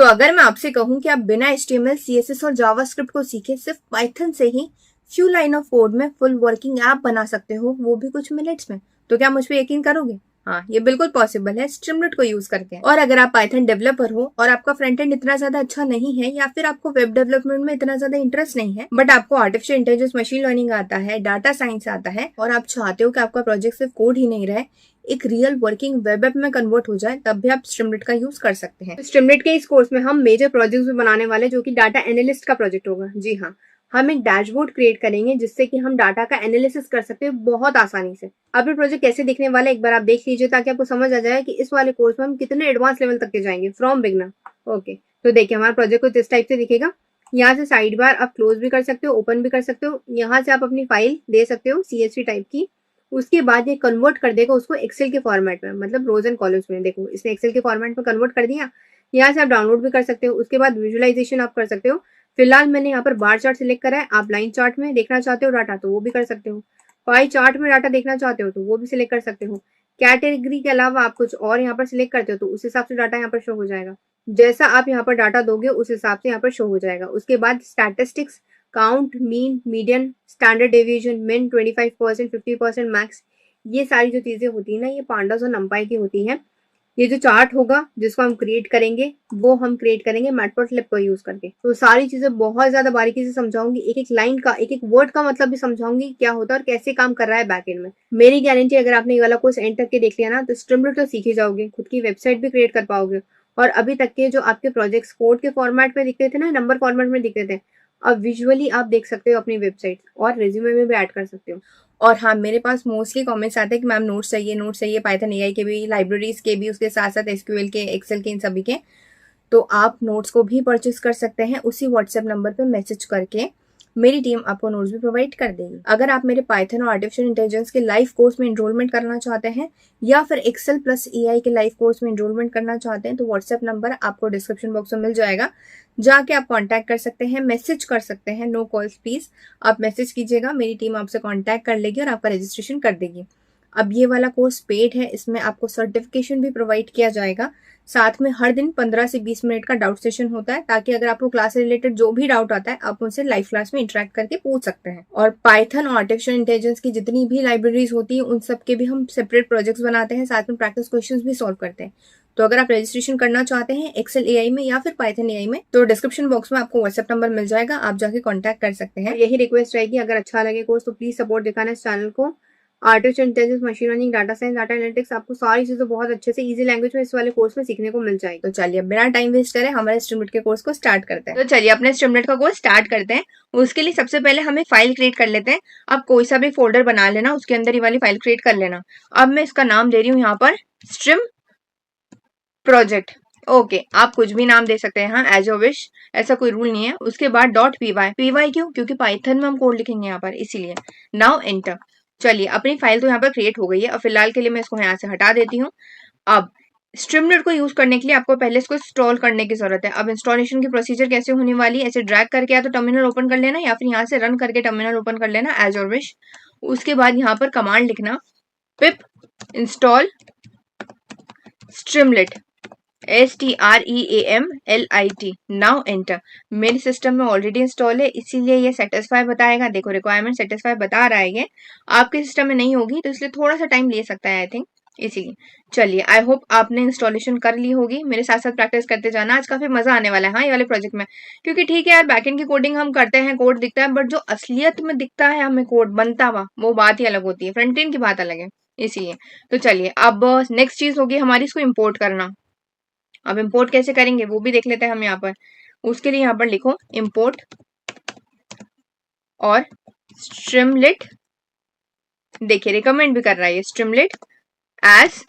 तो अगर मैं आपसे कहूं कि आप बिना HTML, CSS और जावास्क्रिप्ट को सीखे सिर्फ पाइथन से ही फ्यू लाइन ऑफ कोड में फुल वर्किंग ऐप बना सकते हो, वो भी कुछ मिनट्स में, तो क्या मुझ पे यकीन करोगे? हाँ, ये बिल्कुल पॉसिबल है स्ट्रीमलीट को यूज करके। और अगर आप पाइथन डेवलपर हो और आपका फ्रंट एंड इतना ज्यादा अच्छा नहीं है, या फिर आपको वेब डेवलपमेंट में इतना ज्यादा इंटरेस्ट नहीं है, बट आपको आर्टिफिशियल इंटेलिजेंस, मशीन लर्निंग आता है, डाटा साइंस आता है, और आप चाहते हो कि आपका प्रोजेक्ट सिर्फ कोड ही नहीं रहे, एक रियल वर्किंग वेब ऐप में कन्वर्ट हो जाए, तब भी आप स्ट्रीमलीट का यूज कर सकते हैं। स्ट्रीमलीट के इस कोर्स में हम मेजर प्रोजेक्ट्स भी बनाने वाले, जो कि डाटा एनालिस्ट का प्रोजेक्ट होगा। जी हाँ, हम एक डैशबोर्ड क्रिएट करेंगे जिससे कि हम डाटा का एनालिसिस कर सकते हैं बहुत आसानी से। अब ये प्रोजेक्ट कैसे दिखने वाला है एक बार आप देख लीजिए, ताकि आपको समझ आ जाए कि इस वाले कोर्स में हम कितने एडवांस लेवल तक के जाएंगे फ्रॉम बिगनर। ओके, तो देखिए हमारा प्रोजेक्ट कुछ इस टाइप से दिखेगा। यहाँ से साइड बार आप क्लोज भी कर सकते हो, ओपन भी कर सकते हो। यहाँ से आप अपनी फाइल दे सकते हो CSV टाइप की। उसके बाद ये कन्वर्ट कर देगा उसको एक्सेल के फॉर्मेट में, मतलब रोज एंड कॉलम्स में। देखो इसने एक्सेल के फॉर्मेट में कन्वर्ट कर दिया। यहाँ से आप डाउनलोड भी कर सकते हो। उसके बाद विजुअलाइजेशन आप कर सकते हो। फिलहाल मैंने यहाँ पर बार चार्ट सिलेक्ट करा है। आप लाइन चार्ट में देखना चाहते हो डाटा तो वो भी कर सकते हो। पाई चार्ट में डाटा देखना चाहते हो तो वो भी सिलेक्ट कर सकते हो। कैटेगरी के अलावा आप कुछ और यहाँ पर सिलेक्ट करते हो तो उस हिसाब से डाटा यहाँ पर शो हो जाएगा। जैसा आप यहाँ पर डाटा दोगे उस हिसाब से यहाँ पर शो हो जाएगा। उसके बाद statistics, count, mean, median, standard deviation, मिन, 25%, 50%, मैक्स, ये सारी जो चीजें होती है ना, ये पांडास और नंपाई की होती है। ये जो चार्ट होगा जिसको हम क्रिएट करेंगे, वो हम क्रिएट करेंगे मैटप्लॉटलिब को यूज करके। तो सारी चीजें बहुत ज्यादा बारीकी से समझाऊंगी, एक एक लाइन का, एक एक वर्ड का मतलब भी समझाऊंगी क्या होता है और कैसे काम कर रहा है बैकएंड में। मेरी गारंटी, अगर आपने ये वाला कोर्स एंड तक के देख लिया ना, तो स्ट्रीमलीट तो सीख ही जाओगे, खुद की वेबसाइट भी क्रिएट कर पाओगे, और अभी तक के जो आपके प्रोजेक्ट्स कोड के फॉर्मेट में दिखते थे ना, नंबर फॉर्मेट में दिखते थे, अब विजुअली आप देख सकते हो अपनी वेबसाइट, और रेज्यूमे में भी ऐड कर सकते हो। और हाँ, मेरे पास मोस्टली कमेंट्स आते हैं कि मैम नोट्स चाहिए पाइथन AI के भी, लाइब्रेरीज के भी, उसके साथ साथ SQL के, एक्सेल के, इन सभी के। तो आप नोट्स को भी परचेज कर सकते हैं उसी व्हाट्सएप नंबर पे मैसेज करके। मेरी टीम आपको नोट्स भी प्रोवाइड कर देगी। अगर आप मेरे पाइथन और आर्टिफिशियल इंटेलिजेंस के लाइव कोर्स में एनरोलमेंट करना चाहते हैं, या फिर एक्सेल प्लस AI के लाइव कोर्स में एनरोलमेंट करना चाहते हैं, तो व्हाट्सएप नंबर आपको डिस्क्रिप्शन बॉक्स में मिल जाएगा, जाके आप कांटेक्ट कर सकते हैं, मैसेज कर सकते हैं। नो कॉल्स प्लीज, आप मैसेज कीजिएगा, मेरी टीम आपसे कांटेक्ट कर लेगी और आपका रजिस्ट्रेशन कर देगी। अब ये वाला कोर्स पेड है, इसमें आपको सर्टिफिकेशन भी प्रोवाइड किया जाएगा। साथ में हर दिन 15 से 20 मिनट का डाउट सेशन होता है, ताकि अगर आपको क्लास से रिलेटेड जो भी डाउट आता है, आप उनसे लाइव क्लास में इंटरेक्ट करके पूछ सकते हैं। और पाइथन और आर्टिफिशियल इंटेलिजेंस की जितनी भी लाइब्रेरीज होती है, उन सब के भी हम सेपरेट प्रोजेक्ट्स बनाते हैं, साथ में प्रैक्टिस क्वेश्चंस भी सॉल्व करते हैं। तो अगर आप रजिस्ट्रेशन करना चाहते हैं एक्सेल AI में या फिर पाइथन AI में, तो डिस्क्रिप्शन बॉक्स में आपको व्हाट्सएप नंबर मिल जाएगा, आप जाके कॉन्टैक्ट कर सकते हैं। यही रिक्वेस्ट रहेगी, अगर अच्छा लगे कोर्स तो प्लीज सपोर्ट दिखाना इस चैनल को। Artificial intelligence, machine learning, data science, data analytics, आपको सारी चीजें बहुत अच्छे से इजी लैंग्वेज में इस वाले कोर्स में सीखने को मिल जाएगी। तो चलिए बिना टाइम वेस्ट करें हमारे स्ट्रीमलीट के कोर्स को स्टार्ट करते हैं। तो चलिए अपने स्ट्रीमलीट का कोर्स स्टार्ट करते हैं। उसके लिए सबसे पहले हमें फाइल क्रिएट कर लेते हैं। आप कोई सा भी फोल्डर बना लेना, उसके अंदर ये वाली फाइल क्रिएट कर लेना। अब मैं इसका नाम दे रही हूँ यहाँ पर स्ट्रीम प्रोजेक्ट। ओके, आप कुछ भी नाम दे सकते हैं, हाँ, एज योर विश, ऐसा कोई रूल नहीं है। उसके बाद .py क्यों? क्योंकि पाइथन में हम कोड लिखेंगे यहाँ पर, इसीलिए। Now enter. चलिए अपनी फाइल तो यहाँ पर क्रिएट हो गई है, और फिलहाल के लिए मैं इसको यहाँ से हटा देती हूँ। अब स्ट्रीमलीट को यूज करने के लिए आपको पहले इसको इंस्टॉल करने की जरूरत है। अब इंस्टॉलेशन की प्रोसीजर कैसे होने वाली है, ऐसे ड्रैग करके या तो टर्मिनल ओपन कर लेना, या फिर यहाँ से रन करके टर्मिनल ओपन कर लेना, एज योर विश। उसके बाद यहाँ पर कमांड लिखना, pip install Streamlit, STREAMLIT। Now enter. मेरे सिस्टम में ऑलरेडी इंस्टॉल है, इसीलिए ये सेटिस्फाई बताएगा। देखो रिक्वायरमेंट सेटिस्फाई बता रहा है ये। आपके सिस्टम में नहीं होगी तो इसलिए थोड़ा सा टाइम ले सकता है, आई थिंक, इसीलिए। चलिए, आई होप आपने इंस्टॉलेशन कर ली होगी। मेरे साथ साथ प्रैक्टिस करते जाना, आज काफी मजा आने वाला है, हाँ, ये वाले प्रोजेक्ट में। क्योंकि ठीक है यार, बैकएंड की कोडिंग हम करते हैं, कोड दिखता है, बट जो असलियत में दिखता है हमें कोड बनता हुआ, वो बात ही अलग होती है, फ्रंट एंड की बात अलग है, इसीलिए। तो चलिए अब नेक्स्ट चीज होगी हमारी इसको इम्पोर्ट करना। अब इंपोर्ट कैसे करेंगे वो भी देख लेते हैं हम यहाँ पर। उसके लिए यहाँ पर लिखो इंपोर्ट और स्ट्रीमलीट। देखिए रिकमेंड भी कर रहा है ये, स्ट्रीमलीट एज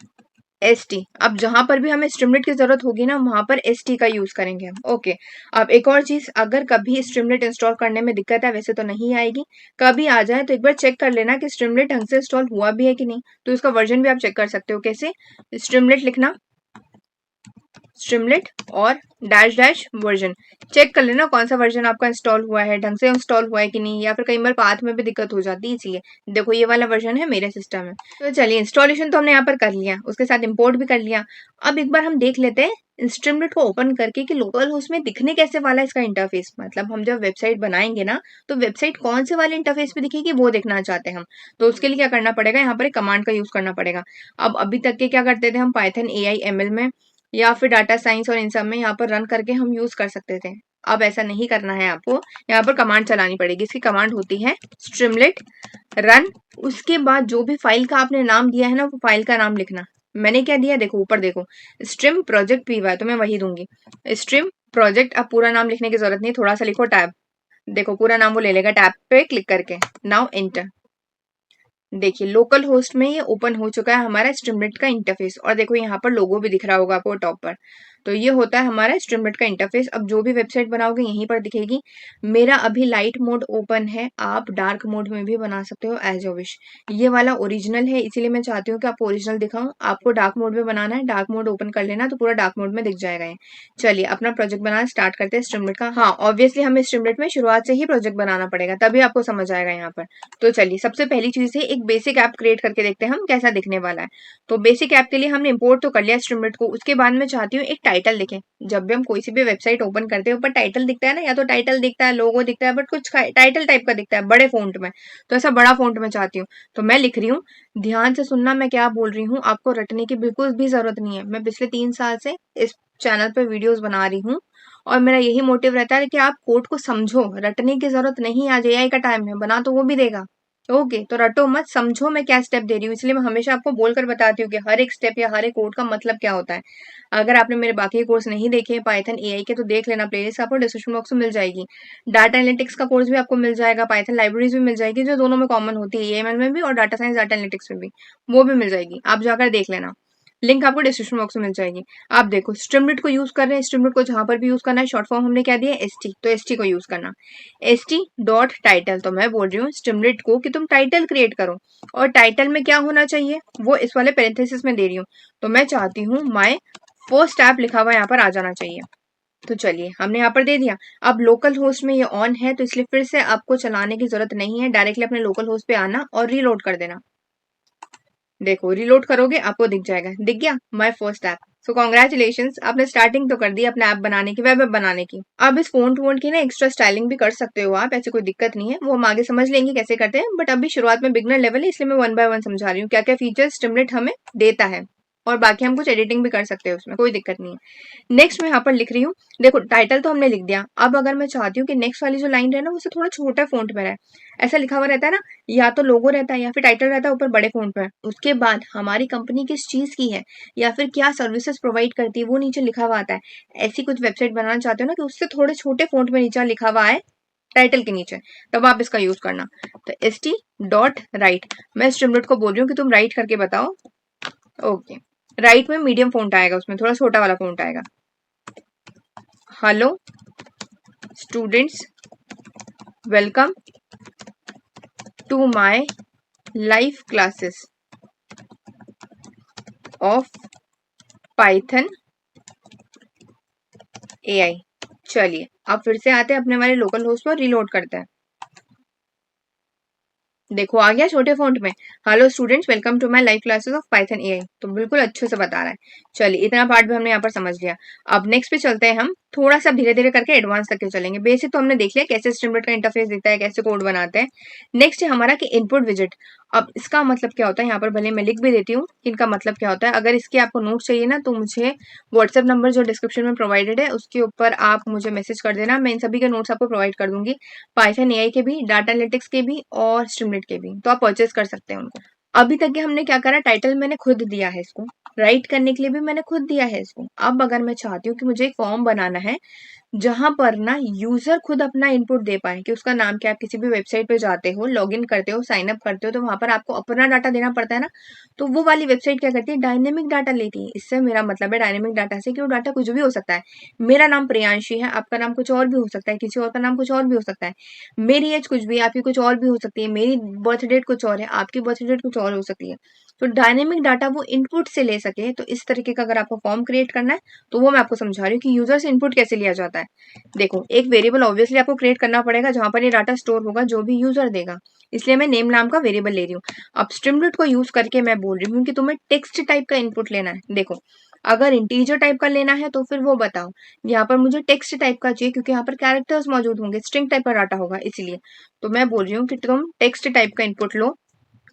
ST। अब जहां पर भी हमें स्ट्रीमलीट की जरूरत होगी ना, वहां पर ST का यूज करेंगे हम। ओके, अब एक और चीज, अगर कभी स्ट्रीमलीट इंस्टॉल करने में दिक्कत है, वैसे तो नहीं आएगी, कभी आ जाए तो एक बार चेक कर लेना कि स्ट्रीमलीट ढंग से इंस्टॉल हुआ भी है कि नहीं। तो इसका वर्जन भी आप चेक कर सकते हो। कैसे? स्ट्रीमलीट लिखना, स्ट्रीमलेट और डैश डैश वर्जन। चेक कर लेना कौन सा वर्जन आपका इंस्टॉल हुआ है, ढंग से इंस्टॉल हुआ है कि नहीं, या फिर कई बार पाथ में भी दिक्कत हो जाती है, इसलिए देखो ये वाला वर्जन है मेरे सिस्टम में। तो चलिए इंस्टॉलेशन तो हमने यहाँ पर कर लिया, उसके साथ इंपोर्ट भी कर लिया। अब एक बार हम देख लेते हैं स्ट्रीमलेट को ओपन करके कि लोकल होस्ट में दिखने कैसे वाला है इसका इंटरफेस। मतलब हम जब वेबसाइट बनाएंगे ना, तो वेबसाइट कौन से वाले इंटरफेस पे दिखेगी वो देखना चाहते हैं हम। तो उसके लिए क्या करना पड़ेगा, यहाँ पर एक कमांड का यूज करना पड़ेगा। अब अभी तक के क्या करते थे हम, पाइथन AI ML में या फिर डाटा साइंस और इन सब में यहाँ पर रन करके हम यूज कर सकते थे। अब ऐसा नहीं करना है आपको, यहाँ पर कमांड चलानी पड़ेगी। इसकी कमांड होती है स्ट्रीमलेट रन। उसके बाद जो भी फाइल का आपने नाम दिया है ना, वो फाइल का नाम लिखना। मैंने क्या दिया, देखो ऊपर देखो, स्ट्रीम प्रोजेक्ट py, तो मैं वही दूंगी, स्ट्रीम प्रोजेक्ट। अब पूरा नाम लिखने की जरूरत नहीं, थोड़ा सा लिखो टैब। देखो पूरा नाम वो ले लेगा टैब पे क्लिक करके। Now enter. देखिए लोकल होस्ट में ये ओपन हो चुका है हमारा स्ट्रीमलेट का इंटरफेस, और देखो यहाँ पर लोगो भी दिख रहा होगा आपको टॉप पर। तो ये होता है हमारा स्ट्रीमलेट का इंटरफेस। अब जो भी वेबसाइट बनाओगे यहीं पर दिखेगी। मेरा अभी लाइट मोड ओपन है, आप डार्क मोड में भी बना सकते हो एज योर विश। ये वाला ओरिजिनल है, इसीलिए मैं चाहती हूँ कि आपको ओरिजिनल दिखाऊं। आपको डार्क मोड में बनाना है, डार्क मोड ओपन कर लेना, तो पूरा डार्क मोड में दिख जाएगा ये। चलिए अपना प्रोजेक्ट बनाना स्टार्ट करते हैं स्ट्रीमलेट का। हाँ ऑब्वियसली हमें स्ट्रीमलेट में शुरुआत से ही प्रोजेक्ट बनाना पड़ेगा, तभी आपको समझ आएगा यहाँ पर। तो चलिए सबसे पहली चीज है, एक बेसिक ऐप क्रिएट करके देखते हैं हम कैसा दिखने वाला है। तो बेसिक ऐप के लिए हमने इंपोर्ट तो कर लिया स्ट्रीमलेट को। उसके बाद मैं चाहती हूँ एक टाइटल लिखें। जब भी हम कोई सी भी वेबसाइट ओपन करते हैं ऊपर टाइटल दिखता है ना, या तो टाइटल दिखता है, लोगो दिखता है, बट कुछ टाइटल टाइप का दिखता है बड़े फॉन्ट में। तो ऐसा बड़ा फॉन्ट में चाहती हूँ। तो मैं लिख रही हूँ, ध्यान से सुनना मैं क्या बोल रही हूँ, आपको रटने की बिल्कुल भी जरूरत नहीं है। मैं पिछले 3 साल से इस चैनल पे वीडियोस बना रही हूँ, और मेरा यही मोटिव रहता है कि आप कोड को समझो, रटने की जरूरत नहीं। आज AI का टाइम है, बना तो वो भी देगा। ओके तो रटो मत, समझो मैं क्या स्टेप दे रही हूँ। इसलिए मैं हमेशा आपको बोलकर बताती हूँ कि हर एक स्टेप या हर एक कोड का मतलब क्या होता है। अगर आपने मेरे बाकी कोर्स नहीं देखे पाइथन AI के, तो देख लेना, प्लेलिस्ट आपको डिस्क्रिप्शन बॉक्स में मिल जाएगी। डाटा एनालिटिक्स का कोर्स भी आपको मिल जाएगा, पाइथन लाइब्रेरीज भी मिल जाएगी, जो दोनों में कॉमन होती है, AML में भी और डाटा साइंस डाटा एनालिटिक्स में भी, वो भी मिल जाएगी। आप जाकर देख लेना, लिंक आपको डिस्क्रिप्शन बॉक्स में मिल जाएगी। आप देखो स्ट्रीमलेट को यूज कर रहे हैं, स्ट्रीमलेट को जहां पर भी यूज करना है, शॉर्ट फॉर्म हमने क्या दिया ST, तो ST को यूज करना। ST.title, तो मैं बोल रही हूँ स्ट्रीमलेट को कि तुम टाइटल क्रिएट करो, और टाइटल में क्या होना चाहिए वो इस वाले पेरेंथेसिस में दे रही हूँ। तो मैं चाहती हूँ माय फर्स्ट ऐप लिखा हुआ यहाँ पर आ जाना चाहिए। तो चलिए हमने यहाँ पर दे दिया। अब लोकल होस्ट में ये ऑन है, तो इसलिए फिर से आपको चलाने की जरूरत नहीं है, डायरेक्टली अपने लोकल होस्ट पे आना और रीलोड कर देना। देखो रीलोड करोगे आपको दिख जाएगा, दिख गया my first app. So congratulations, आपने स्टार्टिंग तो कर दी अपने ऐप बनाने की, वेब ऐप बनाने की। अब इस फोन टू की ना एक्स्ट्रा स्टाइलिंग भी कर सकते हो आप, ऐसी कोई दिक्कत नहीं है, वो हम आगे समझ लेंगे कैसे करते हैं। बट अभी शुरुआत में बिगनर लेवल है, इसलिए मैं 1 बाय 1 समझा रही हूँ क्या क्या फीचर्स स्टिमुलेट हमें देता है, और बाकी हम कुछ एडिटिंग भी कर सकते हैं उसमें, कोई दिक्कत नहीं है। नेक्स्ट मैं यहाँ पर लिख रही हूँ, देखो टाइटल तो हमने लिख दिया। अब अगर मैं चाहती हूँ कि नेक्स्ट वाली जो लाइन है ना, उसे थोड़ा छोटा फॉन्ट में रहे, ऐसा लिखा हुआ रहता है ना, या तो लोगो रहता है या फिर टाइटल रहता है ऊपर बड़े फॉन्ट में, उसके बाद हमारी कंपनी किस चीज की है या फिर क्या सर्विसेज प्रोवाइड करती है वो नीचे लिखा हुआ आता है। ऐसी कुछ वेबसाइट बनाना चाहते हो ना कि उससे थोड़े छोटे फॉन्ट में नीचे लिखा हुआ है टाइटल के नीचे, तब आप इसका यूज करना। तो ST.write, मैं स्ट्रीमलेट को बोल रही हूँ कि तुम राइट करके बताओ। ओके, राइट में मीडियम फॉन्ट आएगा, उसमें थोड़ा छोटा वाला फॉन्ट आएगा। Hello students, welcome to my live classes of Python AI। चलिए अब फिर से आते हैं अपने वाले लोकल होस्ट पर, रीलोड करते हैं। देखो आ गया छोटे फॉन्ट में, hello students welcome to my live classes of Python AI, तो बिल्कुल अच्छे से बता रहा है। चलिए इतना पार्ट भी हमने यहाँ पर समझ लिया। अब नेक्स्ट पे चलते हैं, हम थोड़ा सा धीरे धीरे करके एडवांस तक के चलेंगे। बेसिक तो हमने देख लिया कैसे स्ट्रीमलेट का इंटरफेस दिखता है, कैसे कोड बनाते हैं। नेक्स्ट है हमारा कि इनपुट विजिट। अब इसका मतलब क्या होता है, यहाँ पर भले मैं लिख भी देती हूँ कि इनका मतलब क्या होता है। अगर इसके आपको नोट चाहिए ना, तो मुझे व्हाट्सएप नंबर जो डिस्क्रिप्शन में प्रोवाइडेड है उसके ऊपर आप मुझे मैसेज कर देना, मैं इन सभी के नोट्स आपको प्रोवाइड कर दूंगी, पाइथन AI के भी, डाटा एनालिटिक्स के भी और स्ट्रीमलेट के भी, तो आप परचेज कर सकते हैं उनको। अभी तक के हमने क्या करा, टाइटल मैंने खुद दिया है इसको, राइट करने के लिए भी मैंने खुद दिया है इसको। अब अगर मैं चाहती हूँ कि मुझे एक फॉर्म बनाना है जहां पर ना यूजर खुद अपना इनपुट दे पाए कि उसका नाम क्या, आप किसी भी वेबसाइट पे जाते हो, लॉगिन करते हो, साइन अप करते हो, तो वहां पर आपको अपना डाटा देना पड़ता है ना, तो वो वाली वेबसाइट क्या करती है, डायनेमिक डाटा लेती है। इससे मेरा मतलब है डायनेमिक डाटा से कि वो डाटा कुछ भी हो सकता है। मेरा नाम प्रियांशी है, आपका नाम कुछ और भी हो सकता है, किसी और का नाम कुछ और भी हो सकता है, मेरी एज कुछ भी, आपकी कुछ और भी हो सकती है, मेरी बर्थ डेट कुछ और है, आपकी बर्थ डेट कुछ और हो सकती है। तो डायनेमिक डाटा वो इनपुट से ले सके, तो इस तरीके का अगर आपको फॉर्म क्रिएट करना है तो वो मैं आपको समझा रही हूँ कि यूजर से इनपुट कैसे लिया जाता है। देखो, एक वेरिएबल ऑब्वियसली आपको क्रिएट करना पड़ेगा जहां पर ये डाटा स्टोर होगा जो भी यूजर देगा, इसलिए मैं नेम नाम का वेरिएबल ले रही हूँ। अब स्ट्रिमलेट को यूज करके मैं बोल रही हूँ कि तुम्हें टेक्स्ट टाइप का इनपुट लेना है। देखो, अगर इंटीजर टाइप का लेना है तो फिर वो बताओ। यहाँ पर मुझे टेक्स्ट टाइप का चाहिए क्योंकि यहाँ पर कैरेक्टर्स मौजूद होंगे, स्ट्रिंग टाइप का डाटा होगा, इसलिए तो मैं बोल रही हूँ कि तुम टेक्स्ट टाइप का इनपुट लो।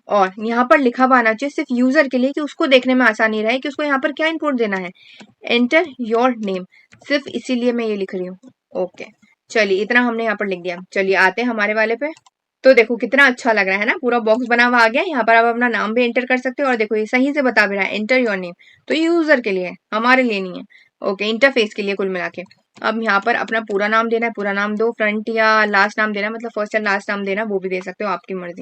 और यहाँ पर लिखा हुआ आना चाहिए सिर्फ यूजर के लिए कि उसको देखने में आसानी रहे कि उसको यहाँ पर क्या इनपुट देना है। एंटर योर नेम, सिर्फ इसीलिए मैं ये लिख रही हूँ। ओके, चलिए इतना हमने यहाँ पर लिख दिया। चलिए आते हैं हमारे वाले पे। तो देखो कितना अच्छा लग रहा है ना, पूरा बॉक्स बना हुआ आ गया। यहाँ पर आप अपना नाम भी एंटर कर सकते हो और देखो ये सही से बता भी रहा है, एंटर योर नेम। तो ये यूजर के लिए है, हमारे लिए नहीं है। ओके, इंटरफेस के लिए कुल मिला के। अब यहाँ पर अपना पूरा नाम देना है, पूरा नाम दो, फ्रंट या लास्ट नाम देना, मतलब फर्स्ट या लास्ट नाम देना, वो भी दे सकते हो, आपकी मर्जी।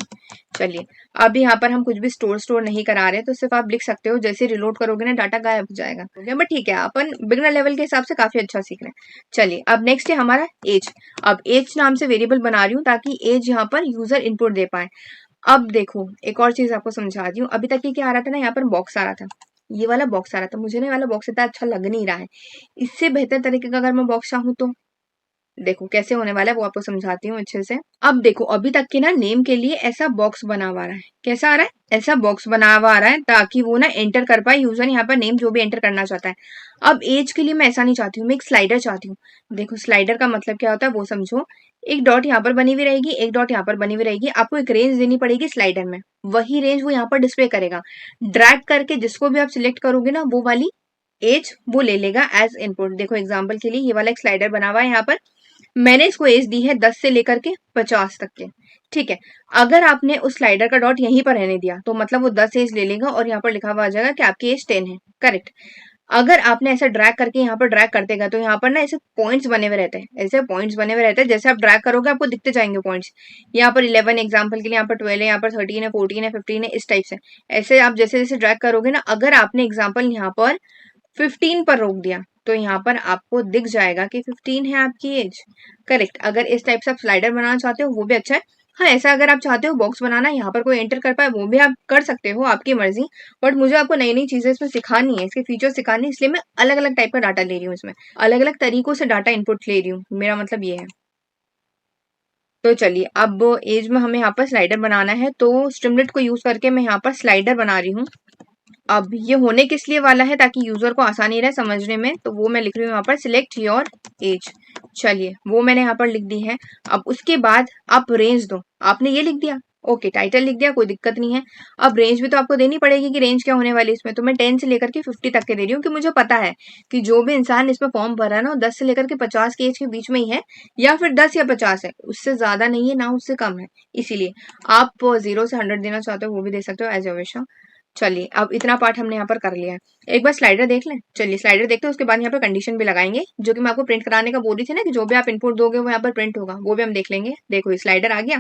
चलिए, अब यहाँ पर हम कुछ भी स्टोर नहीं करा रहे, तो सिर्फ आप लिख सकते हो, जैसे रिलोड करोगे ना डाटा गायब हो जाएगा। ओके, बट ठीक है, अपन बिगनर लेवल के हिसाब से काफी अच्छा सीख रहे हैं। चलिए, अब नेक्स्ट है हमारा एज। अब एज नाम से वेरिएबल बना रही हूँ ताकि एज यहाँ पर यूजर इनपुट दे पाए। अब देखो, एक और चीज आपको समझा रही हूँ। अभी तक ये क्या आ रहा था ना, यहाँ पर बॉक्स आ रहा था, ये वाला बॉक्स आ रहा था, मुझे ना ये वाला बॉक्स इतना अच्छा लग नहीं रहा है। इससे बेहतर तरीके का अगर मैं बॉक्स चाहूँ तो देखो कैसे होने वाला है, वो आपको समझाती हूँ अच्छे से। अब देखो, अभी तक के ना नेम के लिए ऐसा बॉक्स बना हुआ आ रहा है। कैसा आ रहा है? ऐसा बॉक्स बना हुआ आ रहा है ताकि वो ना एंटर कर पाए यूजर यहाँ पर नेम जो भी एंटर करना चाहता है। अब एज के लिए मैं ऐसा नहीं चाहती हूँ, मैं एक स्लाइडर चाहती हूँ। देखो, स्लाइडर का मतलब क्या होता है वो समझो। एक डॉट यहाँ पर बनी हुई रहेगी, एक डॉट यहाँ पर बनी हुई रहेगी, आपको एक रेंज देनी पड़ेगी स्लाइडर में, वही रेंज वो यहाँ पर डिस्प्ले करेगा। ड्रैग करके जिसको भी आप सिलेक्ट करोगे ना, वो वाली एज वो ले लेगा एज इनपुट। देखो एग्जाम्पल के लिए ये वाला एक स्लाइडर बना हुआ है, यहाँ पर मैंने इसको एज दी है 10 से लेकर के 50 तक के। ठीक है, अगर आपने उस स्लाइडर का डॉट यहीं पर रहने दिया तो मतलब वो 10 एज ले लेगा और यहाँ पर लिखा हुआ आ जाएगा कि आपकी एज 10 है, करेक्ट। अगर आपने ऐसा ड्रैग करके यहाँ पर ड्रैग करते गए तो यहाँ पर ना ऐसे पॉइंट्स बने हुए रहते हैं, ऐसे पॉइंट्स बने हुए रहते हैं, जैसे आप ड्रैग करोगे आपको दिखते जाएंगे पॉइंट्स। यहाँ पर 11 एग्जाम्पल के लिए, यहाँ पर 12 है, यहाँ पर 13 है, 14 है, 15 है, इस टाइप से। ऐसे आप जैसे जैसे ड्रैग करोगे ना, अगर आपने एग्जाम्पल यहाँ पर 15 पर रोक दिया तो यहाँ पर आपको दिख जाएगा कि 15 है आपकी एज, करेक्ट। अगर इस टाइप से आप स्लाइडर बनाना चाहते हो वो भी अच्छा है। हाँ, ऐसा अगर आप चाहते हो बॉक्स बनाना, यहाँ पर कोई एंटर कर पाए, वो भी आप कर सकते हो, आपकी मर्जी। बट मुझे आपको नई नई चीजें इसमें सिखानी है, इसके फीचर सिखानी है, इसलिए मैं अलग अलग टाइप का डाटा ले रही हूँ, इसमें अलग अलग तरीकों से डाटा इनपुट ले रही हूँ, मेरा मतलब ये है। तो चलिए, अब एज में हमें यहाँ पर स्लाइडर बनाना है, तो स्ट्रिमलेट को यूज करके मैं यहाँ पर स्लाइडर बना रही हूँ। अब ये होने किस लिए वाला है, ताकि यूजर को आसानी रहे समझने में, तो वो मैं लिख रही हूँ यहाँ पर सिलेक्ट योर एज। चलिए, वो मैंने यहाँ पर लिख दी है। अब उसके बाद आप रेंज दो, आपने ये लिख दिया, ओके, टाइटल लिख दिया, कोई दिक्कत नहीं है। अब रेंज भी तो आपको देनी पड़ेगी कि रेंज क्या होने वाली है इसमें, तो मैं 10 से लेकर के 50 तक के दे रही हूँ कि मुझे पता है कि जो भी इंसान इसमें फॉर्म भर रहा है ना, 10 से लेकर के 50 के एज के बीच में ही है, या फिर 10 या 50 है, उससे ज्यादा नहीं है ना उससे कम है। इसीलिए आप 0 से 100 देना चाहते हो वो भी दे सकते हो, एज योर। चलिए, अब इतना पार्ट हमने यहाँ पर कर लिया है। एक बार स्लाइडर देख लें। चलिए, स्लाइडर देखते हैं, उसके बाद यहाँ पर कंडीशन भी लगाएंगे, जो कि मैं आपको प्रिंट कराने का बोल रही थी ना, कि जो भी आप इनपुट दोगे वो यहाँ पर प्रिंट होगा, वो भी हम देख लेंगे। देखो, ये स्लाइडर आ गया।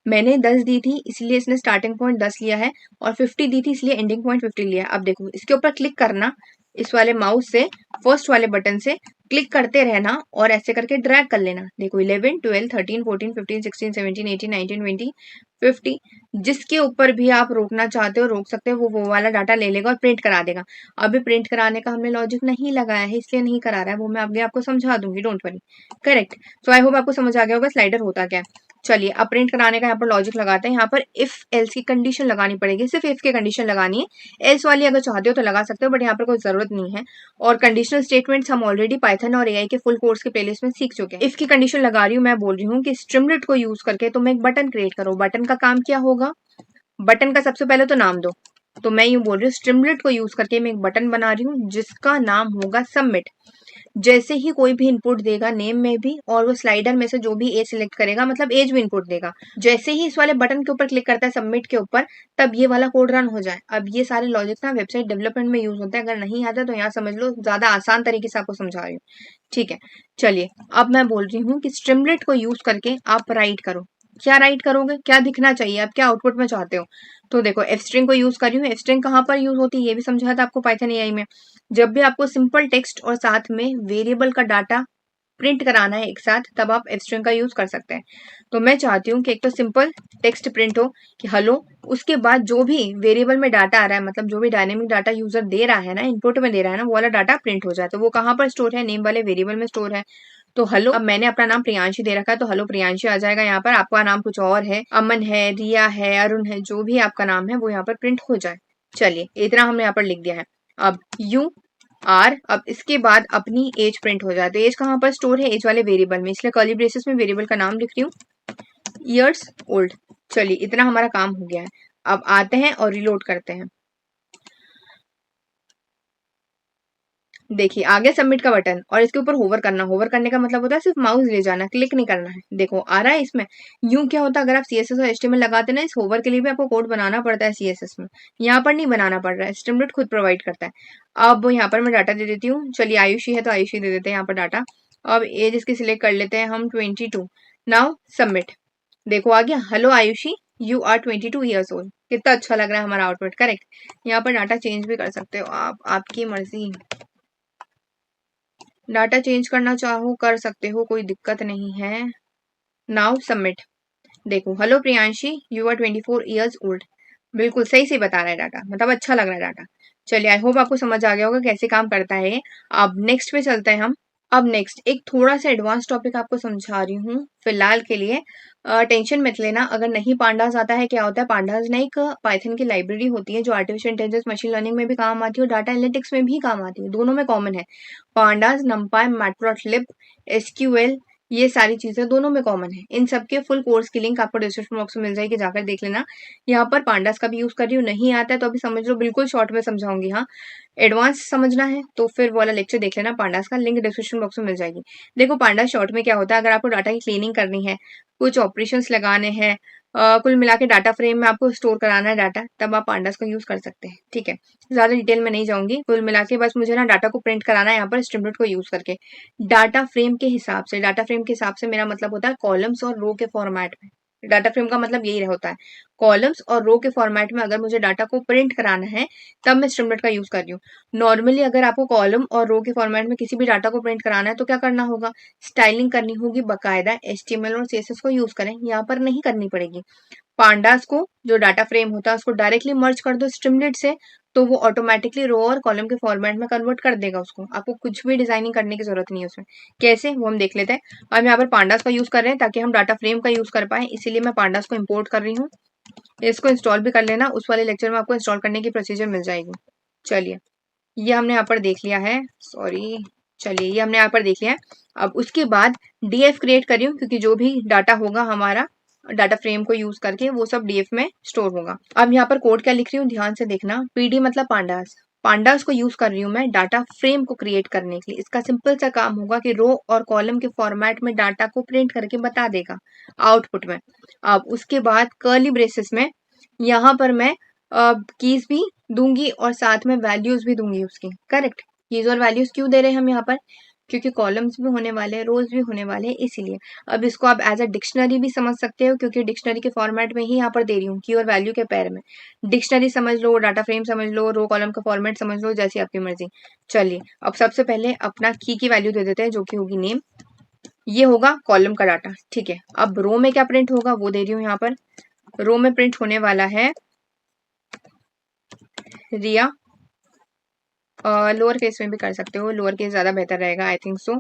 मैंने 10 दी थी इसलिए इसने स्टार्टिंग पॉइंट 10 लिया है, और 50 दी थी इसलिए एंडिंग पॉइंट 50 लिया है। अब देखो, इसके ऊपर क्लिक करना, इस वाले माउस से फर्स्ट वाले बटन से क्लिक करते रहना और ऐसे करके ड्रैग कर लेना। देखो, 11, 12, 13, 14, 15, 16, 17, 18, 19, 20, 50, जिसके ऊपर भी आप रोकना चाहते हो रोक सकते हो, वो वाला डाटा ले लेगा और प्रिंट करा देगा। अभी प्रिंट कराने का हमने लॉजिक नहीं लगाया है, इसलिए नहीं करा रहा है, वो मैं आगे आपको समझा दूंगी, don't worry. Correct. So I hope आपको समझ आ गया होगा स्लाइडर होता क्या है। चलिए, अब प्रिंट कराने का यहाँ पर लॉजिक लगाते हैं। यहाँ पर इफ एल्स की कंडीशन लगानी पड़ेगी, सिर्फ इफ की कंडीशन लगानी है, एल्स वाली अगर चाहते हो तो लगा सकते हो, बट यहाँ पर कोई जरूरत नहीं है। और कंडीशनल स्टेटमेंट्स हम ऑलरेडी पाइथन और एआई के फुल कोर्स के प्लेलिस्ट में सीख चुके हैं। इफ की कंडीशन लगा रही हूँ, मैं बोल रही हूँ कि स्ट्रिमलेट को यूज करके तुम एक बटन क्रिएट करो। बटन का काम क्या होगा? बटन का सबसे पहले तो नाम दो। तो मैं यूं बोल रही हूँ, स्ट्रिमलेट को यूज करके मैं एक बटन बना रही हूँ जिसका नाम होगा सबमिट। जैसे ही कोई भी इनपुट देगा नेम में भी, और वो स्लाइडर में से जो भी एज सिलेक्ट करेगा, मतलब एज भी इनपुट देगा, जैसे ही इस वाले बटन के ऊपर क्लिक करता है सबमिट के ऊपर, तब ये वाला कोड रन हो जाए। अब ये सारे लॉजिक ना वेबसाइट डेवलपमेंट में यूज होते हैं, अगर नहीं आता तो यहाँ समझ लो, ज्यादा आसान तरीके से आपको समझा रही हूँ। ठीक है, चलिए, अब मैं बोल रही हूँ कि स्ट्रिमलेट को यूज करके आप राइट करो। क्या राइट करोगे? क्या दिखना चाहिए, आप क्या आउटपुट में चाहते हो? तो देखो, एफ स्ट्रिंग को यूज कर रही हूँ। एफ स्ट्रिंग कहाँ पर यूज होती है ये भी समझाया था आपको पाइथन एआई में। जब भी आपको सिंपल टेक्स्ट और साथ में वेरिएबल का डाटा प्रिंट कराना है एक साथ, तब आप string का यूज कर सकते हैं। तो मैं चाहती हूँ कि एक तो सिंपल टेक्स्ट प्रिंट हो कि हेलो, उसके बाद जो भी वेरिएबल में डाटा आ रहा है, मतलब जो भी डायनेमिक डाटा यूजर दे रहा है ना, इनपुट में दे रहा है ना, वो वाला डाटा प्रिंट हो जाए। तो वो कहाँ पर स्टोर है? नेम वाले वेरिएबल में स्टोर है। तो हेलो, अब मैंने अपना नाम प्रियांशी दे रखा है, तो हेलो प्रियांशी आ जाएगा यहाँ पर। आपका नाम कुछ और है, अमन है, रिया है, अरुण है, जो भी आपका नाम है वो यहाँ पर प्रिंट हो जाए। चलिए, इतना हमने यहाँ पर लिख दिया है। अब यू आर, अब इसके बाद अपनी एज प्रिंट हो जाए। तो एज कहाँ पर स्टोर है? एज वाले वेरिएबल में, इसलिए कर्ली ब्रेसेस में वेरिएबल का नाम लिख रही हूँ, ईयर्स ओल्ड। चलिए, इतना हमारा काम हो गया है। अब आते हैं और रिलोड करते हैं। देखिए, आगे सबमिट का बटन और इसके ऊपर होवर करना। होवर करने का मतलब होता है सिर्फ माउस ले जाना, क्लिक नहीं करना है। देखो आ रहा है इसमें। यूं क्या होता है, अगर आप सीएसएस और एचटीएमएल लगाते हैं ना, इस होवर के लिए भी आपको कोड बनाना पड़ता है सीएसएस में। यहाँ पर नहीं बनाना पड़ रहा है, स्ट्रीमलीट खुद प्रोवाइड करता है। अब यहाँ पर मैं डाटा दे देती हूँ। चलिए, आयुषी है तो आयुषी दे देते हैं यहाँ पर डाटा। अब एज इसकी सिलेक्ट कर लेते हैं हम 22। Now submit. देखो आ गया, hello Ayushi, you are 22 years old. कितना अच्छा लग रहा है हमारा आउटपुट। करेक्ट। यहाँ पर डाटा चेंज भी कर सकते हो आप, आपकी मर्जी। डाटा चेंज करना चाहो कर सकते हो, कोई दिक्कत नहीं है। Now submit. देखो, hello Priyanshi, you are 24 years old. बिल्कुल सही से बता रहा है डाटा, मतलब अच्छा लग रहा है डाटा। चलिए, आई होप आपको समझ आ गया होगा कैसे काम करता है ये। अब नेक्स्ट पे चलते हैं हम। अब नेक्स्ट एक थोड़ा सा एडवांस टॉपिक आपको समझा रही हूँ फिलहाल के लिए। टेंशन मत लेना अगर नहीं पांडास आता है। क्या होता है, पांडास ना एक पाइथन की लाइब्रेरी होती है जो आर्टिफिशियल इंटेलिजेंस मशीन लर्निंग में भी काम आती है और डाटा एनालिटिक्स में भी काम आती है, दोनों में कॉमन है। पांडास, नमपाई, मैटप्लॉटलिब, एसक्यूएल, ये सारी चीजें दोनों में कॉमन है। इन सबके फुल कोर्स की लिंक आपको डिस्क्रिप्शन बॉक्स में मिल जाएगी, जाकर देख लेना। यहाँ पर पांडास का भी यूज कर रही हूँ, नहीं आता है तो अभी समझ लो, बिल्कुल शॉर्ट में समझाऊंगी। हाँ, एडवांस समझना है तो फिर वाला लेक्चर देख लेना, पांडास का लिंक डिस्क्रिप्शन बॉक्स में मिल जाएगी। देखो, पांडास शॉर्ट में क्या होता है, अगर आपको डाटा की क्लीनिंग करनी है, कुछ ऑपरेशंस लगाने हैं, कुल मिला के डाटा फ्रेम में आपको स्टोर कराना है डाटा, तब आप पांडास का यूज कर सकते हैं। ठीक है, ज्यादा डिटेल में नहीं जाऊंगी। कुल मिला के बस मुझे ना डाटा को प्रिंट कराना है यहाँ पर स्ट्रीमलीट को यूज करके, डाटा फ्रेम के हिसाब से। डाटा फ्रेम के हिसाब से मेरा मतलब होता है कॉलम्स और रो के फॉर्मेट में। डाटा फ्रेम का मतलब यही होता है, कॉलम्स और रो के फॉर्मेट में अगर मुझे डाटा को प्रिंट कराना है, तब मैं स्ट्रीमलीट का यूज कर रही हूँ। नॉर्मली अगर आपको कॉलम और रो के फॉर्मेट में किसी भी डाटा को प्रिंट कराना है तो क्या करना होगा, स्टाइलिंग करनी होगी बकायदा। एचटीएमएल और सीएसएस को यूज करें, यहाँ पर नहीं करनी पड़ेगी। पांडास को, जो डाटा फ्रेम होता है, उसको डायरेक्टली मर्ज कर दो स्ट्रीमलीट से, तो वो ऑटोमेटिकली रो और कॉलम के फॉर्मेट में कन्वर्ट कर देगा उसको। आपको कुछ भी डिजाइनिंग करने की जरूरत नहीं है उसमें। कैसे, वो हम देख लेते हैं। अब यहाँ पर पांडास का यूज कर रहे हैं ताकि हम डाटा फ्रेम का यूज कर पाए, इसीलिए मैं पांडास को इम्पोर्ट कर रही हूँ। इसको इंस्टॉल भी कर लेना, उस वाले लेक्चर में आपको इंस्टॉल करने की प्रोसीजर मिल जाएगी। चलिए, ये हमने यहाँ पर देख लिया है, सॉरी। चलिए, ये हमने यहाँ पर देख लिया है। अब उसके बाद डीएफ क्रिएट करियो, क्योंकि जो भी डाटा होगा हमारा डाटा फ्रेम को यूज करके, वो सब डीएफ में स्टोर होगा। अब यहाँ पर कोड क्या लिख रही हूँ, ध्यान से देखना। पीडी मतलब पांडास। पांडास को यूज कर रही हूँ मैं डाटा फ्रेम को क्रिएट करने के लिए। इसका सिंपल सा काम होगा कि रो और कॉलम के फॉर्मेट में डाटा को प्रिंट करके बता देगा आउटपुट में। अब उसके बाद कर्ली ब्रेसेस में यहाँ पर मैं कीज भी दूंगी और साथ में वैल्यूज भी दूंगी उसकी। करेक्ट। कीज और वैल्यूज क्यों दे रहे हैं हम यहाँ पर, क्योंकि कॉलम्स भी होने वाले हैं, रोज भी होने वाले हैं, इसीलिए। अब इसको आप एज अ डिक्शनरी भी समझ सकते हो, क्योंकि डिक्शनरी के फॉर्मेट में ही यहाँ पर दे रही हूँ, की और वैल्यू के पैर में। डिक्शनरी समझ लो, डाटा फ्रेम समझ लो, रो कॉलम का फॉर्मेट समझ लो, जैसी आपकी मर्जी। चलिए, अब सबसे पहले अपना की वैल्यू दे देते हैं, जो कि होगी नेम। ये होगा कॉलम का डाटा। ठीक है, अब रो में क्या प्रिंट होगा वो दे रही हूँ यहाँ पर। रो में प्रिंट होने वाला है रिया। लोअर केस में भी कर सकते हो, लोअर केस ज्यादा बेहतर रहेगा, आई थिंक सो।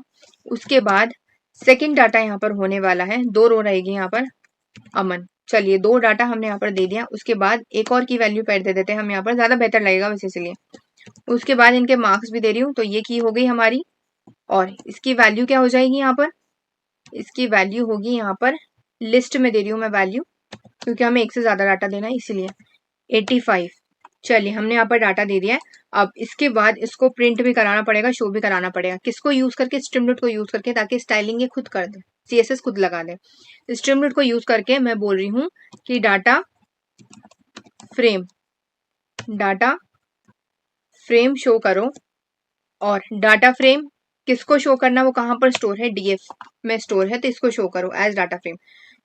उसके बाद सेकंड डाटा यहाँ पर होने वाला है, 2 रो रहेगी यहाँ पर, अमन। चलिए, 2 डाटा हमने यहाँ पर दे दिया। उसके बाद एक और की वैल्यू पैड दे देते हैं हम यहाँ पर, ज्यादा बेहतर लगेगा वैसे, इसलिए। उसके बाद इनके मार्क्स भी दे रही हूँ, तो ये की हो गई हमारी। और इसकी वैल्यू क्या हो जाएगी यहाँ पर, इसकी वैल्यू होगी यहाँ पर, लिस्ट में दे रही हूँ मैं वैल्यू, क्योंकि हमें एक से ज्यादा डाटा देना है, इसीलिए 85। चलिए, हमने यहाँ पर डाटा दे दिया है। अब इसके बाद इसको प्रिंट भी कराना पड़ेगा, शो भी कराना पड़ेगा। किसको यूज करके, स्ट्रीमलीट को यूज करके, ताकि स्टाइलिंग ये खुद कर दे, सीएसएस खुद लगा दे। स्ट्रीमलीट को यूज करके मैं बोल रही हूँ कि data frame, data frame show करो। और डाटा फ्रेम किसको शो करना, वो कहाँ पर स्टोर है, डीएफ में स्टोर है, तो इसको शो करो एज डाटा फ्रेम।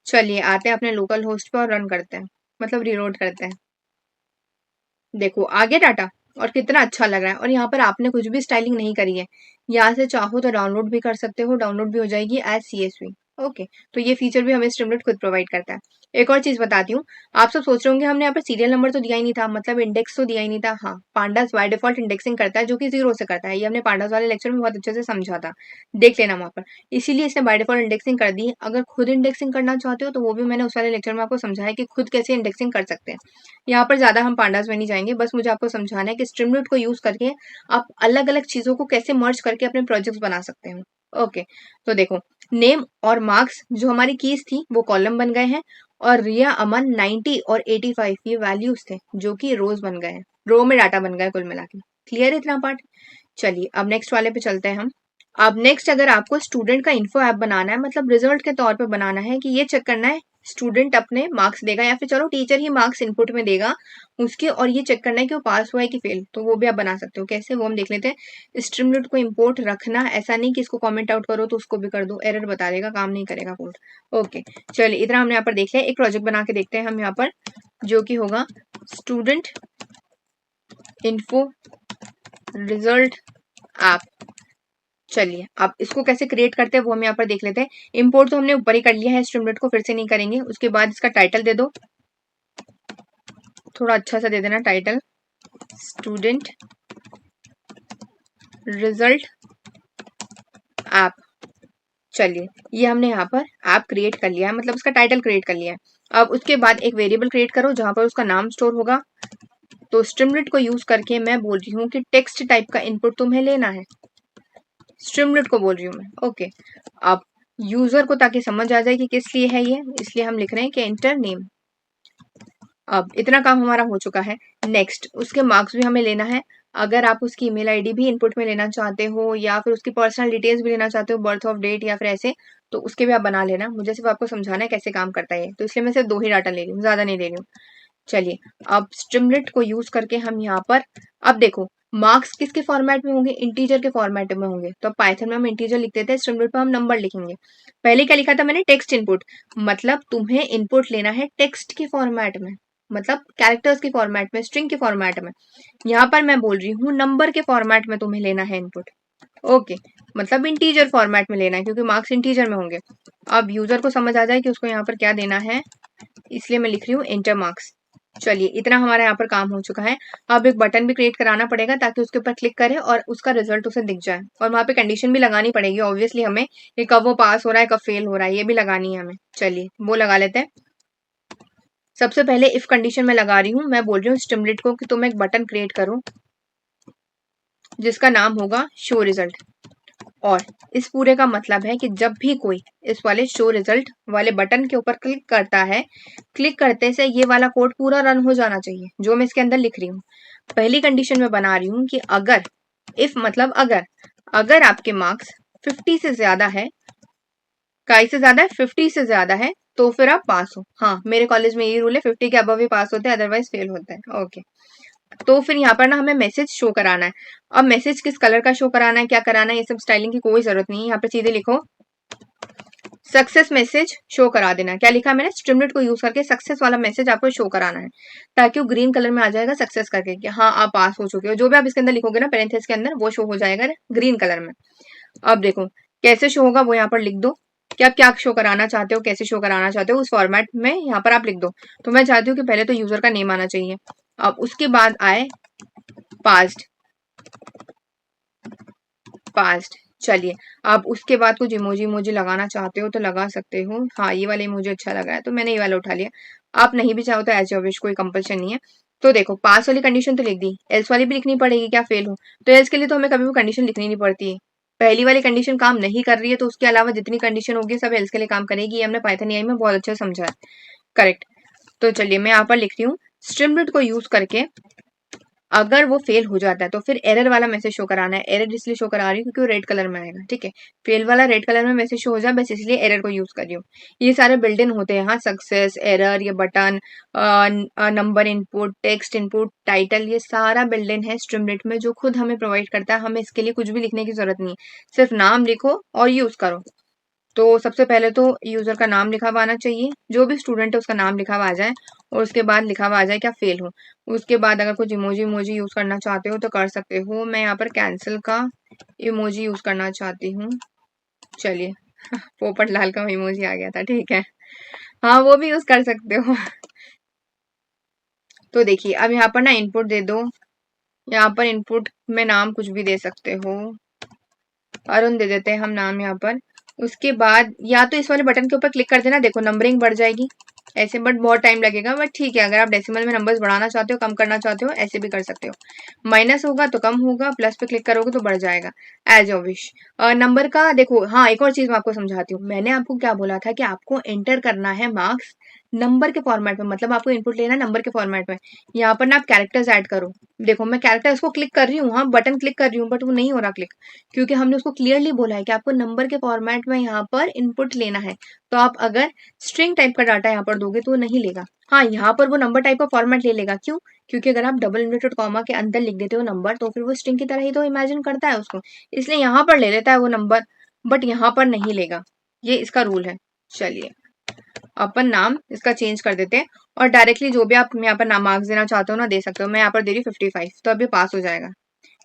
चलिए, आते हैं अपने लोकल होस्ट पर और रन करते हैं, मतलब रिलोड करते हैं। देखो आ गया डाटा। और कितना अच्छा लग रहा है। और यहाँ पर आपने कुछ भी स्टाइलिंग नहीं करी है, यहाँ से चाहो तो डाउनलोड भी कर सकते हो, डाउनलोड भी हो जाएगी एज CSV। ओके, तो ये फीचर भी हमें स्ट्रीमलीट खुद प्रोवाइड करता है। एक और चीज बताती हूँ, आप सब सोच रहे होंगे हमने यहाँ पर सीरियल नंबर तो दिया ही नहीं था, मतलब इंडेक्स तो दिया ही नहीं था। हाँ, पांडास बाय डिफॉल्ट इंडेक्सिंग करता है, जो कि 0 से करता है। ये हमने पांडास वाले लेक्चर में बहुत अच्छे से समझा था, देख लेना वहां पर। इसीलिए इसने बाय डिफॉल्ट इंडेक्सिंग कर दी है। अगर खुद इंडेक्सिंग करना चाहते हो तो वो भी मैंने उस वाले लेक्चर में आपको समझाया कि खुद कैसे इंडेक्सिंग कर सकते हैं। यहाँ पर ज्यादा हम पांडास में नहीं जाएंगे, बस मुझे आपको समझाना है कि स्ट्रीमलीट को यूज करके आप अलग अलग चीजों को कैसे मर्ज करके अपने प्रोजेक्ट्स बना सकते हैं। ओके, तो देखो, नेम और मार्क्स जो हमारी कीज थी वो कॉलम बन गए हैं, और रिया अमन 90 और 85 ये वैल्यूज थे जो कि रोज बन गए हैं, रो में डाटा बन गया कुल मिला के। क्लियर है इतना पार्ट? चलिए अब नेक्स्ट वाले पे चलते हैं हम। अब नेक्स्ट, अगर आपको स्टूडेंट का इन्फो ऐप बनाना है, मतलब रिजल्ट के तौर पे बनाना है कि ये चेक करना है स्टूडेंट अपने मार्क्स देगा या फिर चलो टीचर ही मार्क्स इनपुट में देगा उसके, और ये चेक करना है कि वो पास हुआ है कि फेल, तो वो भी आप बना सकते हो। कैसे, वो हम देख लेते हैं। स्ट्रीमलीट को इम्पोर्ट रखना, ऐसा नहीं कि इसको कमेंट आउट करो तो उसको भी कर दो, एरर बता देगा, काम नहीं करेगा कोड। ओके, चलिए इतना हमने यहाँ पर देख लिया। एक प्रोजेक्ट बना के देखते हैं हम यहाँ पर, जो कि होगा स्टूडेंट इन्फो रिजल्ट ऐप। चलिए अब इसको कैसे क्रिएट करते हैं वो हम यहाँ पर देख लेते हैं। इंपोर्ट तो हमने ऊपर ही कर लिया है, स्ट्रीमलीट को फिर से नहीं करेंगे। उसके बाद इसका टाइटल दे दो, थोड़ा अच्छा सा दे देना टाइटल, स्टूडेंट रिजल्ट ऐप। चलिए ये हमने यहाँ पर ऐप क्रिएट कर लिया है, मतलब उसका टाइटल क्रिएट कर लिया है। अब उसके बाद एक वेरिएबल क्रिएट करो जहां पर उसका नाम स्टोर होगा। तो स्ट्रीमलीट को यूज करके मैं बोल रही हूँ कि टेक्स्ट टाइप का इनपुट तुम्हें लेना है, स्ट्रीमलीट को बोल रही हूँ मैं। ओके, अब यूजर को ताकि समझ आ जाए कि किस लिए है ये, इसलिए हम लिख रहे हैं कि एंटर नेम। अब इतना काम हमारा हो चुका है। नेक्स्ट, उसके मार्क्स भी हमें लेना है। अगर आप उसकी ईमेल आईडी भी इनपुट में लेना चाहते हो या फिर उसकी पर्सनल डिटेल्स भी लेना चाहते हो, बर्थ ऑफ डेट या फिर ऐसे, तो उसके भी आप बना लेना। मुझे सिर्फ आपको समझाना है कैसे काम करता है, तो इसलिए मैं सिर्फ 2 ही डाटा ले रही हूँ, ज्यादा नहीं ले रही हूँ। चलिए अब स्ट्रीमलीट को यूज करके हम यहाँ पर, अब देखो मार्क्स किसके फॉर्मेट में होंगे, इंटीजर के फॉर्मेट में होंगे। तो पाइथन में हम इंटीजर लिख देते हैं, स्ट्रीमलीट पर हम नंबर लिखेंगे। पहले क्या लिखा था मैंने, टेक्स्ट इनपुट, मतलब तुम्हें इनपुट लेना है टेक्स्ट के फॉर्मेट में, मतलब कैरेक्टर्स के फॉर्मेट में, स्ट्रिंग के फॉर्मेट में। यहाँ पर मैं बोल रही हूँ नंबर के फॉर्मेट में तुम्हें लेना है इनपुट। ओके, मतलब इंटीजर फॉर्मेट में लेना है क्योंकि मार्क्स इंटीजर में होंगे। अब यूजर को समझ आ जाए कि उसको यहाँ पर क्या देना है, इसलिए मैं लिख रही हूँ एंटर मार्क्स। चलिए इतना हमारा यहाँ पर काम हो चुका है। अब एक बटन भी क्रिएट कराना पड़ेगा ताकि उसके ऊपर क्लिक करे और उसका रिजल्ट उसे दिख जाए, और वहां पे कंडीशन भी लगानी पड़ेगी ऑब्वियसली हमें, ये कब वो पास हो रहा है कब फेल हो रहा है ये भी लगानी है हमें। चलिए वो लगा लेते हैं। सबसे पहले इफ कंडीशन में लगा रही हूँ, मैं बोल रही हूँ स्ट्रीमलीट को कि तुम एक बटन क्रिएट करो जिसका नाम होगा शो रिजल्ट। और इस पूरे का मतलब है कि जब भी कोई इस वाले शो रिजल्ट वाले बटन के ऊपर क्लिक करता है, क्लिक करते से ये वाला कोड पूरा रन हो जाना चाहिए जो मैं इसके अंदर लिख रही हूँ। पहली कंडीशन में बना रही हूँ कि अगर, इफ मतलब अगर आपके मार्क्स 50 से ज्यादा है, काई से ज्यादा है, 50 से ज्यादा है, तो फिर आप पास हो। हाँ, मेरे कॉलेज में ये रूल है, 50 के अबव ही पास होते हैं, अदरवाइज फेल होता है। ओके, तो फिर यहाँ पर ना हमें मैसेज शो कराना है। अब मैसेज किस कलर का शो कराना है, क्या कराना है, ये सब स्टाइलिंग की कोई जरूरत नहीं है। यहाँ पे सीधे लिखो सक्सेस मैसेज शो करा देना। क्या लिखा मैंने, स्ट्रीमलीट को यूज करके सक्सेस वाला मैसेज आपको शो कराना है, ताकि वो ग्रीन कलर में आ जाएगा सक्सेस करके कि हाँ आप पास हो चुके हो। जो भी आप इसके अंदर लिखोगे ना पेरेंथेसिस के अंदर, वो शो हो जाएगा ग्रीन कलर में। अब देखो कैसे शो होगा, वो यहाँ पर लिख दो कि आप क्या शो कराना चाहते हो, कैसे शो कराना चाहते हो, उस फॉर्मेट में यहाँ पर आप लिख दो। तो मैं चाहती हूँ कि पहले तो यूजर का नेम आना चाहिए, अब उसके बाद आए पास्ट, पास्ट। चलिए अब उसके बाद कुछ इमोजी लगाना चाहते हो तो लगा सकते हो। हाँ, ये वाला इमोजी अच्छा लगा है तो मैंने ये वाला उठा लिया। आप नहीं भी चाहो तो एज योर विश, कोई कंपल्शन नहीं है। तो देखो पास वाली कंडीशन तो लिख दी, एल्स वाली भी लिखनी पड़ेगी, क्या फेल हो। तो एल्स के लिए तो हमें कभी भी कंडीशन लिखनी नहीं पड़ती है। पहली वाली कंडीशन काम नहीं कर रही है तो उसके अलावा जितनी कंडीशन होगी सब एल्स के लिए काम करेगी, ये हमने पाइथन एआई में बहुत अच्छा समझा है। करेक्ट, तो चलिए मैं यहाँ पर लिख रही हूँ स्ट्रीमलीट को यूज करके अगर वो फेल हो जाता है तो फिर एरर वाला मैसेज शो कराना है। एरर इसलिए शो करा रही हूँ क्योंकि वो रेड कलर में आएगा, ठीक है। फेल वाला रेड कलर में मैसेज शो हो जाए, बस इसलिए एरर को यूज कर रही हूँ। ये सारे बिल्ड इन होते हैं, हाँ, सक्सेस, एरर, ये button, number input, text input, title, ये सारा बिल्ड इन है स्ट्रीमलीट में जो खुद हमें प्रोवाइड करता है। हमें इसके लिए कुछ भी लिखने की जरूरत नहीं है, सिर्फ नाम लिखो और यूज करो। तो सबसे पहले तो यूजर का नाम लिखा हुआ आना चाहिए, जो भी स्टूडेंट है उसका नाम लिखा हुआ आ जाए। और उसके बाद लिखा हुआ आ जाए क्या फेल हो। उसके बाद अगर कुछ इमोजी इमोजी यूज करना चाहते हो तो कर सकते हो। मैं यहाँ पर कैंसिल का इमोजी यूज करना चाहती हूँ। चलिए पोपट लाल का इमोजी आ गया था, ठीक है। हाँ वो भी यूज कर सकते हो। तो देखिए अब यहाँ पर ना इनपुट दे दो। यहाँ पर इनपुट में नाम कुछ भी दे सकते हो। अरुण दे देते हैं हम नाम यहाँ पर। उसके बाद या तो इस वाले बटन के ऊपर क्लिक कर देना, देखो नंबरिंग बढ़ जाएगी ऐसे, बट बहुत टाइम लगेगा, बट ठीक है। अगर आप डेसिमल में नंबर्स बढ़ाना चाहते हो, कम करना चाहते हो, ऐसे भी कर सकते हो। माइनस होगा तो कम होगा, प्लस पे क्लिक करोगे तो बढ़ जाएगा, एज योर विश। नंबर का देखो, हाँ एक और चीज मैं आपको समझाती हूँ। मैंने आपको क्या बोला था कि आपको एंटर करना है मार्क्स नंबर के फॉर्मेट में, मतलब आपको इनपुट लेना है नंबर के फॉर्मेट में। यहाँ पर ना आप कैरेक्टर्स ऐड करो। देखो मैं कैरेक्टर्स को क्लिक कर रही हूँ, हाँ बटन क्लिक कर रही हूँ, बट वो नहीं हो रहा क्लिक, क्योंकि हमने उसको क्लियरली बोला है कि आपको नंबर के फॉर्मेट में यहाँ पर इनपुट लेना है। तो आप अगर स्ट्रिंग टाइप का डाटा यहाँ पर दोगे तो वो नहीं लेगा। हाँ यहाँ पर वो नंबर टाइप का फॉर्मेट ले लेगा, क्यों? क्योंकि अगर आप डबल इन्वर्टेड कॉमा के अंदर लिख देते हो नंबर, तो फिर वो स्ट्रिंग की तरह ही तो इमेजिन करता है उसको, इसलिए यहाँ पर ले लेता है वो नंबर, बट यहाँ पर नहीं लेगा। ये इसका रूल है। चलिए अपन नाम इसका चेंज कर देते हैं और डायरेक्टली जो भी आप यहाँ पर नाम मार्क्स देना चाहते हो ना दे सकते हो। मैं यहाँ पर दे रही हूँ 55, तो अभी पास हो जाएगा।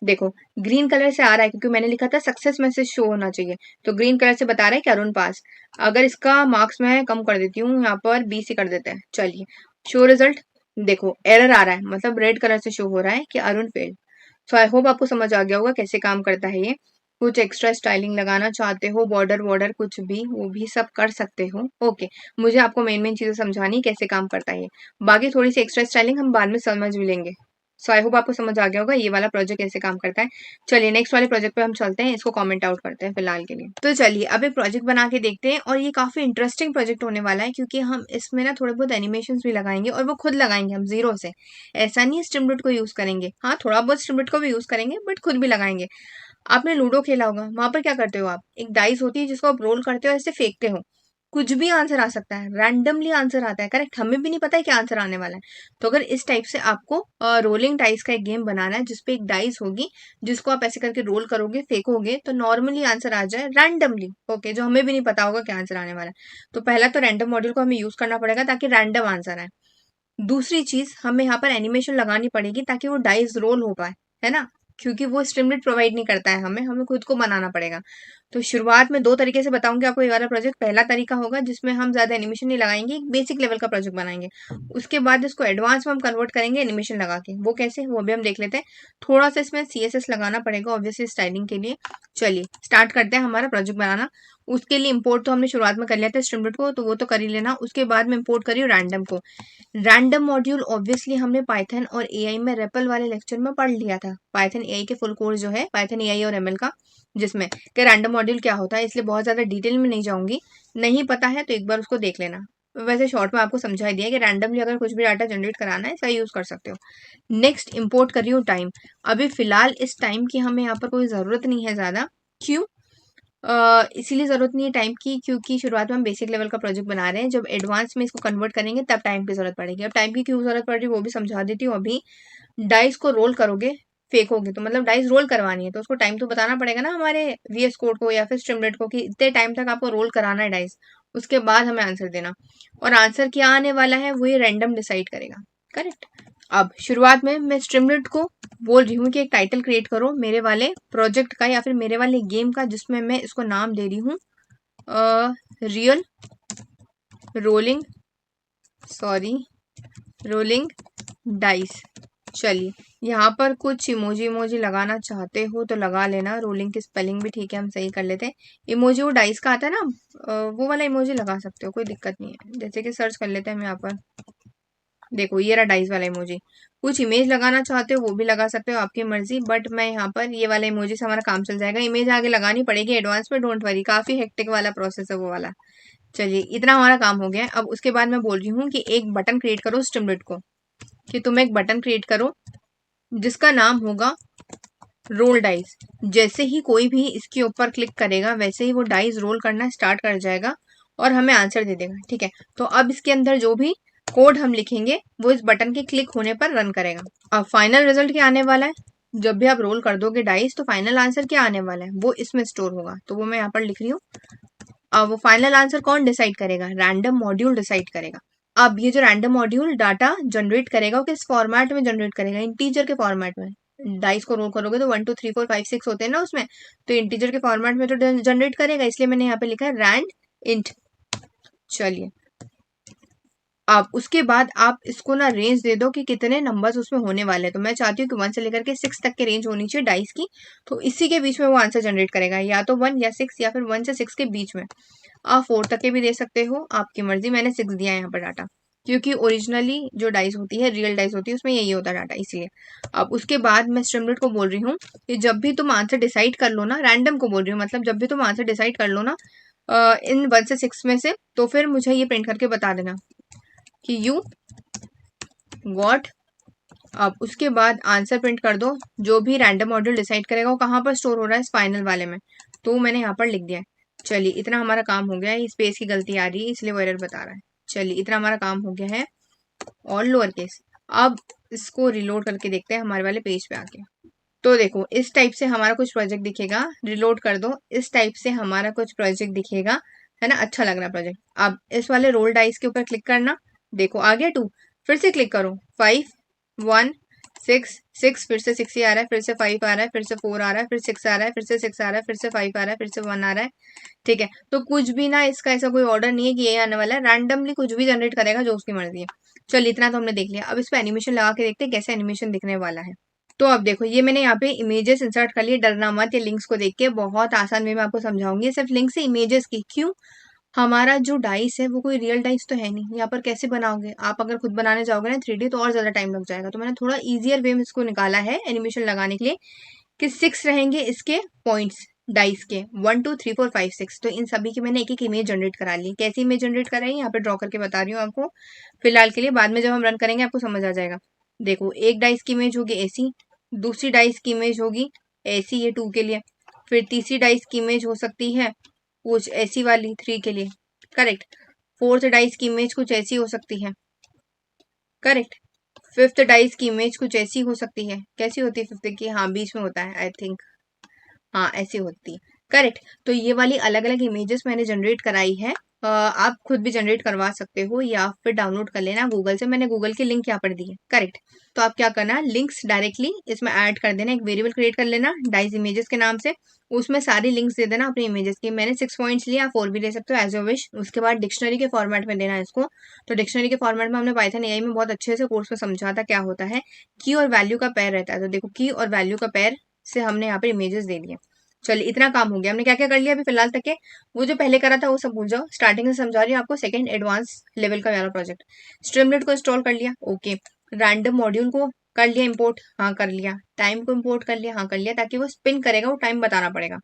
देखो ग्रीन कलर से आ रहा है क्योंकि मैंने लिखा था सक्सेस मैसेज शो होना चाहिए, तो ग्रीन कलर से बता रहा है कि अरुण पास। अगर इसका मार्क्स मैं कम कर देती हूँ, यहाँ पर 20 ही कर देते हैं। चलिए शो रिजल्ट, देखो एरर आ रहा है, मतलब रेड कलर से शो हो रहा है कि Arun fail. So I hope आपको समझ आ गया होगा कैसे काम करता है ये। कुछ एक्स्ट्रा स्टाइलिंग लगाना चाहते हो, बॉर्डर वॉर्डर कुछ भी, वो भी सब कर सकते हो। ओके, मुझे आपको मेन मेन चीजें समझानी कैसे काम करता है ये, बाकी थोड़ी सी एक्स्ट्रा स्टाइलिंग हम बाद में समझ भी लेंगे। सो आई होप आपको समझ आ गया होगा ये वाला प्रोजेक्ट कैसे काम करता है। चलिए नेक्स्ट वाले प्रोजेक्ट पे हम चलते हैं, इसको कमेंट आउट करते हैं फिलहाल के लिए। तो चलिए अब एक प्रोजेक्ट बना के देखते हैं, और ये काफी इंटरेस्टिंग प्रोजेक्ट होने वाला है क्योंकि हम इसमें ना थोड़े बहुत एनिमेशंस भी लगाएंगे, और वो खुद लगाएंगे हम जीरो से। ऐसा नहीं है स्ट्रीमलाइट को यूज करेंगे, हाँ थोड़ा बहुत स्ट्रीमलाइट को भी यूज करेंगे, बट खुद भी लगाएंगे। आपने लूडो खेला होगा, वहां पर क्या करते हो आप, एक डाइस होती है जिसको आप रोल करते हो, ऐसे फेंकते हो, कुछ भी आंसर आ सकता है, रैंडमली आंसर आता है, करेक्ट, हमें भी नहीं पता है क्या आंसर आने वाला है। तो अगर इस टाइप से आपको रोलिंग डाइस का एक गेम बनाना है जिसपे एक डाइस होगी जिसको आप ऐसे करके रोल करोगे, फेंकोगे, तो नॉर्मली आंसर आ जाए रैंडमली, ओके, जो हमें भी नहीं पता होगा क्या आंसर आने वाला है। तो पहला तो रैंडम मॉड्यूल को हमें यूज करना पड़ेगा ताकि रैंडम आंसर आए। दूसरी चीज, हमें यहाँ पर एनिमेशन लगानी पड़ेगी ताकि वो डाइस रोल हो पाए, है ना, क्योंकि वो स्ट्रीमलाइट प्रोवाइड नहीं करता है, हमें हमें खुद को बनाना पड़ेगा। तो शुरुआत में दो तरीके से बताऊंगी आपको ये वाला प्रोजेक्ट। पहला तरीका होगा जिसमें हम ज्यादा एनिमेशन नहीं लगाएंगे, एक बेसिक लेवल का प्रोजेक्ट बनाएंगे। उसके बाद इसको एडवांस में हम कन्वर्ट करेंगे एनिमेशन लगा के, वो कैसे, वो भी हम देख लेते हैं। थोड़ा सा इसमें CSS लगाना पड़ेगा ऑब्वियसली स्टाइलिंग के लिए। चलिए स्टार्ट करते हैं हमारा प्रोजेक्ट बनाना। उसके लिए इम्पोर्ट तो हमने शुरुआत में कर लिया था स्ट्रीमलाइट को, तो वो तो कर ही लेना। उसके बाद में इम्पोर्ट करिए रैंडम को। रैंडम मॉड्यूल ऑब्वियसली हमने पाइथन और एआई में रेपल वाले लेक्चर में पढ़ लिया था, पाइथन एआई के फुल कोर्स जो है पाइथन एआई और एमएल का, जिसमें कि रैंडम मॉड्यूल क्या होता है, इसलिए बहुत ज्यादा डिटेल में नहीं जाऊंगी। नहीं पता है तो एक बार उसको देख लेना। वैसे शॉर्ट में आपको समझा दिया कि रैंडमली अगर कुछ भी डाटा जनरेट कराना है सही यूज कर सकते हो। नेक्स्ट इंपोर्ट करिए टाइम। अभी फिलहाल इस टाइम की हमें यहाँ पर कोई जरूरत नहीं है ज्यादा, क्यों? इसीलिए जरूरत नहीं है टाइम की क्योंकि शुरुआत में हम बेसिक लेवल का प्रोजेक्ट बना रहे हैं, जब एडवांस में इसको कन्वर्ट करेंगे तब टाइम की जरूरत पड़ेगी। अब टाइम की क्यों जरूरत पड़ रही है वो भी समझा देती हूँ। अभी डाइस को रोल करोगे, फेंकोगे, तो मतलब डाइस रोल करवानी है, तो उसको टाइम तो बताना पड़ेगा ना हमारे VS कोड को या फिर स्ट्रीमलाइट को कि इतने टाइम तक आपको रोल कराना है डाइस, उसके बाद हमें आंसर देना। और आंसर क्या आने वाला है वो ये रैंडम डिसाइड करेगा, करेक्ट। अब शुरुआत में मैं स्ट्रीमलाइट को बोल रही हूँ कि एक टाइटल क्रिएट करो मेरे वाले प्रोजेक्ट का या फिर मेरे वाले गेम का, जिसमें मैं इसको नाम दे रही हूँ real rolling, sorry rolling dice. चलिए यहाँ पर कुछ इमोजी इमोजी लगाना चाहते हो तो लगा लेना, रोलिंग की स्पेलिंग भी ठीक है हम सही कर लेते हैं। इमोजी वो डाइस का आता है ना, वो वाला इमोजी लगा सकते हो, कोई दिक्कत नहीं है। जैसे कि सर्च कर लेते हैं हम यहाँ पर, देखो ये रहा डाइस वाला इमोजी। कुछ इमेज लगाना चाहते हो वो भी लगा सकते हो, आपकी मर्जी, बट मैं यहाँ पर ये वाला इमोजी से हमारा काम चल जाएगा। इमेज आगे लगानी पड़ेगी एडवांस में, डोंट वरी, काफी हेक्टिक वाला प्रोसेस है वो वाला। चलिए इतना हमारा काम हो गया। अब उसके बाद मैं बोल रही हूँ कि एक बटन क्रिएट करो स्ट्रीमलाइट को, कि तुम एक बटन क्रिएट करो जिसका नाम होगा रोल डाइस। जैसे ही कोई भी इसके ऊपर क्लिक करेगा वैसे ही वो डाइस रोल करना स्टार्ट कर जाएगा और हमें आंसर दे देगा, ठीक है। तो अब इसके अंदर जो भी कोड हम लिखेंगे वो इस बटन के क्लिक होने पर रन करेगा। अब फाइनल रिजल्ट क्या आने वाला है, जब भी आप रोल कर दोगे डाइस तो फाइनल आंसर क्या आने वाला है वो इसमें स्टोर होगा, तो वो मैं यहाँ पर लिख रही हूँ। अब वो फाइनल आंसर कौन डिसाइड करेगा, रैंडम मॉड्यूल डिसाइड करेगा। अब ये जो रैंडम मॉड्यूल डाटा जनरेट करेगा वो किस फॉर्मेट में जनरेट करेगा, इंटीजर के फॉर्मेट में। डाइस को रोल करोगे तो 1 2 3 4 5 6 होते हैं ना उसमें, तो इंटीजर के फॉर्मेट में तो जनरेट करेगा, इसलिए मैंने यहाँ पे लिखा है रैंड इंट। चलिए अब उसके बाद आप इसको ना रेंज दे दो कि कितने नंबर्स उसमें होने वाले हैं। तो मैं चाहती हूँ कि 1 से लेकर के 6 तक की रेंज होनी चाहिए डाइस की, तो इसी के बीच में वो आंसर जनरेट करेगा, या तो 1 या 6 या फिर 1 से 6 के बीच में। आप 4 तक के भी दे सकते हो, आपकी मर्जी। मैंने 6 दिया है यहाँ पर डाटा, क्योंकि ओरिजिनली जो डाइस होती है, रियल डाइस होती है, उसमें यही होता है डाटा, इसलिए। अब उसके बाद मैं स्ट्रीमलेट को बोल रही हूँ कि जब भी तुम आंसर डिसाइड कर लो ना, रैंडम को बोल रही हूँ, मतलब जब भी तुम आंसर डिसाइड कर लो ना इन 1 से 6 में से, तो फिर मुझे ये प्रिंट करके बता देना कि यू गॉट। अब उसके बाद आंसर प्रिंट कर दो, जो भी रैंडम मॉड्यूल डिसाइड करेगा वो कहाँ पर स्टोर हो रहा है, इस फाइनल वाले में, तो मैंने यहाँ पर लिख दिया है। चलिए इतना हमारा काम हो गया है, स्पेस की गलती आ रही है इसलिए वो एरर बता रहा है। चलिए इतना हमारा काम हो गया है, और लोअर केस। अब इसको रिलोड करके देखते हैं हमारे वाले पेज पे आके। तो देखो इस टाइप से हमारा कुछ प्रोजेक्ट दिखेगा, रिलोड कर दो, इस टाइप से हमारा कुछ प्रोजेक्ट दिखेगा, है ना, अच्छा लग रहा है प्रोजेक्ट। अब इस वाले रोल डाइस के ऊपर क्लिक करना, देखो आ गया 2, फिर से क्लिक करो, 5 1 6 6, फिर से 6 ही आ रहा है, फिर से 5 आ रहा है, फिर से 4 आ रहा है, फिर 6 आ रहा है, फिर से 6 आ रहा है, फिर से 5 आ रहा है, फिर से 1 आ रहा है। ठीक है, तो कुछ भी ना इसका ऐसा कोई ऑर्डर नहीं है कि ये आने वाला है, रैंडमली कुछ भी जनरेट करेगा जो उसकी मर्जी है। चलिए इतना तो हमने देख लिया, अब इस पर एनिमेशन लगा के देखते हैं कैसे एनिमेशन दिखने वाला है। तो अब देखो ये मैंने यहाँ पे इमेजेस इंसर्ट कर लिए, डरना मत, ये लिंक्स को देख के बहुत आसान वे में आपको समझाऊंगी, सिर्फ लिंक से इमेजेस की। क्यों, हमारा जो डाइस है वो कोई रियल डाइस तो है नहीं, यहाँ पर कैसे बनाओगे आप, अगर खुद बनाने जाओगे ना 3D तो और ज्यादा टाइम लग जाएगा, तो मैंने थोड़ा इजियर वे में इसको निकाला है एनिमेशन लगाने के लिए, कि 6 रहेंगे इसके पॉइंट्स डाइस के, 1 2 3 4 5 6, तो इन सभी की मैंने एक एक इमेज जनरेट करा ली। कैसी इमेज जनरेट कराई यहाँ पे ड्रॉ करके बता रही हूँ आपको फिलहाल के लिए, बाद में जब हम रन करेंगे आपको समझ आ जाएगा। देखो एक डाइस की इमेज होगी ऐसी, दूसरी डाइस की इमेज होगी ऐसी, ये 2 के लिए, फिर तीसरी डाइस की इमेज हो सकती है कुछ ऐसी वाली 3 के लिए, करेक्ट। फोर्थ डाइस की इमेज कुछ ऐसी हो सकती है, करेक्ट। फिफ्थ डाइस की इमेज कुछ ऐसी हो सकती है, कैसी होती है फिफ्थ की, हाँ बीच में होता है आई थिंक, हाँ ऐसी होती है, करेक्ट। तो ये वाली अलग अलग इमेजेस मैंने जनरेट कराई है, आप खुद भी जनरेट करवा सकते हो या फिर डाउनलोड कर लेना गूगल से, मैंने गूगल की लिंक यहाँ पर दी है, करेक्ट। तो आप क्या करना, लिंक्स डायरेक्टली इसमें ऐड कर देना, एक वेरिएबल क्रिएट कर लेना डाइस इमेजेस के नाम से, उसमें सारी लिंक्स दे देना अपनी इमेजेस की। मैंने 6 पॉइंट्स लिए, आप 4 भी ले सकते हो एज योर विश। उसके बाद डिक्शनरी के फॉर्मेट में देना है इसको, तो डिक्शनरी के फॉर्मेट में हमने पाइथन एआई में बहुत अच्छे से कोर्स में समझा था क्या होता है, की और वैल्यू का पेयर रहता है, तो देखो की और वैल्यू का पेयर से हमने यहाँ पे इमेजेस दे दिए। चलिए इतना काम हो गया, हमने क्या क्या कर लिया अभी फिलहाल तक के, वो जो पहले करा था वो सब भूल जाओ, स्टार्टिंग से समझा रही हूँ आपको, सेकंड एडवांस लेवल का वाला प्रोजेक्ट। स्ट्रीमलेट को इंस्टॉल कर लिया, ओके। रैंडम मॉड्यूल को कर लिया इंपोर्ट, हाँ कर लिया। टाइम को इंपोर्ट कर लिया, हाँ कर लिया, ताकि वो स्पिन करेगा वो टाइम बताना पड़ेगा।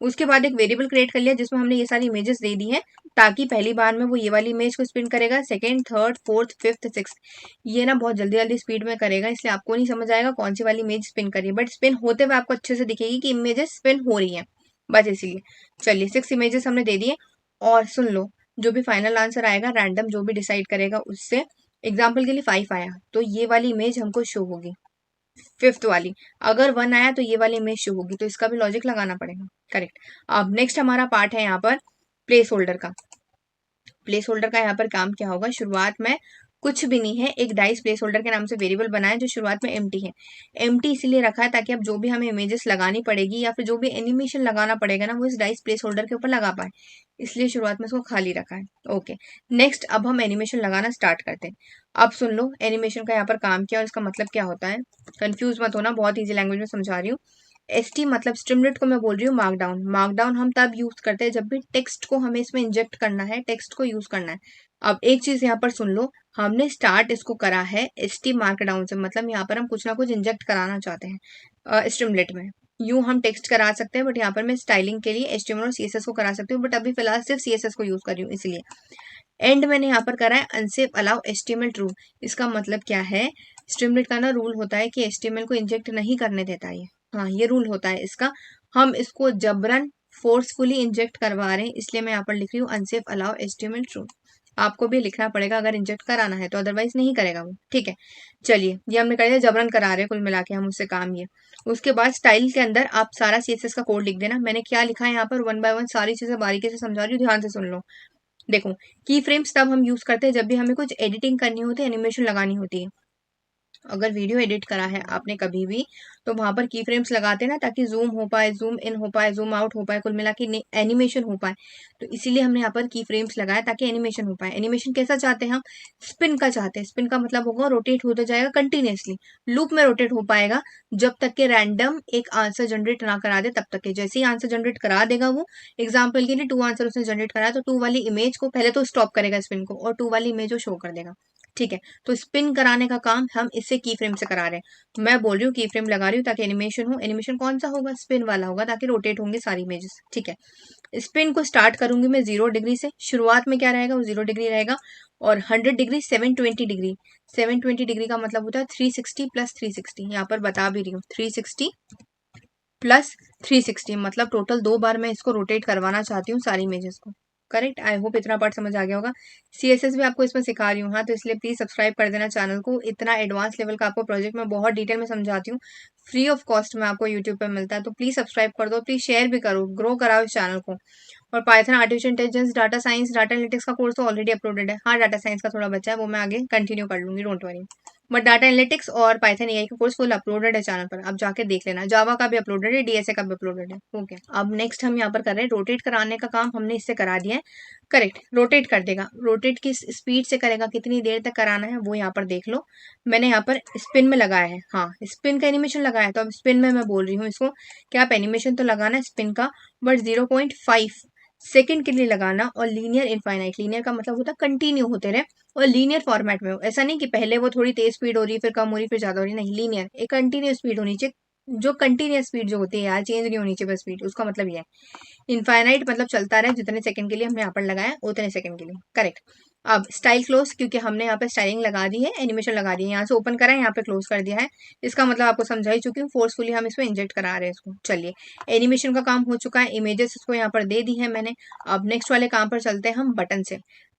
उसके बाद एक वेरिएबल क्रिएट कर लिया जिसमें हमने ये सारी इमेजेस दे दी हैं, ताकि पहली बार में वो ये वाली इमेज को स्पिन करेगा, second third fourth fifth six, ये ना बहुत जल्दी जल्दी स्पीड में करेगा, इसलिए आपको नहीं समझ आएगा कौन सी वाली इमेज स्पिन करी है, बट स्पिन होते हुए आपको अच्छे से दिखेगी कि इमेजेस स्पिन हो रही है, बस इसीलिए। चलिए 6 इमेजेस हमने दे दिए, और सुन लो जो भी फाइनल आंसर आएगा रैंडम जो भी डिसाइड करेगा उससे, एग्जाम्पल के लिए 5 आया तो ये वाली इमेज हमको शो होगी, फिफ्थ वाली। अगर 1 आया तो ये वाली इमेज शो होगी, तो इसका भी लॉजिक लगाना पड़ेगा, करेक्ट। अब नेक्स्ट हमारा पार्ट है यहाँ पर प्लेस होल्डर का। प्लेस होल्डर का यहाँ पर काम क्या होगा, शुरुआत में कुछ भी नहीं है, एक डाइस प्लेस होल्डर के नाम से वेरिएबल बनाया जो शुरुआत में एम्प्टी है। एम्प्टी इसीलिए रखा है ताकि अब जो भी हमें इमेजेस लगानी पड़ेगी या फिर जो भी एनिमेशन लगाना पड़ेगा ना, वो इस डाइस प्लेस होल्डर के ऊपर लगा पाए, इसलिए शुरुआत में इसको खाली रखा है, ओके। नेक्स्ट अब हम एनिमेशन लगाना स्टार्ट करते हैं। अब सुन लो एनिमेशन का यहाँ पर काम क्या और इसका मतलब क्या होता है, कंफ्यूज मत होना, बहुत ईजी लैंग्वेज में समझा रही हूँ। एसटी मतलब स्ट्रीमलेट को मैं बोल रही हूँ मार्कडाउन। मार्कडाउन हम तब यूज करते हैं जब भी टेक्स्ट को हमें इसमें इंजेक्ट करना है, टेक्स्ट को यूज करना है। अब एक चीज यहाँ पर सुन लो, हमने स्टार्ट इसको करा है एसटी मार्कडाउन से, मतलब यहाँ पर हम कुछ ना कुछ इंजेक्ट कराना चाहते हैं स्ट्रीमलेट में। यूं हम टेक्स्ट करा सकते हैं, बट यहाँ पर मैं स्टाइलिंग के लिए एचटीएमएल और सीएसएस को करा सकती हूँ, बट अभी फिलहाल सिर्फ सीएसएस को यूज कर रही हूँ इसलिए। एंड मैंने यहाँ पर करा है अनसेफ अलाउ एचटीएमएल ट्रू। इसका मतलब क्या है, स्ट्रीमलेट का ना रूल होता है कि एचटीएमएल को इंजेक्ट नहीं करने देता है, हाँ ये रूल होता है इसका। हम इसको जबरन फोर्सफुली इंजेक्ट करवा रहे हैं, इसलिए मैं यहाँ पर लिख रही हूँ अनसेफ अलाउ एचटीएमएल ट्रू। आपको भी लिखना पड़ेगा अगर इंजेक्ट कराना है तो, अदरवाइज नहीं करेगा वो, ठीक है। चलिए ये हमने कर दिया, जबरन करा रहे हैं कुल मिला के हम उससे काम ये। उसके बाद स्टाइल के अंदर आप सारा सीएसएस का कोड लिख देना। मैंने क्या लिखा है यहाँ पर, 1 बाय 1 सारी चीजें बारीकी से समझा रही हूँ, ध्यान से सुन लो। देखो, की फ्रेम्स तब हम यूज करते हैं जब भी हमें कुछ एडिटिंग करनी होती है, एनिमेशन लगानी होती है। अगर वीडियो एडिट करा है आपने कभी भी, तो वहां पर की फ्रेम्स लगाते हैं ना, ताकि जूम हो पाए, जूम इन हो पाए, जूम आउट हो पाए, कुल मिला के एनिमेशन हो पाए। तो इसीलिए हमने यहाँ पर की फ्रेम्स लगाया ताकि एनिमेशन हो पाए। एनिमेशन कैसा चाहते हैं हम? स्पिन का चाहते हैं। स्पिन का मतलब होगा रोटेट होता जाएगा कंटिन्यूसली, लूप में रोटेट हो पाएगा जब तक के रैंडम एक आंसर जनरेट ना करा दे, तब तक के। जैसे ही आंसर जनरेट करा देगा वो, एग्जाम्पल के लिए 2 आंसर उसने जनरेट करा, तो 2 वाली इमेज को पहले तो स्टॉप करेगा स्पिन को, और 2 वाली इमेज को शो कर देगा। ठीक है, तो स्पिन कराने का काम हम इससे की फ्रेम से करा रहे हैं। तो मैं बोल रही हूँ की फ्रेम लगा रही हूँ ताकि एनिमेशन हो। एनिमेशन कौन सा होगा? स्पिन वाला होगा, ताकि रोटेट होंगे सारी इमेजेस। ठीक है, स्पिन को स्टार्ट करूंगी मैं 0 डिग्री से। शुरुआत में क्या रहेगा? वो 0 डिग्री रहेगा। और 100 डिग्री 720 डिग्री। 720 डिग्री का मतलब होता है 360 प्लस 360। यहाँ पर बता भी रही हूँ, 360 प्लस 360 मतलब टोटल 2 बार मैं इसको रोटेट करवाना चाहती हूँ सारी इमेजेस को। करेक्ट, आई होप इतना पार्ट समझ आ गया होगा। सीएसएस भी आपको इसमें सिखा रही हूँ, हाँ, तो इसलिए प्लीज सब्सक्राइब कर देना चैनल को। इतना एडवांस लेवल का आपको प्रोजेक्ट में बहुत डिटेल में समझाती हूँ, फ्री ऑफ कॉस्ट में आपको यूट्यूब पे मिलता है। तो प्लीज सब्सक्राइब कर दो, प्लीज शेयर भी करो, ग्रो कराओ इस चैनल को। और Python, artificial intelligence, data science, data analytics का कोर्स तो ऑलरेडी अपलोडेड है। हाँ, डाटा साइंस का थोड़ा बचा है, वो मैं आगे कंटिन्यू कर लूंगी, don't worry. But data analytics और पाइथन एआई का कोर्स फुल अपलोडेड है चैनल पर, अब जाके देख लेना। जावा का भी अपलोडेड है, डीएसए का भी अपलोडेड है। ओके, अब नेक्स्ट हम यहाँ पर कर रहे हैं रोटेट कराने का काम, हमने इससे करा दिया है। करेक्ट, रोटेट कर देगा। रोटेट किस स्पीड से करेगा, कितनी देर तक कराना है, वो यहाँ पर देख लो। मैंने यहाँ पर स्पिन में लगाया है, हाँ, स्पिन का एनिमेशन लगाया है। तो अब स्पिन में मैं बोल रही हूँ इसको कि आप एनिमेशन तो लगाना है स्पिन का, बट 0.5 सेकंड के लिए लगाना। और लीनियर इनफाइनाइट, लीनियर का मतलब होता है कंटिन्यू होते रहे, और लीनियर फॉर्मेट में हो। ऐसा नहीं कि पहले वो थोड़ी तेज स्पीड हो रही, फिर कम हो रही, फिर ज्यादा हो रही, नहीं, लीनियर, एक कंटिन्यूस स्पीड होनी चाहिए। जो कंटिन्यूस स्पीड जो होती है यार, चेंज नहीं होनी चाहिए बस स्पीड, उसका मतलब ये है। इनफाइनाइट मतलब चलता रहे, जितने सेकंड के लिए हमने यहाँ पर लगाया उतने सेकंड के लिए। करेक्ट। अब स्टाइल क्लोज, क्योंकि हमने यहाँ पे स्टाइलिंग लगा दी है, एनिमेशन लगा दी है। यहाँ से ओपन करा है, यहाँ पे क्लोज कर दिया है। इसका मतलब आपको समझा ही चुकी हूँ, फोर्सफुली हम इसमें इंजेक्ट करा रहे हैं इसको। चलिए, एनिमेशन का काम हो चुका है, इमेजेस इसको यहाँ पर दे दी है मैंने। अब नेक्स्ट वाले काम पर चलते हैं हम, बटन से।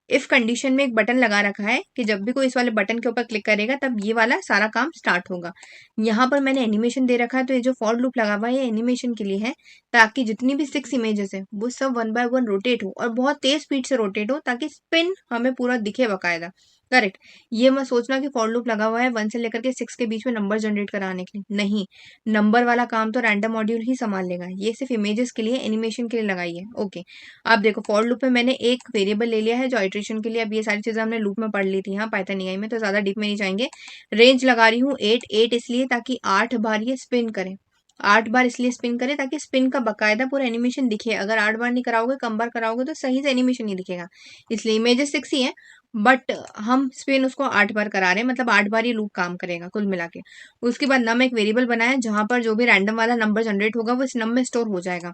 इफ कंडीशन में एक बटन लगा रखा है कि जब भी कोई इस वाले बटन के ऊपर क्लिक करेगा तब ये वाला सारा काम स्टार्ट होगा। यहाँ पर मैंने एनिमेशन दे रखा है, तो ये जो फॉर लूप लगा हुआ है ये एनिमेशन के लिए है, ताकि जितनी भी 6 इमेजेस है वो सब 1 बाय 1 रोटेट हो, और बहुत तेज स्पीड से रोटेट हो, ताकि स्पिन हमें पूरा दिखे बकायदा। करेक्ट। ये मत सोचना कि फॉर लूप लगा हुआ है 1 से लेकर के 6 के बीच में नंबर जनरेट कराने के लिए, नहीं। नंबर वाला काम तो रैंडम मॉड्यूल ही संभाल लेगा, ये सिर्फ इमेजेस के लिए, एनिमेशन के लिए लगाई है। ओके, अब देखो, फॉर लूप में मैंने एक वेरिएबल ले लिया है जो आइट्रेशन के लिए। अब ये सारी चीजें हमने लूप में पढ़ ली थी, हाँ, पाइथन एआई में, तो ज्यादा डीप में नहीं जाएंगे। रेंज लगा रही हूँ 8 इसलिए ताकि 8 बार ये स्पिन करे। 8 बार इसलिए स्पिन करे ताकि स्पिन का बकायदा पूरा एनिमेशन दिखे। अगर 8 बार नहीं कराओगे, कम बार कराओगे, तो सही से एनिमेशन नहीं दिखेगा। इसलिए इमेजेस 6 ही है, बट हम स्पिन उसको 8 बार करा रहे हैं, मतलब 8 बार ये लूप काम करेगा कुल मिला के। उसके बाद नम एक वेरिएबल बनाया जहां पर जो भी रैंडम वाला नंबर जनरेट होगा वो इस नम में स्टोर हो जाएगा।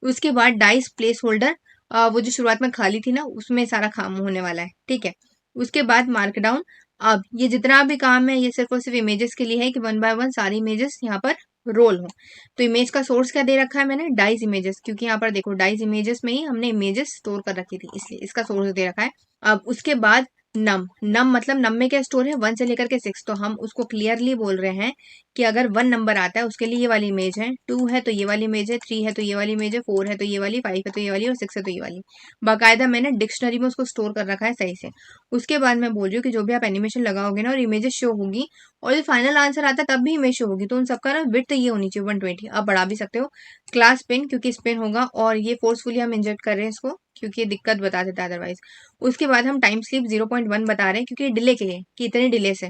उसके बाद डाइस प्लेस होल्डर, वो जो शुरुआत में खाली थी ना, उसमें सारा काम होने वाला है। ठीक है, उसके बाद मार्कडाउन। अब ये जितना भी काम है ये सिर्फ और सिर्फ इमेजेस के लिए है, कि 1 बाय 1 सारी इमेजेस यहाँ पर रोल हो। तो इमेज का सोर्स क्या दे रखा है मैंने? डाइस इमेजेस, क्योंकि यहाँ पर देखो डाइस इमेजेस में ही हमने इमेजेस स्टोर कर रखी थी, इसलिए इसका सोर्स दे रखा है। अब उसके बाद नम, नम मतलब नम में क्या स्टोर है? 1 से लेकर के 6, तो हम उसको क्लियरली बोल रहे हैं कि अगर 1 नंबर आता है उसके लिए ये वाली इमेज है, 2 है तो ये वाली इमेज है, 3 है तो ये वाली इमेज है, 4 है तो ये वाली, 5 है तो ये वाली, और 6 है तो ये वाली। बाकायदा मैंने डिक्शनरी में उसको स्टोर कर रखा है सही से। उसके बाद मैं बोल रही हूँ कि जो भी आप एनिमेशन लगाओगे ना और इमेजेस शो होगी, और जो फाइनल आंसर आता है तब भी इमेज शो होगी, तो उन सबका ना विड्थ ये होनी चाहिए 120। आप बढ़ा भी सकते हो। क्लास पिन, क्योंकि स्पिन होगा, और ये फोर्सफुली हम इंजेक्ट कर रहे हैं इसको, क्योंकि ये दिक्कत बता देता है अदरवाइज। उसके बाद हम टाइम स्लीप 0.1 बता रहे हैं, क्योंकि डिले के लिए, कि इतने डिले से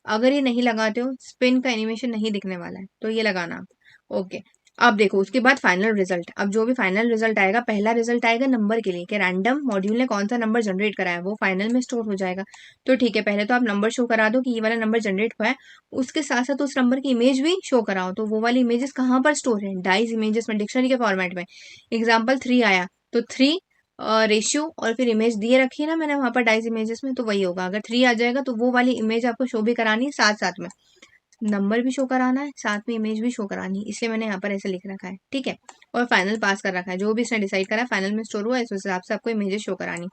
अगर ये नहीं लगाते हो स्पिन का एनिमेशन नहीं दिखने वाला है, तो ये लगाना आप। ओके, अब देखो उसके बाद फाइनल रिजल्ट। अब जो भी फाइनल रिजल्ट आएगा, पहला रिजल्ट आएगा नंबर के लिए, कि रैंडम मॉड्यूल ने कौन सा नंबर जनरेट करा है, वो फाइनल में स्टोर हो जाएगा। तो ठीक है, पहले तो आप नंबर शो करा दो कि ये वाला नंबर जनरेट हुआ है, उसके साथ साथ उस नंबर की इमेज भी शो कराओ। तो वो वाली इमेजेस कहाँ पर स्टोर है? डाइस इमेजेस में, डिक्शनरी के फॉर्मेट में। एग्जाम्पल 3 आया तो 3 रेशियो और फिर इमेज दिए रखी है ना मैंने वहां पर डाइस इमेजेस में, तो वही होगा। अगर 3 आ जाएगा तो वो वाली इमेज आपको शो भी करानी है, साथ साथ में नंबर भी शो कराना है, साथ में इमेज भी शो करानी है, इसलिए मैंने यहाँ पर ऐसे लिख रखा है। ठीक है, और फाइनल पास कर रखा है, जो भी इसने डिसाइड करा फाइनल में स्टोर हुआ है, इस हिसाब से आपको इमेजेस शो करानी।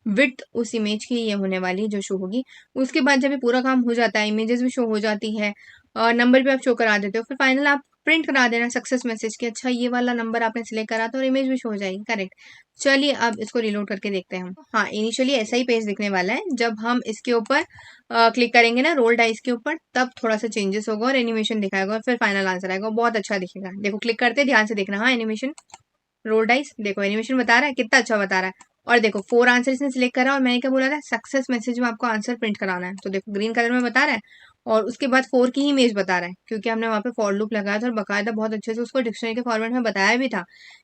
विड्थ उस इमेज की ये होने वाली जो शो होगी। उसके बाद जब ये पूरा काम हो जाता है, इमेजेस भी शो हो जाती है, नंबर भी आप शो करा देते हो, फिर फाइनल आप प्रिंट करा देना सक्सेस मैसेज के, अच्छा ये वाला नंबर आपने सिलेक्ट करा तो इमेज भी शो हो जाएगी। करेक्ट। चलिए अब इसको रिलोड करके देखते हैं हम। हाँ, इनिशियली ऐसा ही पेज दिखने वाला है। जब हम इसके ऊपर क्लिक करेंगे ना रोल डाइस के ऊपर, तब थोड़ा सा चेंजेस होगा और एनिमेशन दिखाएगा और फिर फाइनल आंसर आएगा, बहुत अच्छा दिखेगा। देखो क्लिक करते ध्यान से देखना। हाँ, एनिमेशन रोल डाइस, देखो एनिमेशन बता रहा है, कितना अच्छा बता रहा है। और देखो 4 आंसर इसने सिलेक्ट करा और मैंने क्या बोला था, सक्सेस मैसेज में आपको आंसर प्रिंट कराना है, तो देखो ग्रीन कलर में बता रहा है। और उसके बाद 4 की ही इमेज बता रहा है, क्योंकि हमने वहां पे फॉर लूप लगाया था और बकायदा बहुत अच्छे से उसको डिक्शनरी के फॉर्मेट में बताया भी था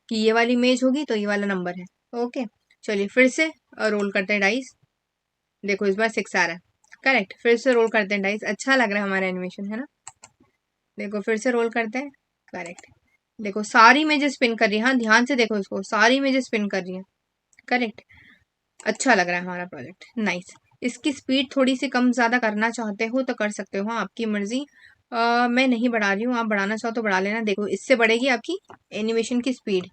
कि ये वाली इमेज होगी तो ये वाला नंबर है। ओके, चलिए फिर से रोल करते हैं डाइस। देखो इस बार 6 आ रहा है। करेक्ट। फिर से रोल करते हैं डाइस, अच्छा लग रहा है हमारा एनिमेशन, है ना। देखो फिर से रोल करते हैं। करेक्ट। देखो सारी इमेजेस स्पिन कर रही है। हाँ, ध्यान से देखो इसको, सारी इमेजेस स्पिन कर रही है। करेक्ट। अच्छा लग रहा है हमारा प्रोजेक्ट, नाइस। इसकी स्पीड थोड़ी सी कम ज्यादा करना चाहते हो तो कर सकते हो, हाँ आपकी मर्जी। मैं नहीं बढ़ा रही हूँ, आप बढ़ाना चाहो तो बढ़ा लेना। देखो इससे बढ़ेगी आपकी एनिमेशन की स्पीड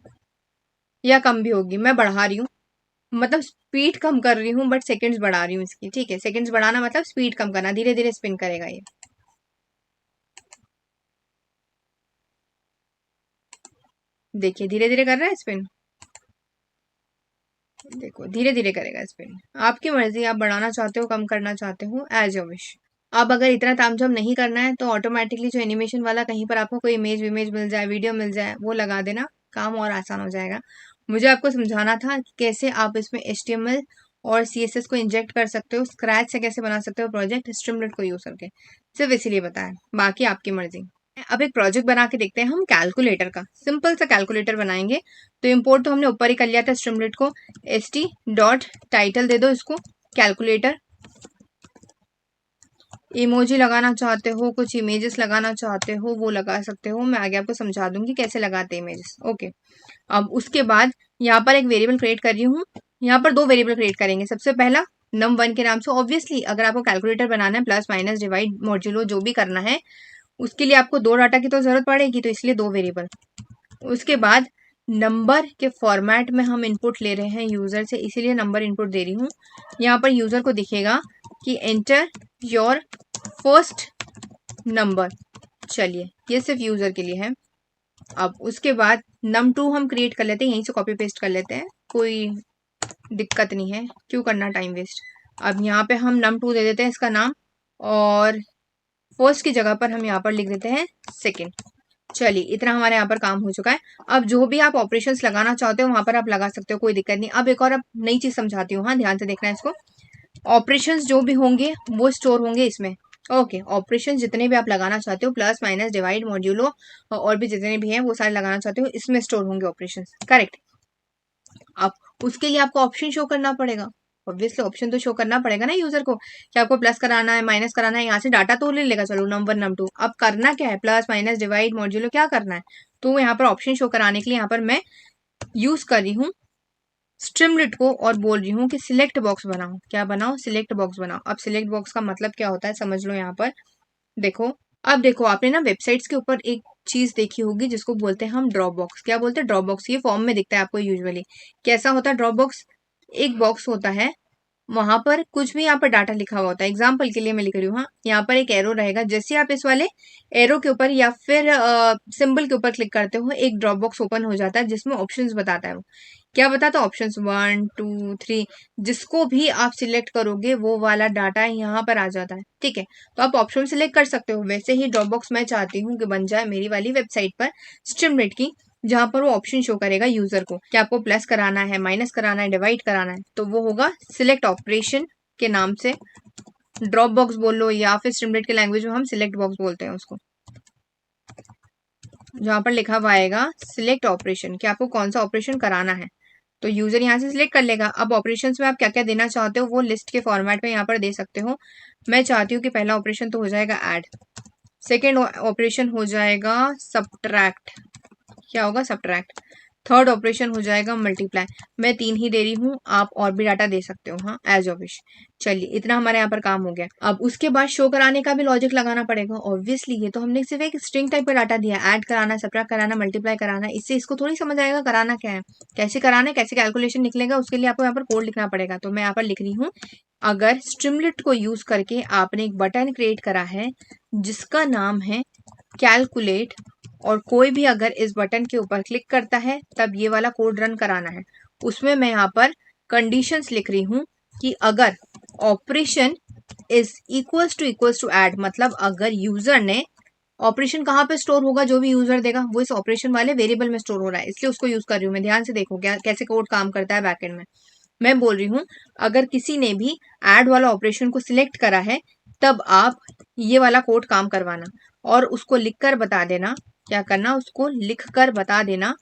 या कम भी होगी। मैं बढ़ा रही हूँ, मतलब स्पीड कम कर रही हूँ बट सेकंड्स बढ़ा रही हूँ इसकी। ठीक है, सेकंड्स बढ़ाना मतलब स्पीड कम करना, धीरे धीरे स्पिन करेगा ये। देखिए धीरे धीरे कर रहा है स्पिन, देखो धीरे धीरे करेगा स्पिन। आपकी मर्जी, आप बढ़ाना चाहते हो कम करना चाहते हो, एज योर विश। अब अगर इतना तामझाम नहीं करना है तो ऑटोमेटिकली जो एनिमेशन वाला कहीं पर आपको कोई इमेज विमेज मिल जाए, वीडियो मिल जाए, वो लगा देना, काम और आसान हो जाएगा। मुझे आपको समझाना था कि कैसे आप इसमें HTML और CSS को इंजेक्ट कर सकते हो, स्क्रैच से कैसे बना सकते हो प्रोजेक्ट स्ट्रीमलीट को यूज करके, सिर्फ इसीलिए बताया, बाकी आपकी मर्जी। अब एक प्रोजेक्ट बना के देखते हैं हम कैलकुलेटर का। सिंपल सा कैलकुलेटर बनाएंगे। तो इम्पोर्ट तो हमने ऊपर ही कर लिया था स्ट्रीमलीट को। st.title दे दो इसको, कैलकुलेटर। इमोजी लगाना चाहते हो, कुछ इमेजेस लगाना चाहते हो, वो लगा सकते हो, मैं आगे आपको समझा दूंगी कैसे लगाते हैं इमेजेस। ओके, अब उसके बाद यहाँ पर एक वेरिएबल क्रिएट कर रही हूँ। यहाँ पर 2 वेरिएबल क्रिएट करेंगे। सबसे पहला num1 के नाम से। ऑब्वियसली अगर आपको कैलकुलेटर बनाना है, प्लस माइनस डिवाइड मॉड्यूलो जो भी करना है, उसके लिए आपको 2 डाटा की तो जरूरत पड़ेगी, तो इसलिए 2 वेरिएबल। उसके बाद नंबर के फॉर्मेट में हम इनपुट ले रहे हैं यूजर से, इसीलिए नंबर इनपुट दे रही हूँ। यहाँ पर यूजर को दिखेगा कि एंटर योर फर्स्ट नंबर। चलिए ये सिर्फ यूजर के लिए है। अब उसके बाद num2 हम क्रिएट कर लेते हैं, यहीं से कॉपी पेस्ट कर लेते हैं, कोई दिक्कत नहीं है, क्यों करना टाइम वेस्ट। अब यहाँ पे हम num2 दे देते हैं इसका नाम, और फर्स्ट की जगह पर हम यहाँ पर लिख देते हैं सेकेंड। चलिए इतना हमारे यहाँ पर काम हो चुका है। अब जो भी आप ऑपरेशंस लगाना चाहते हो वहां पर आप लगा सकते हो, कोई दिक्कत नहीं। अब एक और अब नई चीज समझाती हूँ, हाँ ध्यान से देखना है इसको। ऑपरेशंस जो भी होंगे वो स्टोर होंगे इसमें। ओके, ऑपरेशन जितने भी आप लगाना चाहते हो, प्लस माइनस डिवाइड मॉड्यूलो और भी जितने भी हैं वो सारे लगाना चाहते हो, इसमें स्टोर होंगे ऑपरेशंस। करेक्ट। अब उसके लिए आपको ऑप्शन शो करना पड़ेगा। ऑब्वियसली ऑप्शन तो शो करना पड़ेगा ना यूजर को, कि आपको प्लस कराना है माइनस कराना है। यहाँ से डाटा तो ले लेगा, चलो नंबर num2। अब करना क्या है, प्लस माइनस डिवाइड मॉड्यूलो क्या करना है, तो यहाँ पर ऑप्शन शो कराने के लिए यहाँ पर मैं यूज कर रही हूँ स्ट्रीमलीट को और बोल रही हूँ कि सिलेक्ट बॉक्स बनाओ। क्या बनाओ, सिलेक्ट बॉक्स बनाओ। अब सिलेक्ट बॉक्स का मतलब क्या होता है समझ लो यहाँ पर। देखो, अब देखो आपने ना वेबसाइट्स के ऊपर एक चीज देखी होगी जिसको बोलते हैं हम ड्रॉप बॉक्स। क्या बोलते हैं, ड्रॉप बॉक्स। ये फॉर्म में दिखता है आपको यूजुअली। कैसा होता है ड्रॉप बॉक्स, एक बॉक्स होता है, वहां पर कुछ भी यहाँ पर डाटा लिखा हुआ होता है। एग्जाम्पल के लिए मैं लिख रही हूँ, हाँ यहाँ पर एक एरो रहेगा, जैसे आप इस वाले एरो के ऊपर या फिर सिंबल के ऊपर क्लिक करते हो, एक ड्रॉप बॉक्स ओपन हो जाता है जिसमें ऑप्शंस बताता है। वो क्या बताता है, ऑप्शंस 1 2 3, जिसको भी आप सिलेक्ट करोगे वो वाला डाटा यहाँ पर आ जाता है। ठीक है, तो आप ऑप्शन सिलेक्ट कर सकते हो। वैसे ही ड्रॉप बॉक्स मैं चाहती हूँ कि बन जाए मेरी वाली वेबसाइट पर स्ट्रीमलीट की, जहां पर वो ऑप्शन शो करेगा यूजर को कि आपको प्लस कराना है, माइनस कराना है, डिवाइड कराना है, तो वो होगा सिलेक्ट ऑपरेशन के नाम से। ड्रॉप बॉक्स बोल लो या फिर स्ट्रीमलीट के लैंग्वेज में हम सिलेक्ट बॉक्स बोलते हैं उसको, जहां पर लिखा हुआ आएगा सिलेक्ट ऑपरेशन कि आपको कौन सा ऑपरेशन कराना है, तो यूजर यहाँ से सिलेक्ट कर लेगा। अब ऑपरेशंस में आप क्या क्या देना चाहते हो वो लिस्ट के फॉर्मेट में यहाँ पर दे सकते हो। मैं चाहती हूँ कि पहला ऑपरेशन तो हो जाएगा ऐड, सेकेंड ऑपरेशन हो जाएगा सब्ट्रैक्ट, क्या होगा सब्ट्रैक्ट, थर्ड ऑपरेशन हो जाएगा मल्टीप्लाई। मैं 3 ही दे रही हूँ, आप और भी डाटा दे सकते हो, हाँ एज योर विश। चलिए इतना हमारे यहाँ पर काम हो गया। अब उसके बाद शो कराने का भी लॉजिक लगाना पड़ेगा। ऑब्वियसली ये तो हमने सिर्फ एक स्ट्रिंग टाइप का डाटा दिया, ऐड कराना, सब्ट्रैक्ट कराना, मल्टीप्लाई कराना, इससे इसको थोड़ी समझ आएगा कराना क्या है, कैसे कराना है, कैसे कैलकुलेशन निकलेगा, उसके लिए आपको यहाँ पर कोड लिखना पड़ेगा। तो मैं यहाँ पर लिख रही हूँ, अगर स्ट्रीमलीट को यूज करके आपने एक बटन क्रिएट करा है जिसका नाम है कैलकुलेट और कोई भी अगर इस बटन के ऊपर क्लिक करता है तब ये वाला कोड रन कराना है। उसमें मैं यहाँ पर कंडीशंस लिख रही हूँ कि अगर operation is equals to add, मतलब अगर यूजर ने ऑपरेशन कहाँ पे स्टोर होगा, जो भी यूजर देगा वो इस ऑपरेशन वाले वेरिएबल में स्टोर हो रहा है, इसलिए उसको यूज कर रही हूँ मैं। ध्यान से देखो क्या कैसे कोड काम करता है बैकएंड में। मैं बोल रही हूँ अगर किसी ने भी ऐड वाला ऑपरेशन को सिलेक्ट करा है तब आप ये वाला कोड काम करवाना और उसको लिख कर बता देना। क्या करना, उसको लिख कर बता देना।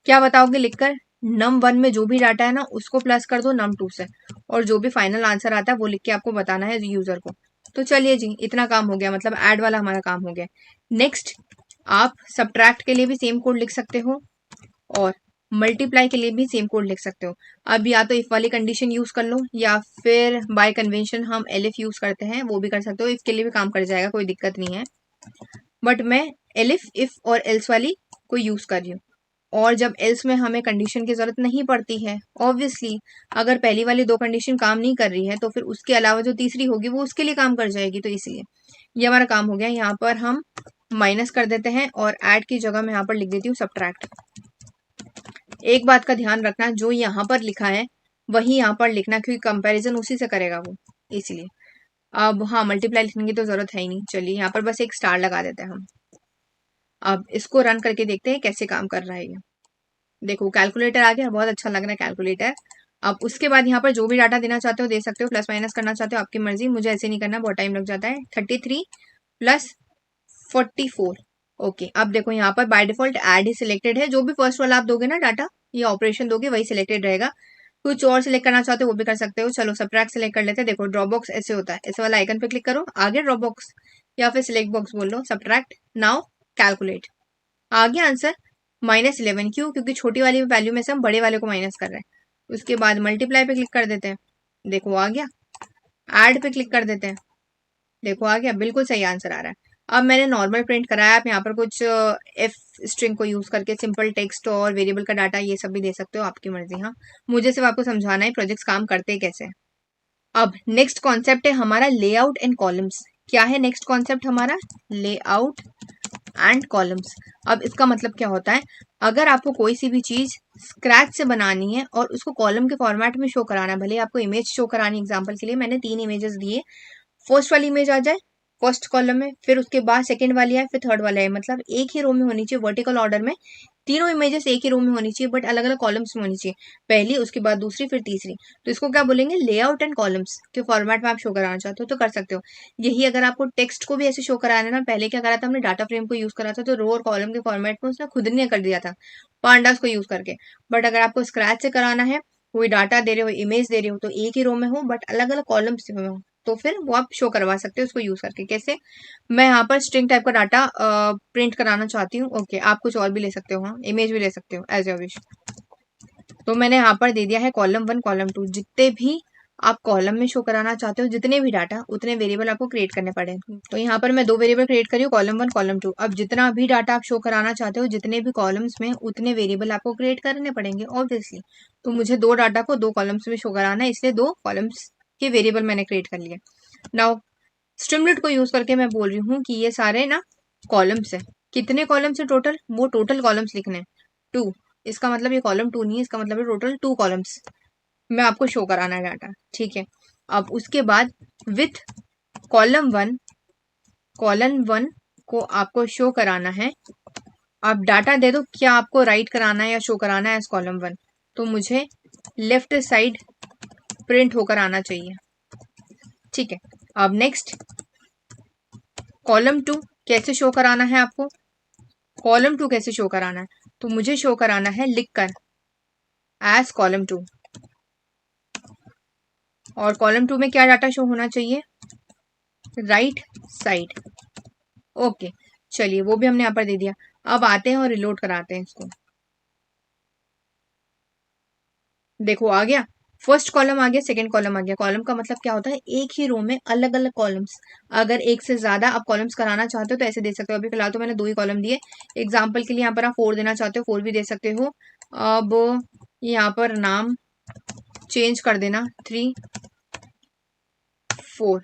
क्या बताओगे लिखकर? num1 में जो भी डाटा है ना उसको प्लस कर दो num2 से, और जो भी फाइनल आंसर आता है वो लिख के आपको बताना है यूजर को। तो चलिए जी, इतना काम हो गया, मतलब ऐड वाला हमारा काम हो गया। नेक्स्ट, आप सब्ट्रैक्ट के लिए भी सेम कोड लिख सकते हो और मल्टीप्लाई के लिए भी सेम कोड लिख सकते हो। अब या तो इफ वाली कंडीशन यूज कर लो या फिर बाय कन्वेंशन हम एलिफ यूज करते हैं, वो भी कर सकते हो। इफ के लिए भी काम कर जाएगा, कोई दिक्कत नहीं है, बट मैं एलिफ, इफ और एल्स वाली को यूज कर रही हूँ। और जब एल्स में हमें कंडीशन की जरूरत नहीं पड़ती है, ऑब्वियसली अगर पहली वाली दो कंडीशन काम नहीं कर रही है तो फिर उसके अलावा जो तीसरी होगी वो उसके लिए काम कर जाएगी, तो इसलिए ये हमारा काम हो गया। यहाँ पर हम माइनस कर देते हैं और ऐड की जगह मैं यहाँ पर लिख देती हूँ सब्ट्रैक्ट। एक बात का ध्यान रखना, जो यहाँ पर लिखा है वही यहाँ पर लिखना, क्योंकि कंपैरिजन उसी से करेगा वो, इसलिए। अब हाँ, मल्टीप्लाई लिखने की तो जरूरत है ही नहीं, चलिए यहाँ पर बस एक स्टार लगा देते हैं हम। अब इसको रन करके देखते हैं कैसे काम कर रहा है ये। देखो कैलकुलेटर आ गया, बहुत अच्छा लग रहा है कैलकुलेटर। अब उसके बाद यहाँ पर जो भी डाटा देना चाहते हो दे सकते हो, प्लस माइनस करना चाहते हो आपकी मर्जी, मुझे ऐसे नहीं करना, बहुत टाइम लग जाता है। 33 प्लस 44। ओके, अब देखो यहाँ पर by default add he selected है, जो भी फर्स्ट वाला आप दोगे ना डाटा, ये ऑपरेशन दोगे वही सिलेक्टेड रहेगा। कुछ और सिलेक्ट करना चाहते हो वो भी कर सकते हो। चलो सब्ट्रैक्ट सिलेक्ट कर लेते हैं। देखो ड्रॉप बॉक्स ऐसे होता है, ऐसे वाला आइकन पे क्लिक करो, आगे ड्रॉप बॉक्स या फिर सिलेक्ट बॉक्स बोल लो, सब्ट्रैक्ट नाउ कैलकुलेट। आ गया आंसर -11। क्यों? क्योंकि छोटी वाली वैल्यू में से हम बड़े वाले को माइनस कर रहे हैं। उसके बाद मल्टीप्लाई पे क्लिक कर देते हैं, देखो आ गया। ऐड पे क्लिक कर देते हैं, देखो आ गया, बिल्कुल सही आंसर आ रहा है। अब मैंने नॉर्मल प्रिंट कराया, आप यहाँ पर कुछ एफ स्ट्रिंग को यूज करके सिंपल टेक्स्ट और वेरिएबल का डाटा ये सब भी दे सकते हो, आपकी मर्जी। हाँ, मुझे सिर्फ आपको समझाना है प्रोजेक्ट्स काम करते कैसे। अब नेक्स्ट कॉन्सेप्ट है हमारा लेआउट एंड कॉलम्स। क्या है नेक्स्ट कॉन्सेप्ट हमारा? Layout and columns. अब इसका मतलब क्या होता है, अगर आपको कोई सी भी चीज स्क्रैच से बनानी है और उसको कॉलम के फॉर्मेट में शो कराना है, भले आपको इमेज शो करानी, एग्जांपल के लिए मैंने 3 इमेजेस दिए, फर्स्ट वाली इमेज आ जाए फर्स्ट कॉलम में, फिर उसके बाद सेकंड वाली है, फिर थर्ड वाला है, मतलब एक ही रो में होनी चाहिए, वर्टिकल ऑर्डर में तीनों इमेजेस एक ही रो में होनी चाहिए, बट अलग अलग कॉलम्स में होनी चाहिए, पहली उसके बाद दूसरी फिर तीसरी। तो इसको क्या बोलेंगे? लेआउट एंड कॉलम्स के फॉर्मेट में आप शो कराना चाहते हो तो कर सकते हो। यही अगर आपको टेक्स्ट को भी ऐसे शो कराना है ना, पहले क्या करा था हमने, डाटा फ्रेम को यूज करा था, तो रो और कॉलम के फॉर्मेट में उसने खुद ने कर दिया था पांडास को यूज करके। बट अगर आपको स्क्रैच से कराना है, कोई डाटा दे रहे हो, इमेज दे रहे हो, तो एक ही रो में हो बट अलग अलग कॉलम्स में हो, तो फिर वो आप शो करवा सकते हो उसको यूज करके। कैसे? मैं यहाँ पर स्ट्रिंग टाइप का डाटा प्रिंट कराना चाहती हूँ, ओके, आप कुछ और भी ले सकते हो, हाँ इमेज भी ले सकते हो, एज योर विश। तो मैंने यहाँ पर दे दिया है कॉलम 1 कॉलम 2, जितने भी आप कॉलम में शो कराना चाहते हो, जितने भी डाटा, उतने वेरिएबल आपको क्रिएट करने पड़े। तो यहाँ पर मैं 2 वेरिएबल क्रिएट करी हूँ, कॉलम 1 कॉलम 2। अब जितना भी डाटा आप शो कराना चाहते हो, जितने भी कॉलम्स में, उतने वेरिएबल आपको क्रिएट करने पड़ेंगे ऑब्वियसली। तो मुझे 2 डाटा को 2 कॉलम्स में शो कराना है, इसलिए 2 कॉलम्स के वेरिएबल मैंने क्रिएट कर लिया। नाउ स्ट्रिमलेट को यूज करके मैं बोल रही हूँ कि ये सारे ना कॉलम्स है। कितने कॉलम्स है टोटल? वो टोटल कॉलम्स लिखने हैं 2। इसका मतलब ये कॉलम 2 नहीं है, इसका मतलब है टोटल 2 कॉलम्स में आपको शो कराना है डाटा, ठीक है। अब उसके बाद विथ कॉलम 1 को आपको शो कराना है। आप डाटा दे दो, क्या आपको राइट कराना है या शो कराना है एज कॉलम 1, तो मुझे लेफ्ट साइड प्रिंट होकर आना चाहिए, ठीक है। अब नेक्स्ट कॉलम 2 कैसे शो कराना है आपको? कॉलम 2 कैसे शो कराना है? तो मुझे शो कराना है लिखकर एज कॉलम 2, और कॉलम 2 में क्या डाटा शो होना चाहिए? Right side. ओके, चलिए वो भी हमने यहाँ पर दे दिया। अब आते हैं और रिलोड कराते हैं इसको। देखो आ गया, फर्स्ट कॉलम आ गया, सेकंड कॉलम आ गया। कॉलम का मतलब क्या होता है? एक ही रो में अलग अलग कॉलम्स। अगर एक से ज्यादा आप कॉलम्स कराना चाहते हो तो ऐसे दे सकते हो। अभी फिलहाल तो मैंने 2 ही कॉलम दिए, एग्जाम्पल के लिए यहाँ पर आप 4 देना चाहते हो 4 भी दे सकते हो। अब यहाँ पर नाम चेंज कर देना 3 4,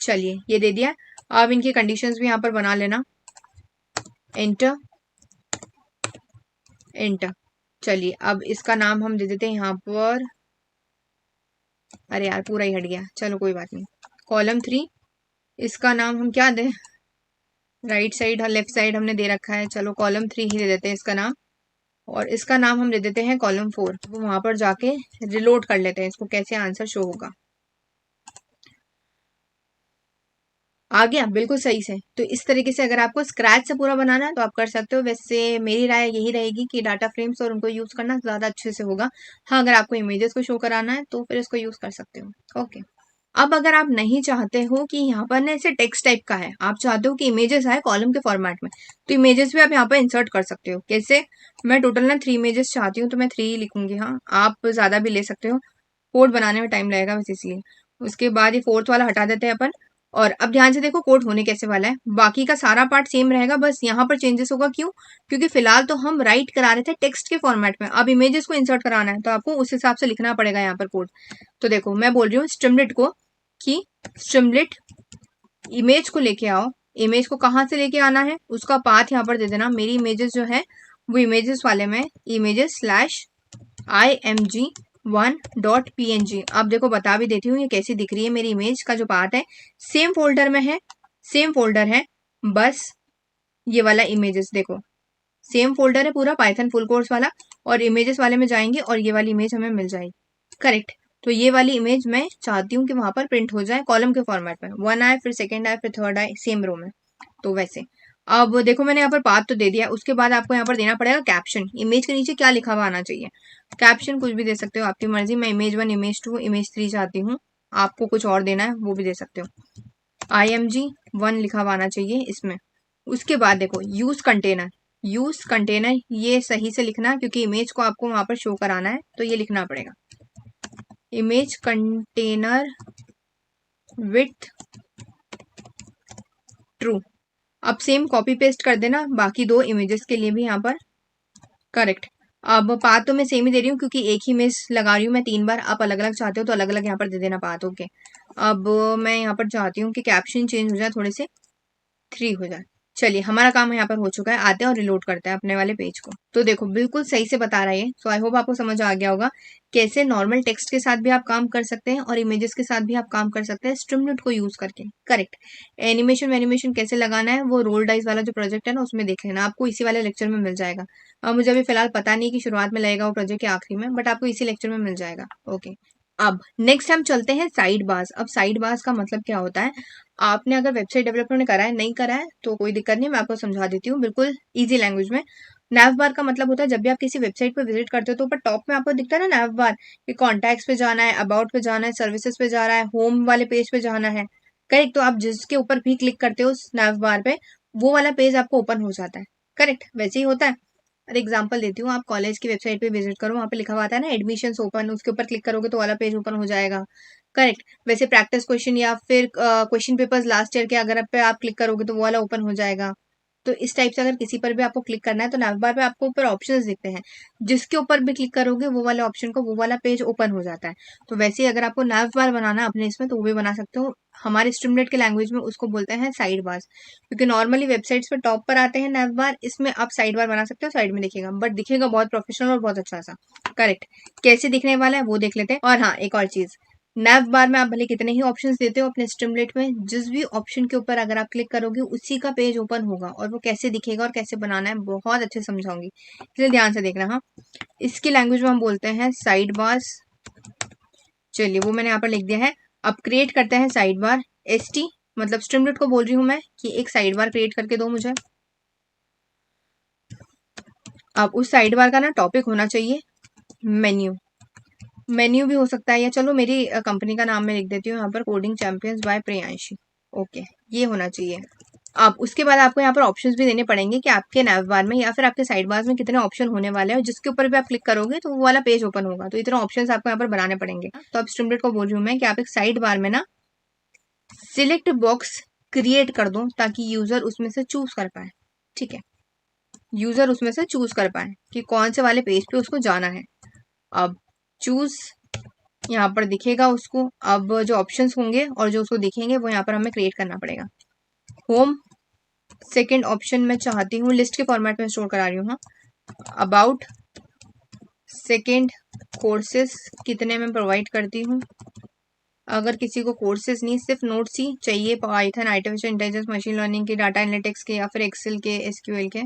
चलिए ये दे दिया। अब इनकी कंडीशंस भी यहाँ पर बना लेना। Enter, enter. चलिए अब इसका नाम हम दे देते हैं यहाँ पर, अरे यार पूरा ही हट गया, चलो कोई बात नहीं। कॉलम 3, इसका नाम हम क्या दें, राइट साइड और लेफ्ट साइड हमने दे रखा है, चलो कॉलम 3 ही दे देते हैं इसका नाम। और इसका नाम हम दे देते हैं कॉलम 4। तो वहां पर जाके रिलोड कर लेते हैं इसको, कैसे आंसर शो होगा। आ गया बिल्कुल सही से। तो इस तरीके से अगर आपको स्क्रैच से पूरा बनाना है तो आप कर सकते हो। वैसे मेरी राय यही रहेगी कि डाटा फ्रेम्स और उनको यूज करना ज्यादा अच्छे से होगा। हाँ, अगर आपको इमेजेस को शो कराना है तो फिर इसको यूज कर सकते हो। ओके, अब अगर आप नहीं चाहते हो कि यहाँ पर ना ऐसे टेक्स्ट टाइप का है, आप चाहते हो कि इमेजेस आए कॉलम के फॉर्मेट में, तो इमेजेस भी आप यहाँ पर इंसर्ट कर सकते हो। कैसे, मैं टोटल ना 3 इमेजेस चाहती हूँ तो मैं 3 ही लिखूंगी। हाँ, आप ज्यादा भी ले सकते हो, कोड बनाने में टाइम लगेगा बस इसलिए। उसके बाद ये 4th वाला हटा देते हैं अपन। और अब ध्यान से देखो कोड होने कैसे वाला है, बाकी का सारा पार्ट सेम रहेगा, बस यहाँ पर चेंजेस होगा। क्यों? क्योंकि फिलहाल तो हम राइट करा रहे थे टेक्स्ट के फॉर्मेट में, अब इमेजेस को इंसर्ट कराना है तो आपको उस हिसाब से लिखना पड़ेगा यहाँ पर कोड। तो देखो मैं बोल रही हूँ स्ट्रीमलिट को कि स्ट्रीमलिट इमेज को लेके आओ। इमेज को कहाँ से लेके आना है, उसका पाथ यहाँ पर दे देना। मेरी इमेजेस जो है वो इमेजेस वाले में इमेजेस img1.png। अब देखो बता भी देती हूँ ये कैसी दिख रही है। मेरी इमेज का जो पार्ट है सेम फोल्डर में है, सेम फोल्डर है, बस ये वाला इमेजेस देखो सेम फोल्डर है पूरा पाइथन फुल कोर्स वाला। और इमेजेस वाले में जाएंगे और ये वाली इमेज हमें मिल जाएगी। करेक्ट, तो ये वाली इमेज मैं चाहती हूँ कि वहां पर प्रिंट हो जाए कॉलम के फॉर्मेट में, 1 आए फिर 2nd आए फिर 3rd आए सेम रो में। तो वैसे अब देखो मैंने यहाँ पर पाथ तो दे दिया, उसके बाद आपको यहाँ पर देना पड़ेगा कैप्शन। इमेज के नीचे क्या लिखा हुआ आना चाहिए, कैप्शन कुछ भी दे सकते हो, आपकी मर्जी। मैं इमेज 1, इमेज 2, इमेज 3 चाहती हूँ, आपको कुछ और देना है वो भी दे सकते हो। img1 लिखा हुआ आना चाहिए इसमें। उसके बाद देखो यूज कंटेनर, यूज कंटेनर ये सही से लिखना क्योंकि इमेज को आपको वहां पर शो कराना है, तो ये लिखना पड़ेगा इमेज कंटेनर विथ ट्रू। अब सेम कॉपी पेस्ट कर देना बाकी 2 इमेजेस के लिए भी यहाँ पर। करेक्ट, अब पाथ तो मैं सेम ही दे रही हूँ क्योंकि एक ही इमेज लगा रही हूँ मैं 3 बार। आप अलग अलग चाहते हो तो अलग अलग यहाँ पर दे देना पाथ। ओके, अब मैं यहाँ पर चाहती हूँ कि कैप्शन चेंज हो जाए, थोड़े से 3 हो जाए। चलिए हमारा काम यहाँ पर हो चुका है, आते हैं और रिलोड करते हैं अपने वाले पेज को। तो देखो बिल्कुल सही से बता रहा है ये। सो आई होप आपको समझ आ गया होगा कैसे नॉर्मल टेक्स्ट के साथ भी आप काम कर सकते हैं और इमेजेस के साथ भी आप काम कर सकते हैं स्ट्रीमलिट को यूज करके। करेक्ट, एनिमेशन वेनिमेशन कैसे लगाना है वो रोल डाइस वाला जो प्रोजेक्ट है ना उसमें देख लेना, आपको इसी वाले लेक्चर में मिल जाएगा। मुझे अभी फिलहाल पता नहीं कि शुरुआत में लगेगा वो प्रोजेक्ट के आखिरी में, बट आपको इसी लेक्चर में मिल जाएगा। ओके, अब नेक्स्ट हम चलते हैं साइड बार्स। अब साइड बार्स का मतलब क्या होता है, आपने अगर वेबसाइट डेवलपर ने करा है, नहीं करा है तो कोई दिक्कत नहीं, मैं आपको समझा देती हूँ बिल्कुल इजी लैंग्वेज में। नैव बार का मतलब होता है जब भी आप किसी वेबसाइट पे विजिट करते हो तो ऊपर टॉप में आपको दिखता है ना नैव बार, कि कॉन्टैक्ट्स पे जाना है, अबाउट पे जाना है, सर्विसेज पे जा रहा है, होम वाले पेज पे जाना है। करेक्ट, तो आप जिसके ऊपर भी क्लिक करते हो उस नैव बार पे वो वाला पेज आपको ओपन हो जाता है। करेक्ट, वैसे ही होता है। अरे एग्जाम्पल देती हूँ, आप कॉलेज की वेबसाइट पे विजिट करो, वहां पे लिखा हुआ आता है ना एडमिशंस ओपन, उसके ऊपर क्लिक करोगे तो वाला पेज ओपन हो जाएगा। करेक्ट, वैसे प्रैक्टिस क्वेश्चन या फिर क्वेश्चन पेपर्स लास्ट ईयर के अगर पे आप क्लिक करोगे तो वो वाला ओपन हो जाएगा। तो इस टाइप से अगर किसी पर भी आपको क्लिक करना है तो नैव बार पे आपको ऊपर ऑप्शंस दिखते हैं, जिसके ऊपर भी क्लिक करोगे वो वाले ऑप्शन को वो वाला पेज ओपन हो जाता है। तो वैसे ही अगर आपको नैव बार बनाना है अपने इसमें तो वो भी बना सकते हो। हमारे स्ट्रीमलेट के लैंग्वेज में उसको बोलते हैं साइड बार, क्योंकि नॉर्मली वेबसाइट्स पे टॉप पर आते हैं नैव बार, इसमें आप साइड बार बना सकते हो, साइड में दिखेगा बट दिखेगा बहुत प्रोफेशनल और बहुत अच्छा सा। करेक्ट, कैसे दिखने वाला है वो देख लेते हैं। और हाँ एक और चीज, नैव बार में आप भले कितने ही ऑप्शंस देते हो अपने स्ट्रीमलेट में, जिस भी ऑप्शन के ऊपर अगर आप क्लिक करोगे उसी का पेज ओपन होगा, और वो कैसे दिखेगा और कैसे बनाना है बहुत अच्छे समझाऊंगी, इसलिए ध्यान से देखना। हाँ, इसकी लैंग्वेज में हम बोलते हैं साइड बार्स। चलिए वो मैंने यहाँ पर लिख दिया है। अब क्रिएट करते हैं साइड बार। st मतलब स्ट्रीमलेट को बोल रही हूँ मैं कि एक साइड बार क्रिएट करके दो मुझे। अब उस साइड बार का ना टॉपिक होना चाहिए मेन्यू, मेन्यू भी हो सकता है, या चलो मेरी कंपनी का नाम मैं लिख देती हूँ यहाँ पर, coding champions by Priyanshi. Okay, ये होना चाहिए। अब उसके बाद आपको यहाँ पर ऑप्शंस भी देने पड़ेंगे कि आपके नैव बार में या फिर आपके साइड बार में कितने ऑप्शन होने वाले हैं, और जिसके ऊपर भी आप क्लिक करोगे तो वो वाला पेज ओपन होगा। तो इतने ऑप्शंस आपको यहाँ पर बनाने पड़ेंगे। तो अब स्ट्रीमलेट को बोल रही हूँ मैं कि आप एक साइड बार में ना सिलेक्ट बॉक्स क्रिएट कर दो ताकि यूजर उसमें से चूज कर पाए। ठीक है, यूजर उसमें से चूज कर पाए कि कौन से वाले पेज पे उसको जाना है। अब चूज यहाँ पर दिखेगा उसको। अब जो ऑप्शंस होंगे और जो उसको दिखेंगे वो यहाँ पर हमें क्रिएट करना पड़ेगा। होम, सेकेंड ऑप्शन मैं चाहती हूँ लिस्ट के फॉर्मेट में स्टोर करा रही हूँ। हाँ, अबाउट सेकेंड कोर्सेस कितने में प्रोवाइड करती हूँ। अगर किसी को कोर्सेज नहीं सिर्फ नोट्स ही चाहिए Python, artificial intelligence, machine learning के, डाटा एनालिटिक्स के या फिर एक्सेल के, एसक्यूएल के,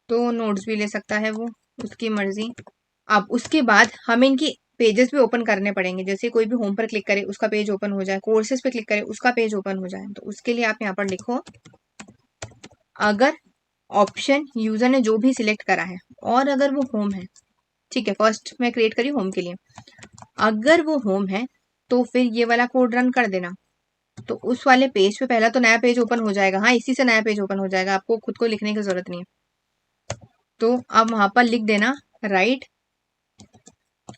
तो नोट्स भी ले सकता है वो, उसकी मर्जी। अब उसके बाद हमें इनकी पेजेस भी ओपन करने पड़ेंगे। जैसे कोई भी होम पर क्लिक करे उसका पेज ओपन हो जाए, कोर्सेज पे क्लिक करे उसका पेज ओपन हो जाए, तो उसके लिए आप यहाँ पर लिखो अगर ऑप्शन यूजर ने जो भी सिलेक्ट करा है और अगर वो होम है, ठीक है, फर्स्ट मैं क्रिएट करी होम के लिए, अगर वो होम है तो फिर ये वाला कोड रन कर देना, तो उस वाले पेज पे पहला तो नया पेज ओपन हो जाएगा। हाँ, इसी से नया पेज ओपन हो जाएगा, आपको खुद को लिखने की जरूरत नहीं है। तो आप वहां पर लिख देना राइट।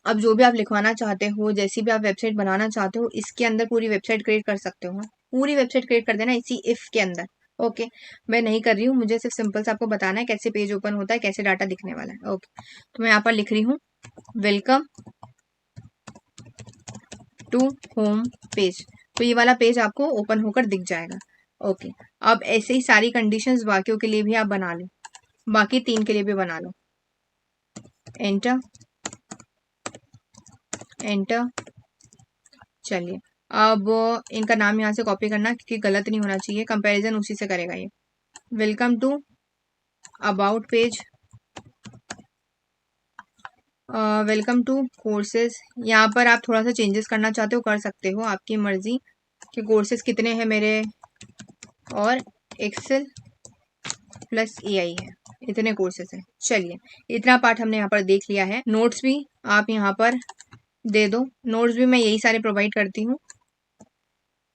अब जो भी आप लिखवाना चाहते हो, जैसी भी आप वेबसाइट बनाना चाहते हो, इसके अंदर पूरी वेबसाइट क्रिएट कर सकते हो। पूरी वेबसाइट क्रिएट कर देना इसी इफ के अंदर। ओके, मैं नहीं कर रही हूँ, मुझे सिर्फ सिंपल से आपको बताना है कैसे पेज ओपन होता है, कैसे डाटा दिखने वाला है। ओके, तो मैं यहाँ पर लिख रही हूँ वेलकम टू होम पेज, तो ये वाला पेज आपको ओपन होकर दिख जाएगा। ओके, अब ऐसे ही सारी कंडीशंस बाकियों के लिए भी आप बना लो, बाकी 3 के लिए भी बना लो। Enter enter. चलिए, अब इनका नाम यहाँ से कॉपी करना क्योंकि गलत नहीं होना चाहिए, कंपैरिजन उसी से करेगा ये। Welcome to about page, welcome to courses. यहाँ पर आप थोड़ा सा चेंजेस करना चाहते हो कर सकते हो, आपकी मर्जी कि कोर्सेज कितने हैं मेरे, और एक्सेल प्लस एआई है, इतने कोर्सेज हैं। चलिए, इतना पार्ट हमने यहाँ पर देख लिया है। नोट्स भी आप यहाँ पर दे दो, नोट्स भी मैं यही सारे प्रोवाइड करती हूँ।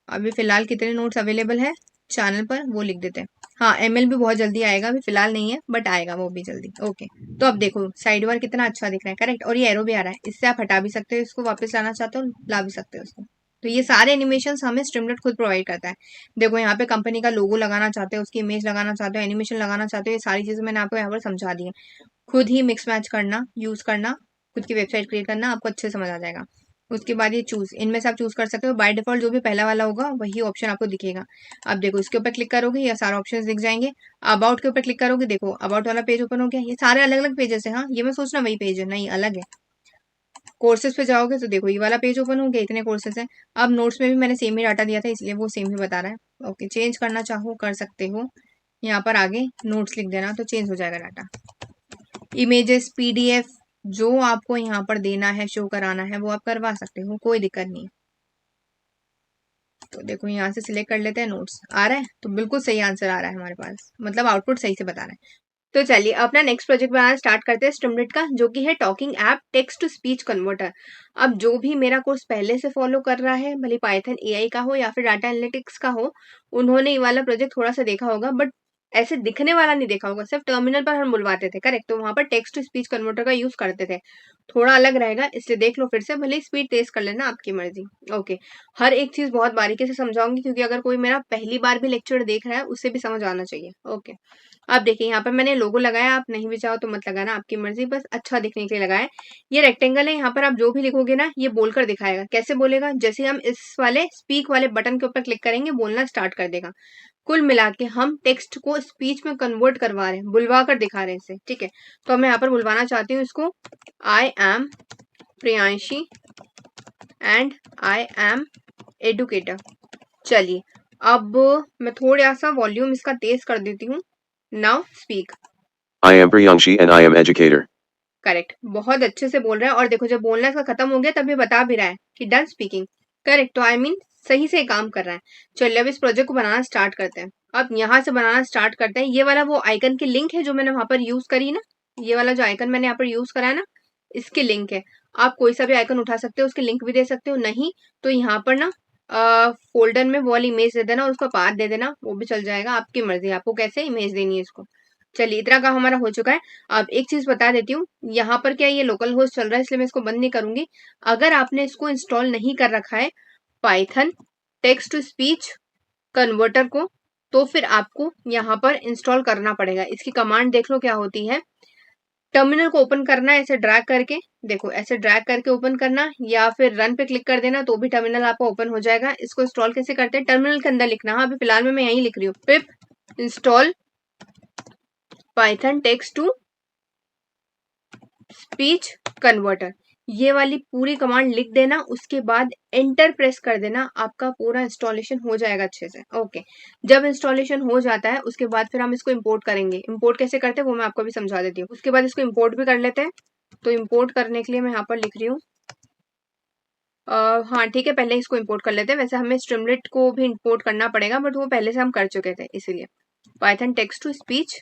अभी फिलहाल कितने नोट्स अवेलेबल है चैनल पर वो लिख देते हैं। हाँ, एमएल भी बहुत जल्दी आएगा, अभी फिलहाल नहीं है बट आएगा वो भी जल्दी। ओके, तो अब देखो साइड बार कितना अच्छा दिख रहा है, करेक्ट, और ये एरो भी आ रहा है, इससे आप हटा भी सकते हो, इसको वापस लाना चाहते हो ला भी सकते हो उसको। तो ये सारे एनिमेशन हमें स्ट्रीमलाइट खुद प्रोवाइड करता है। देखो यहाँ पे कंपनी का लोगो लगाना चाहते हो, उसकी इमेज लगाना चाहते हो, एनिमेशन लगाना चाहते हो, ये सारी चीजें मैंने आपको यहाँ पर समझा दी है। खुद ही मिक्स मैच करना, यूज करना, खुद की वेबसाइट क्रिएट करना, आपको अच्छे से समझ आ जाएगा। उसके बाद ये चूज, इनमें से आप चूज कर सकते हो। बाय डिफॉल्ट जो भी पहला वाला होगा वही ऑप्शन आपको दिखेगा। अब देखो इसके ऊपर क्लिक करोगे ये सारे ऑप्शंस दिख जाएंगे। अबाउट के ऊपर क्लिक करोगे, देखो अबाउट वाला पेज ओपन हो गया। ये सारे अलग अलग पेजेस है। हाँ, ये मैं सोचना वही पेज है, नहीं अलग है। कोर्सेज पे जाओगे तो देखो ये वाला पेज ओपन हो गया, इतने कोर्सेज हैं। अब नोट्स में भी मैंने सेम ही डाटा दिया था इसलिए वो सेम ही बता रहा है। ओके, चेंज करना चाहो कर सकते हो, यहाँ पर आगे नोट्स लिख देना तो चेंज हो जाएगा डाटा। इमेजेस, पीडीएफ, जो आपको यहाँ पर देना है, शो कराना है, वो आप करवा सकते हो, कोई दिक्कत नहीं है। तो देखो यहाँ से सिलेक्ट कर लेते हैं, नोट्स आ रहा है तो बिल्कुल सही आंसर आ रहा है हमारे पास, मतलब आउटपुट सही से बता रहा है। तो चलिए अपना नेक्स्ट प्रोजेक्ट बनाना स्टार्ट करते हैं स्ट्रीमलाइट का, जो कि है talking app text to speech converter. अब जो भी मेरा कोर्स पहले से फॉलो कर रहा है, भले पाइथन एआई का हो या फिर डाटा एनालिटिक्स का हो, उन्होंने ये वाला प्रोजेक्ट थोड़ा सा देखा होगा, बट ऐसे दिखने वाला नहीं देखा होगा। सिर्फ टर्मिनल पर हम बुलवाते थे, करेक्ट, तो वहां पर टेक्स्ट टू स्पीच कन्वर्टर का यूज करते थे। थोड़ा अलग रहेगा, इसलिए देख लो फिर से, भले स्पीड तेज कर लेना, आपकी मर्जी। ओके, हर एक चीज बहुत बारीकी से समझाऊंगी क्योंकि अगर कोई मेरा पहली बार भी लेक्चर देख रहा है उसे भी समझ आना चाहिए। ओके, अब देखिए यहाँ पर मैंने लोगो लगाया, आप नहीं भी चाहो तो मत लगाना, आपकी मर्जी, बस अच्छा दिखने के लिए लगाया। ये रेक्टेंगल है, यहाँ पर आप जो भी लिखोगे ना ये बोलकर दिखाएगा। कैसे बोलेगा, जैसे हम इस वाले स्पीक वाले बटन के ऊपर क्लिक करेंगे बोलना स्टार्ट कर देगा। कुल मिला के हम टेक्स्ट को स्पीच में कन्वर्ट करवा रहे हैं, बुलवा कर दिखा रहे हैं इसे, ठीक है। तो मैं यहाँ पर बुलवाना चाहती हूँ इसको, I am Priyanshi and I am educator. चलिए, अब मैं थोड़ा सा वॉल्यूम इसका तेज कर देती हूँ। Now speak. I am Priyanshi and I am educator. Correct, बहुत अच्छे से बोल रहा है, और देखो जब बोलना इसका खत्म हो गया तभी बता भी रहा है कि डन स्पीकिंग। करेक्ट, तो आई मीन सही से काम कर रहा है। चलिए अब इस प्रोजेक्ट को बनाना स्टार्ट करते हैं। अब यहाँ से बनाना स्टार्ट करते हैं। ये वाला वो आइकन की लिंक है जो मैंने वहां पर यूज करी ना, ये वाला जो आइकन मैंने यहाँ पर यूज करा है ना, इसकी लिंक है। आप कोई सा भी आइकन उठा सकते हो, उसकी लिंक भी दे सकते हो, नहीं तो यहाँ पर ना फोल्डर में वो वाली इमेज दे देना और उसका पाथ दे देना, वो भी चल जाएगा, आपकी मर्जी आपको कैसे इमेज देनी है इसको। चलिए, इतना काम हमारा हो चुका है। अब एक चीज बता देती हूँ, यहाँ पर क्या ये लोकल होस्ट चल रहा है इसलिए मैं इसको बंद नहीं करूंगी। अगर आपने इसको इंस्टॉल नहीं कर रखा है Python text to speech converter को, तो फिर आपको यहाँ पर इंस्टॉल करना पड़ेगा। इसकी कमांड देख लो क्या होती है। टर्मिनल को ओपन करना है ऐसे ड्रैग करके, देखो ऐसे ड्रैग करके ओपन करना, या फिर रन पे क्लिक कर देना तो भी टर्मिनल आपका ओपन हो जाएगा। इसको इंस्टॉल कैसे करते हैं, टर्मिनल के अंदर लिखना। हाँ, अभी फिलहाल में मैं यही लिख रही हूँ, pip install Python text to speech converter, ये वाली पूरी कमांड लिख देना, उसके बाद एंटर प्रेस कर देना, आपका पूरा इंस्टॉलेशन हो जाएगा अच्छे से। ओके, जब इंस्टॉलेशन हो जाता है उसके बाद फिर हम इसको इंपोर्ट करेंगे। इंपोर्ट कैसे करते हैं वो मैं आपको भी समझा देती हूँ। उसके बाद इसको इंपोर्ट भी कर लेते हैं। तो इंपोर्ट करने के लिए मैं यहाँ पर लिख रही हूँ, हाँ ठीक है, पहले इसको इंपोर्ट कर लेते हैं। वैसे हमें स्ट्रीमलेट को भी इंपोर्ट करना पड़ेगा, बट वो पहले से हम कर चुके थे, इसीलिए Python text to speech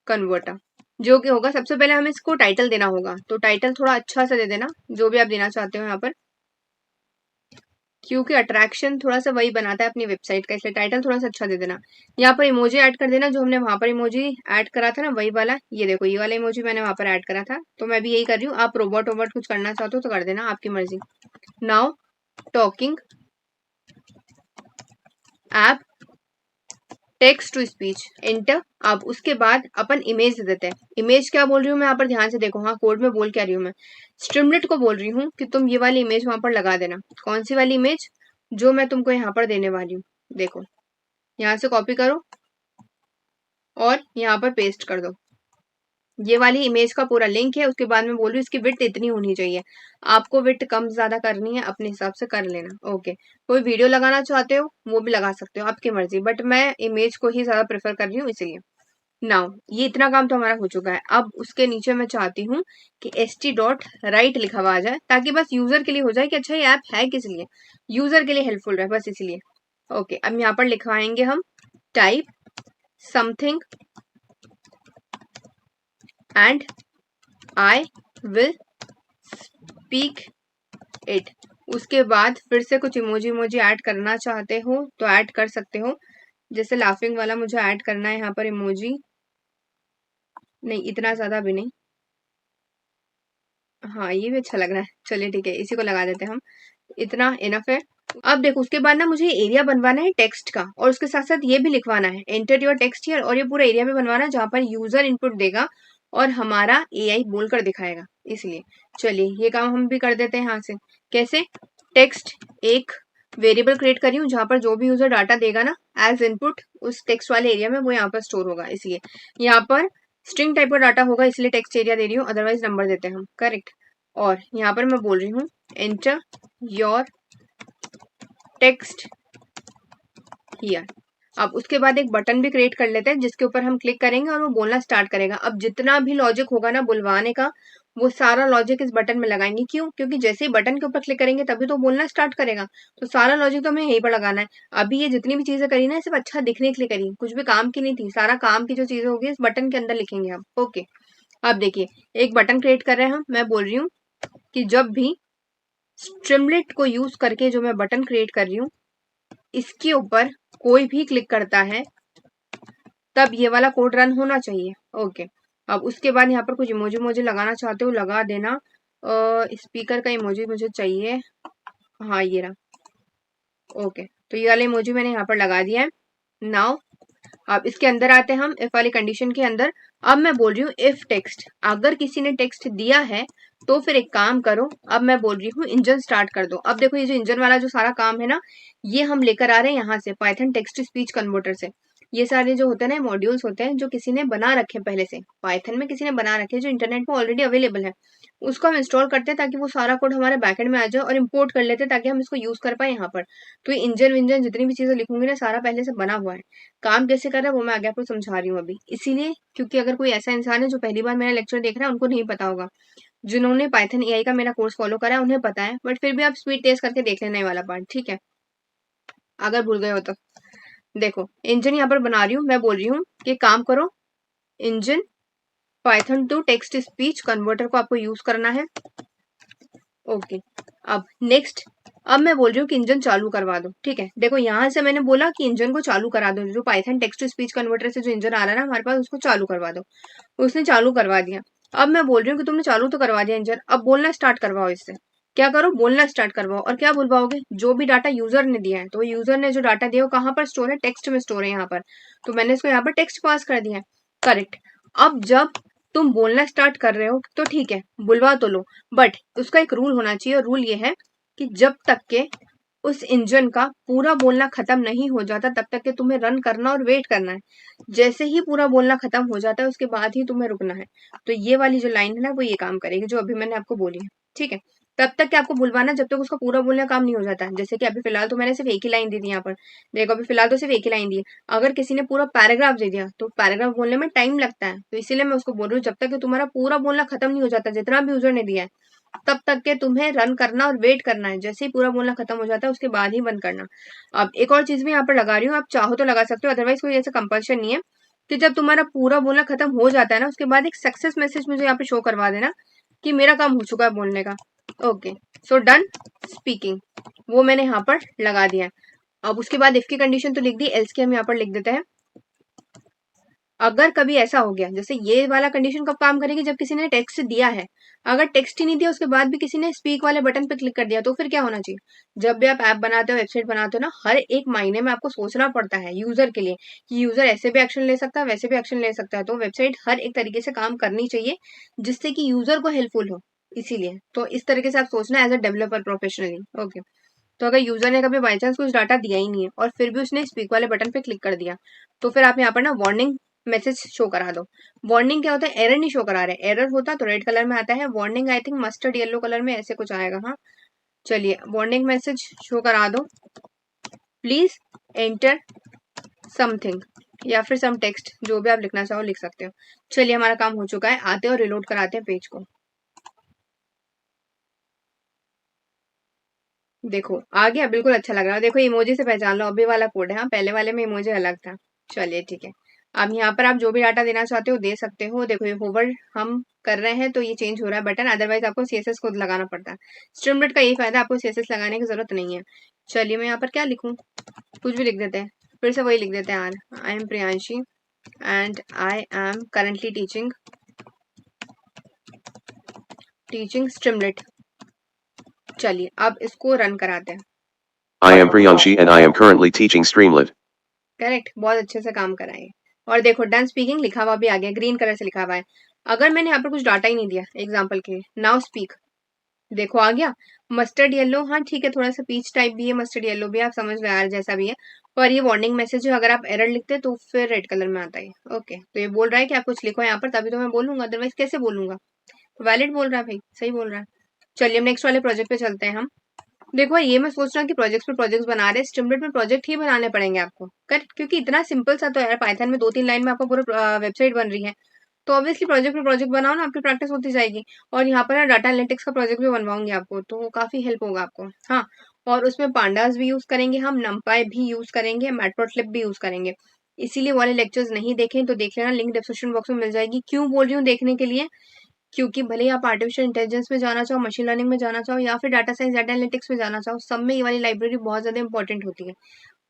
converter जो कि होगा, सबसे पहले हमें इसको टाइटल देना होगा। तो टाइटल थोड़ा अच्छा सा दे देना, जो भी आप देना चाहते हो यहाँ पर, क्योंकि अट्रैक्शन थोड़ा सा वही बनाता है अपनी वेबसाइट का, इसलिए टाइटल थोड़ा सा अच्छा दे देना। यहाँ पर इमोजी ऐड कर देना, जो हमने वहां पर इमोजी ऐड करा था ना, वही वाला। ये देखो, ये वाला इमोजी मैंने वहां पर ऐड करा था, तो मैं भी यही कर रही हूँ। आप रोबोट वोबोट कुछ करना चाहते हो तो कर देना, आपकी मर्जी। Now talking app text to speech, enter. अब उसके बाद अपन इमेज दे देते हैं। इमेज क्या बोल रही हूँ मैं यहाँ पर, ध्यान से देखो, हाँ कोड में बोल क्या रही हूँ मैं, स्ट्रीमलेट को बोल रही हूँ कि तुम ये वाली इमेज वहां पर लगा देना। कौन सी वाली इमेज, जो मैं तुमको यहाँ पर देने वाली हूँ, देखो यहाँ से कॉपी करो और यहाँ पर पेस्ट कर दो। ये वाली इमेज का पूरा लिंक है। उसके बाद में बोल रही हूँ इसकी विड्थ इतनी होनी चाहिए, आपको विड्थ कम ज्यादा करनी है अपने हिसाब से कर लेना। ओके, कोई वीडियो लगाना चाहते हो वो भी लगा सकते हो, आपकी मर्जी, बट मैं इमेज को ही ज्यादा प्रेफर कर रही हूँ, इसीलिए। नाउ ये इतना काम तो हमारा हो चुका है। अब उसके नीचे मैं चाहती हूँ कि st.write लिखा हुआ आ जाए, ताकि बस यूजर के लिए हो जाए कि अच्छा ये ऐप है किस लिए, यूजर के लिए हेल्पफुल रहे, बस इसलिए। ओके, अब यहाँ पर लिखवाएंगे हम type something and I will speak it. उसके बाद फिर से कुछ इमोजी ऐड करना चाहते हो तो ऐड कर सकते हो, जैसे लाफिंग वाला मुझे ऐड करना है यहाँ पर इमोजी, नहीं इतना ज्यादा भी नहीं, हाँ ये भी अच्छा लग रहा है, चलिए ठीक है, इसी को लगा देते हैं हम, इतना इनफ है। अब देखो उसके बाद ना मुझे एरिया बनवाना है टेक्स्ट का, और उसके साथ साथ ये भी लिखवाना है एंटर योर टेक्स्ट हियर, और ये पूरा एरिया भी बनवाना है जहां पर यूजर इनपुट देगा और हमारा एआई बोलकर दिखाएगा, इसलिए चलिए ये काम हम भी कर देते हैं यहाँ से। कैसे, टेक्स्ट एक वेरिएबल क्रिएट करी हूँ जहां पर जो भी यूजर डाटा देगा ना एज इनपुट उस टेक्स्ट वाले एरिया में, वो यहाँ पर स्टोर होगा, इसलिए यहाँ पर स्ट्रिंग टाइप का डाटा होगा, इसलिए टेक्स्ट एरिया दे रही हूँ, अदरवाइज नंबर देते हैं हम, करेक्ट। और यहाँ पर मैं बोल रही हूँ एंटर योर टेक्स्ट हियर। अब उसके बाद एक बटन भी क्रिएट कर लेते हैं जिसके ऊपर हम क्लिक करेंगे और वो बोलना स्टार्ट करेगा। अब जितना भी लॉजिक होगा ना बुलवाने का, वो सारा लॉजिक इस बटन में लगाएंगे। क्यों, क्योंकि जैसे ही बटन के ऊपर क्लिक करेंगे तभी तो बोलना स्टार्ट करेगा, तो सारा लॉजिक तो हमें यहीं पर लगाना है। अभी ये जितनी भी चीजें करी ना सिर्फ अच्छा दिखने के लिए करी, कुछ भी काम की नहीं थी, सारा काम की जो चीजें होगी इस बटन के अंदर लिखेंगे हम। ओके, अब देखिए एक बटन क्रिएट कर रहे हैं हम, मैं बोल रही हूँ कि जब भी स्ट्रीमलेट को यूज करके जो मैं बटन क्रिएट कर रही हूँ इसके ऊपर कोई भी क्लिक करता है तब ये वाला कोड रन होना चाहिए। ओके, अब उसके बाद यहाँ पर कुछ इमोजी लगाना चाहते हो लगा देना। स्पीकर का इमोजी मुझे चाहिए, हाँ ये रहा। ओके, तो ये वाला इमोजी मैंने यहाँ पर लगा दिया है। नाउ अब इसके अंदर आते हैं हम इफ वाली कंडीशन के अंदर। अब मैं बोल रही हूँ इफ टेक्स्ट, अगर किसी ने टेक्स्ट दिया है तो फिर एक काम करो, अब मैं बोल रही हूँ इंजन स्टार्ट कर दो। अब देखो ये जो इंजन वाला जो सारा काम है ना, ये हम लेकर आ रहे हैं यहाँ से Python text to speech converter से। ये सारे जो होते हैं ना मॉड्यूल्स होते हैं जो किसी ने बना रखे हैं पहले से, पाइथन में किसी ने बना रखे हैं जो इंटरनेट में ऑलरेडी अवेलेबल है, उसको हम इंस्टॉल करते हैं ताकि वो सारा कोड हमारे बैकएंड में आ जाए, और इम्पोर्ट कर लेते हैं ताकि हम इसको यूज कर पाए यहाँ पर। तो ये इंजन विंजन जितनी भी चीजें लिखूंगी ना सारा पहले से बना हुआ है। काम कैसे कर रहा है वो मैं आगे आपको समझा रही हूँ अभी, इसीलिए क्योंकि अगर कोई ऐसा इंसान है जो पहली बार मेरा लेक्चर देख रहा है उनको नहीं पता होगा, जिन्होंने पाइथन एआई का मेरा कोर्स फॉलो करा है उन्हें पता है, बट फिर भी आप स्पीड टेस्ट करके देख लेना ये वाला पार्ट, ठीक है, अगर भूल गए हो तो। देखो इंजन यहाँ पर बना रही हूँ, मैं बोल रही हूँ कि काम करो engine Python to text speech converter को आपको यूज करना है। ओके, अब नेक्स्ट, अब मैं बोल रही हूँ कि इंजन चालू करवा दो, ठीक है। देखो यहाँ से मैंने बोला कि इंजन को चालू करा दो, जो Python text to speech converter से जो इंजन आ रहा है ना हमारे पास उसको चालू करवा दो। उसने चालू करवा दिया। अब मैं बोल रही हूँ कि तुमने चालू तो करवा दिया इंजन, अब बोलना स्टार्ट करवाओ इससे। क्या करो, बोलना स्टार्ट करवाओ, और क्या बुलवाओगे, जो भी डाटा यूजर ने दिया है, तो यूजर ने जो डाटा दिया वो कहाँ पर स्टोर है, टेक्स्ट में स्टोर है यहाँ पर, तो मैंने इसको यहाँ पर टेक्स्ट पास कर दिया है, करेक्ट। अब जब तुम बोलना स्टार्ट कर रहे हो तो ठीक है बुलवा तो लो, बट उसका एक रूल होना चाहिए, और रूल ये है कि जब तक के उस इंजन का पूरा बोलना खत्म नहीं हो जाता तब तक कि तुम्हें रन करना और वेट करना है। जैसे ही पूरा बोलना खत्म हो जाता है उसके बाद ही तुम्हें रुकना है। तो ये वाली जो लाइन है ना वो ये काम करेगी जो अभी मैंने आपको बोली है, ठीक है। तब तक कि आपको बुलवाना जब तक उसका पूरा बोलने का काम नहीं हो जाता है। जैसे कि अभी फिलहाल तो मैंने सिर्फ एक ही लाइन दी थी यहाँ पर, देखो अभी फिलहाल तो सिर्फ एक ही लाइन दी है। अगर किसी ने पूरा पैराग्राफ दे दिया तो पैराग्राफ बोलने में टाइम लगता है, तो इसीलिए मैं उसको बोल रही हूँ जब तक कि तुम्हारा पूरा बोलना खत्म नहीं हो जाता जितना भी यूजर ने दिया है तब तक के तुम्हें रन करना और वेट करना है। जैसे ही पूरा बोलना खत्म हो जाता है उसके बाद ही बंद करना। अब एक और चीज भी यहाँ पर लगा रही हूँ, आप चाहो तो लगा सकते हो, अदरवाइज कोई ऐसा कंपल्शन नहीं है कि जब तुम्हारा पूरा बोलना खत्म हो जाता है ना उसके बाद एक सक्सेस मैसेज मुझे यहाँ पे शो करवा देना कि मेरा काम हो चुका है बोलने का। ओके, सो डन स्पीकिंग, वो मैंने यहाँ पर लगा दिया है। अब उसके बाद इफ की कंडीशन तो लिख दी, एल्स की हम यहाँ पर लिख देते हैं। अगर कभी ऐसा हो गया, जैसे ये वाला कंडीशन कब काम करेगी, जब किसी ने टेक्स्ट दिया है, अगर टेक्स्ट ही नहीं दिया उसके बाद भी किसी ने स्पीक वाले बटन पे क्लिक कर दिया तो फिर क्या होना चाहिए। जब भी आप ऐप बनाते हो वेबसाइट बनाते हो ना, हर एक महीने में आपको सोचना पड़ता है यूजर के लिए कि यूजर ऐसे भी एक्शन ले सकता है वैसे भी एक्शन ले सकता है। तो वेबसाइट हर एक तरीके से काम करनी चाहिए जिससे कि यूजर को हेल्पफुल हो। इसीलिए तो इस तरीके से आप सोचना as a developer professionally. Okay, तो अगर यूजर ने कभी बाई चांस कुछ डाटा दिया ही नहीं है और फिर भी उसने स्पीक वाले बटन पे क्लिक कर दिया तो फिर आप यहाँ पर ना वार्निंग मैसेज शो करा दो। वार्निंग क्या होता है, एरर नहीं शो करा रहे, एरर होता तो रेड कलर में आता है, warning I think mustard yellow colour में ऐसे कुछ आएगा। हाँ चलिए, वार्निंग मैसेज शो करा दो, प्लीज एंटर समथिंग या फिर सम टेक्स्ट, जो भी आप लिखना चाहो लिख सकते हो। चलिए हमारा काम हो चुका है, आते हैं और रिलोड कराते हैं पेज को। देखो आ गया, बिल्कुल अच्छा लग रहा है। देखो इमोजी से पहचान लो, अभी वाला कोड है, हाँ पहले वाले में इमोजी अलग था। चलिए ठीक है, अब यहाँ पर आप जो भी डाटा देना चाहते हो दे सकते हो। देखो ये होवर हम कर रहे हैं तो ये चेंज हो रहा है बटन, अदरवाइज आपको सीएसएस खुद लगाना पड़ता है। स्ट्रीमलेट का यही फायदा है, आपको सीएसएस लगाने की जरूरत नहीं है। चलिए मैं यहाँ पर क्या लिखूँ, कुछ भी लिख देते हैं, फिर से वही लिख देते हैं यार, I am Priyanshi and I am currently teaching Streamlit. चलिए अब इसको रन कराते हैं। I am Priyanshi and I am currently teaching Streamlit. Correct, बहुत अच्छे से काम कराएंगे। और देखो डन स्पीकिंग लिखा हुआ भी आ गया, ग्रीन कलर से लिखा हुआ है। अगर मैंने यहाँ पर कुछ डाटा ही नहीं दिया एग्जाम्पल के लिए, नाउ स्पीक, देखो आ गया। मस्टर्ड येलो, हाँ ठीक है, थोड़ा सा पीच टाइप भी है, मस्टर्ड येलो भी, आप समझ लो यार जैसा भी है। और ये वार्निंग मैसेज है, अगर आप एरर लिखते तो फिर रेड कलर में आता है। ओके, तो ये बोल रहा है कि आप कुछ लिखो यहाँ पर तभी तो मैं बोलूंगा, अदरवाइज कैसे बोलूंगा। वैलिड बोल रहा है भाई, सही बोल रहा है। चलिए नेक्स्ट वाले प्रोजेक्ट पे चलते हैं हम। देखो ये मैं सोच रहा हूँ कि प्रोजेक्ट्स पे प्रोजेक्ट्स बना रहे हैं, स्ट्रीमलेट में प्रोजेक्ट ही बनाने पड़ेंगे आपको, करेक्ट, क्योंकि इतना सिंपल सा तो यार पाइथन में 2-3 लाइन में आपको पूरा वेबसाइट बन रही है। तो ऑब्वियसली प्रोजेक्ट पे प्रोजेक्ट बनाओ ना, आपकी प्रैक्टिस होती जाएगी। और यहाँ पर ना डाटा एनालिटिक्स का प्रोजेक्ट भी बनवाऊंगी आपको, तो काफी हेल्प होगा आपको। हाँ, और उसमें पांडास भी यूज करेंगे हम, नमपाई भी यूज करेंगे, मैटप्लोट्लिब भी यूज करेंगे। इसीलिए वाले लेक्चर्स नहीं देखें तो देख लेना, लिंक डिस्क्रिप्शन बॉक्स में मिल जाएगी। क्यों बोल रही हूँ देखने के लिए, क्योंकि भले ही आप आर्टिफिशियल इंटेलिजेंस में जाना चाहो, मशीन लर्निंग में जाना चाहो या फिर डाटा साइंस डाटा एनालिटिक्स में जाना चाहो, सब में ये वाली लाइब्रेरी बहुत ज्यादा इंपॉर्टेंट होती है।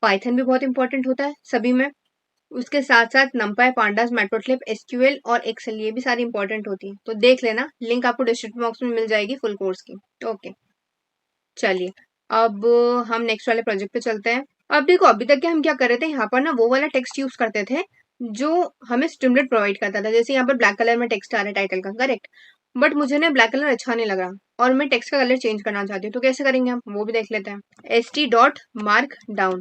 पाइथन भी बहुत इंपॉर्टेंट होता है सभी में, उसके साथ साथ नमपाई, पांडास, मैटप्लोट्लिब, एसक्यूएल और एक्सेल, ये भी सारी इंपॉर्टेंट होती है। तो देख लेना, लिंक आपको डिस्क्रिप्शन बॉक्स में मिल जाएगी फुल कोर्स की। ओके चलिए, अब हम नेक्स्ट वाले प्रोजेक्ट पे चलते हैं। अब देखो अभी तक के हम क्या कर रहे थे, यहाँ पर ना वो वाला टेक्स्ट यूज करते थे जो हमें स्ट्रीमलेट प्रोवाइड करता था। जैसे यहाँ पर ब्लैक कलर में टेक्स्ट आ रहा है टाइटल का, करेक्ट, बट मुझे ना ब्लैक कलर अच्छा नहीं लगा और मैं टेक्स्ट का कलर चेंज करना चाहती हूँ। तो कैसे करेंगे हम, वो भी देख लेते हैं। st.markdown।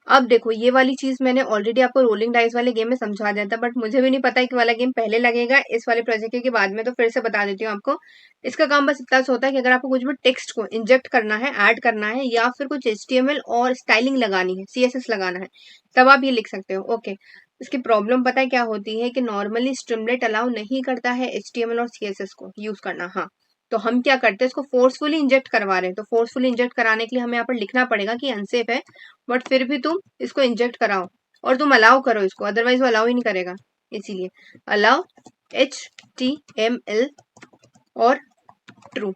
अब देखो ये वाली चीज मैंने ऑलरेडी आपको रोलिंग डाइस वाले गेम में समझा दिया था, बट मुझे भी नहीं पता कि वाला गेम पहले लगेगा इस वाले प्रोजेक्ट के बाद में, तो फिर से बता देती हूँ आपको। इसका काम बस इतना सा होता है कि अगर आपको कुछ भी टेक्स्ट को इंजेक्ट करना है, ऐड करना है या फिर कुछ HTML और स्टाइलिंग लगानी है, CSS लगाना है, तब आप ये लिख सकते हो। ओके, इसकी प्रॉब्लम पता है क्या होती है कि नॉर्मली स्ट्रीमलेट अलाउ नहीं करता है HTML और CSS को यूज करना। हाँ, तो हम क्या करते हैं, इसको फोर्सफुली इंजेक्ट करवा रहे हैं, तो फोर्सफुली इंजेक्ट कराने के लिए हमें यहाँ पर लिखना पड़ेगा कि अनसेफ है, बट फिर भी तुम इसको इंजेक्ट कराओ और तुम अलाउ करो इसको, अदरवाइज वो अलाउ ही नहीं करेगा। इसीलिए अलाउ HTML और ट्रू।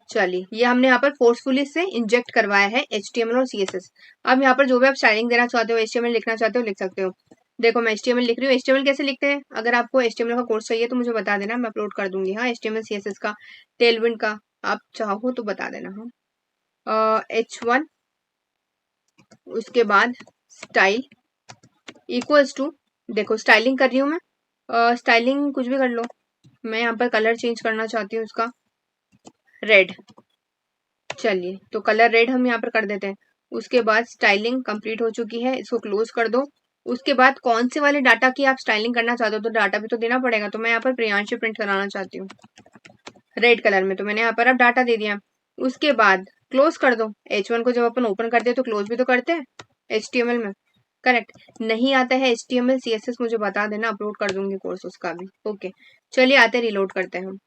चलिए ये हमने यहाँ पर फोर्सफुली से इंजेक्ट करवाया है HTML और CSS। अब यहाँ पर जो भी आप स्टाइलिंग देना चाहते हो, HTML लिखना चाहते हो लिख सकते हो। देखो मैं HTML लिख रही हूँ। HTML कैसे लिखते हैं, अगर आपको HTML का कोर्स चाहिए तो मुझे बता देना, मैं अपलोड कर दूंगी। हाँ, HTML CSS का, टेलविंड का, आप चाहो तो बता देना। हाँ, H1, उसके बाद स्टाइल इक्वल्स टू, देखो स्टाइलिंग कर रही हूँ मैं, स्टाइलिंग कुछ भी कर लो, मैं यहाँ पर कलर चेंज करना चाहती हूँ इसका रेड। चलिए, तो कलर रेड हम यहाँ पर कर देते हैं। उसके बाद स्टाइलिंग कंप्लीट हो चुकी है, इसको क्लोज कर दो। उसके बाद कौन से वाले डाटा की आप स्टाइलिंग करना चाहते हो, तो डाटा भी तो देना पड़ेगा। तो मैं यहाँ पर प्रियांशु प्रिंट कराना चाहती हूँ रेड कलर में, तो मैंने यहाँ पर अब डाटा दे दिया। उसके बाद क्लोज कर दो। H1 को जब अपन ओपन करते हैं तो क्लोज भी तो करते हैं HTML में, करेक्ट। नहीं आता है HTML CSS मुझे बता देना, अपलोड कर दूंगी कोर्स उसका भी। ओके, चलिए आते रिलोड करते हैं हम।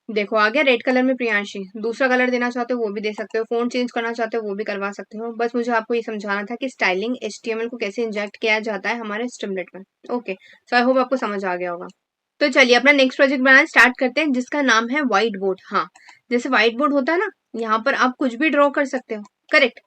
देखो आ गया रेड कलर में प्रियांशी। दूसरा कलर देना चाहते हो वो भी दे सकते हो, फोन चेंज करना चाहते हो वो भी करवा सकते हो। बस मुझे आपको ये समझाना था कि स्टाइलिंग HTML को कैसे इंजेक्ट किया जाता है हमारे स्ट्रीमलेट में। ओके, सो आई होप आपको समझ आ गया होगा। तो चलिए अपना नेक्स्ट प्रोजेक्ट बनाना स्टार्ट करते हैं, जिसका नाम है व्हाइट बोर्ड। हाँ, जैसे व्हाइट बोर्ड होता है ना, यहाँ पर आप कुछ भी ड्रॉ कर सकते हो, करेक्ट।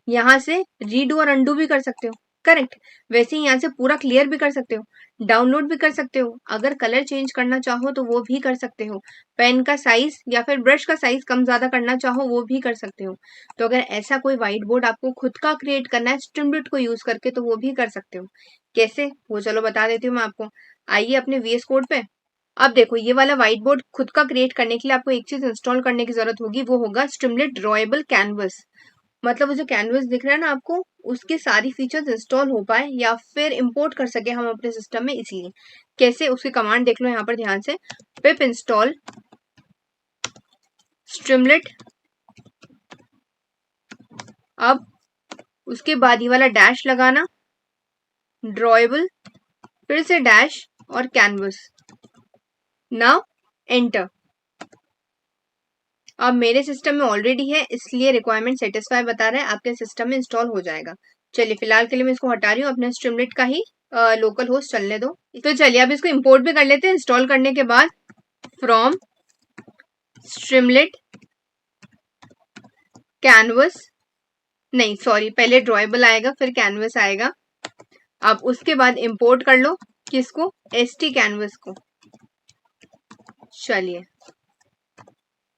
यहाँ से रीडू और अंडू भी कर सकते हो, करेक्ट। वैसे ही यहाँ से पूरा क्लियर भी कर सकते हो, डाउनलोड भी कर सकते हो। अगर कलर चेंज करना चाहो तो वो भी कर सकते हो। पेन का साइज या फिर ब्रश का साइज कम ज्यादा करना चाहो वो भी कर सकते हो। तो अगर ऐसा कोई व्हाइट बोर्ड आपको खुद का क्रिएट करना है स्ट्रीमलीट को यूज करके, तो वो भी कर सकते हो। कैसे, वो चलो बता देती हूँ मैं आपको। आइए अपने VS कोड पे। अब देखो, ये वाला व्हाइट बोर्ड खुद का क्रिएट करने के लिए आपको एक चीज इंस्टॉल करने की जरूरत होगी, वो होगा स्ट्रीमलीट ड्रॉएबल कैनवस। मतलब वो जो कैनवस दिख रहा है ना आपको, उसके सारी फीचर्स इंस्टॉल हो पाए या फिर इंपोर्ट कर सके हम अपने सिस्टम में, इसलिए। कैसे, उसकी कमांड देख लो यहाँ पर ध्यान से। Pip install Streamlit. अब उसके बाद ये वाला डैश लगाना, ड्रॉएबल, फिर से डैश और कैनवस। Now enter. अब मेरे सिस्टम में ऑलरेडी है, इसलिए रिक्वायरमेंट सेटिस्फाई बता रहा है, आपके सिस्टम में इंस्टॉल हो जाएगा। चलिए फिलहाल के लिए मैं इसको हटा रही हूँ, अपने स्ट्रीमलीट का ही लोकल होस्ट चलने दो। तो चलिए अब इसको इंपोर्ट भी कर लेते हैं। इंस्टॉल करने के बाद फ्रॉम स्ट्रीमलीट कैनवस, नहीं सॉरी, पहले ड्रॉएबल आएगा फिर कैनवस आएगा। अब उसके बाद इंपोर्ट कर लो किसको, ST कैनवस को। चलिए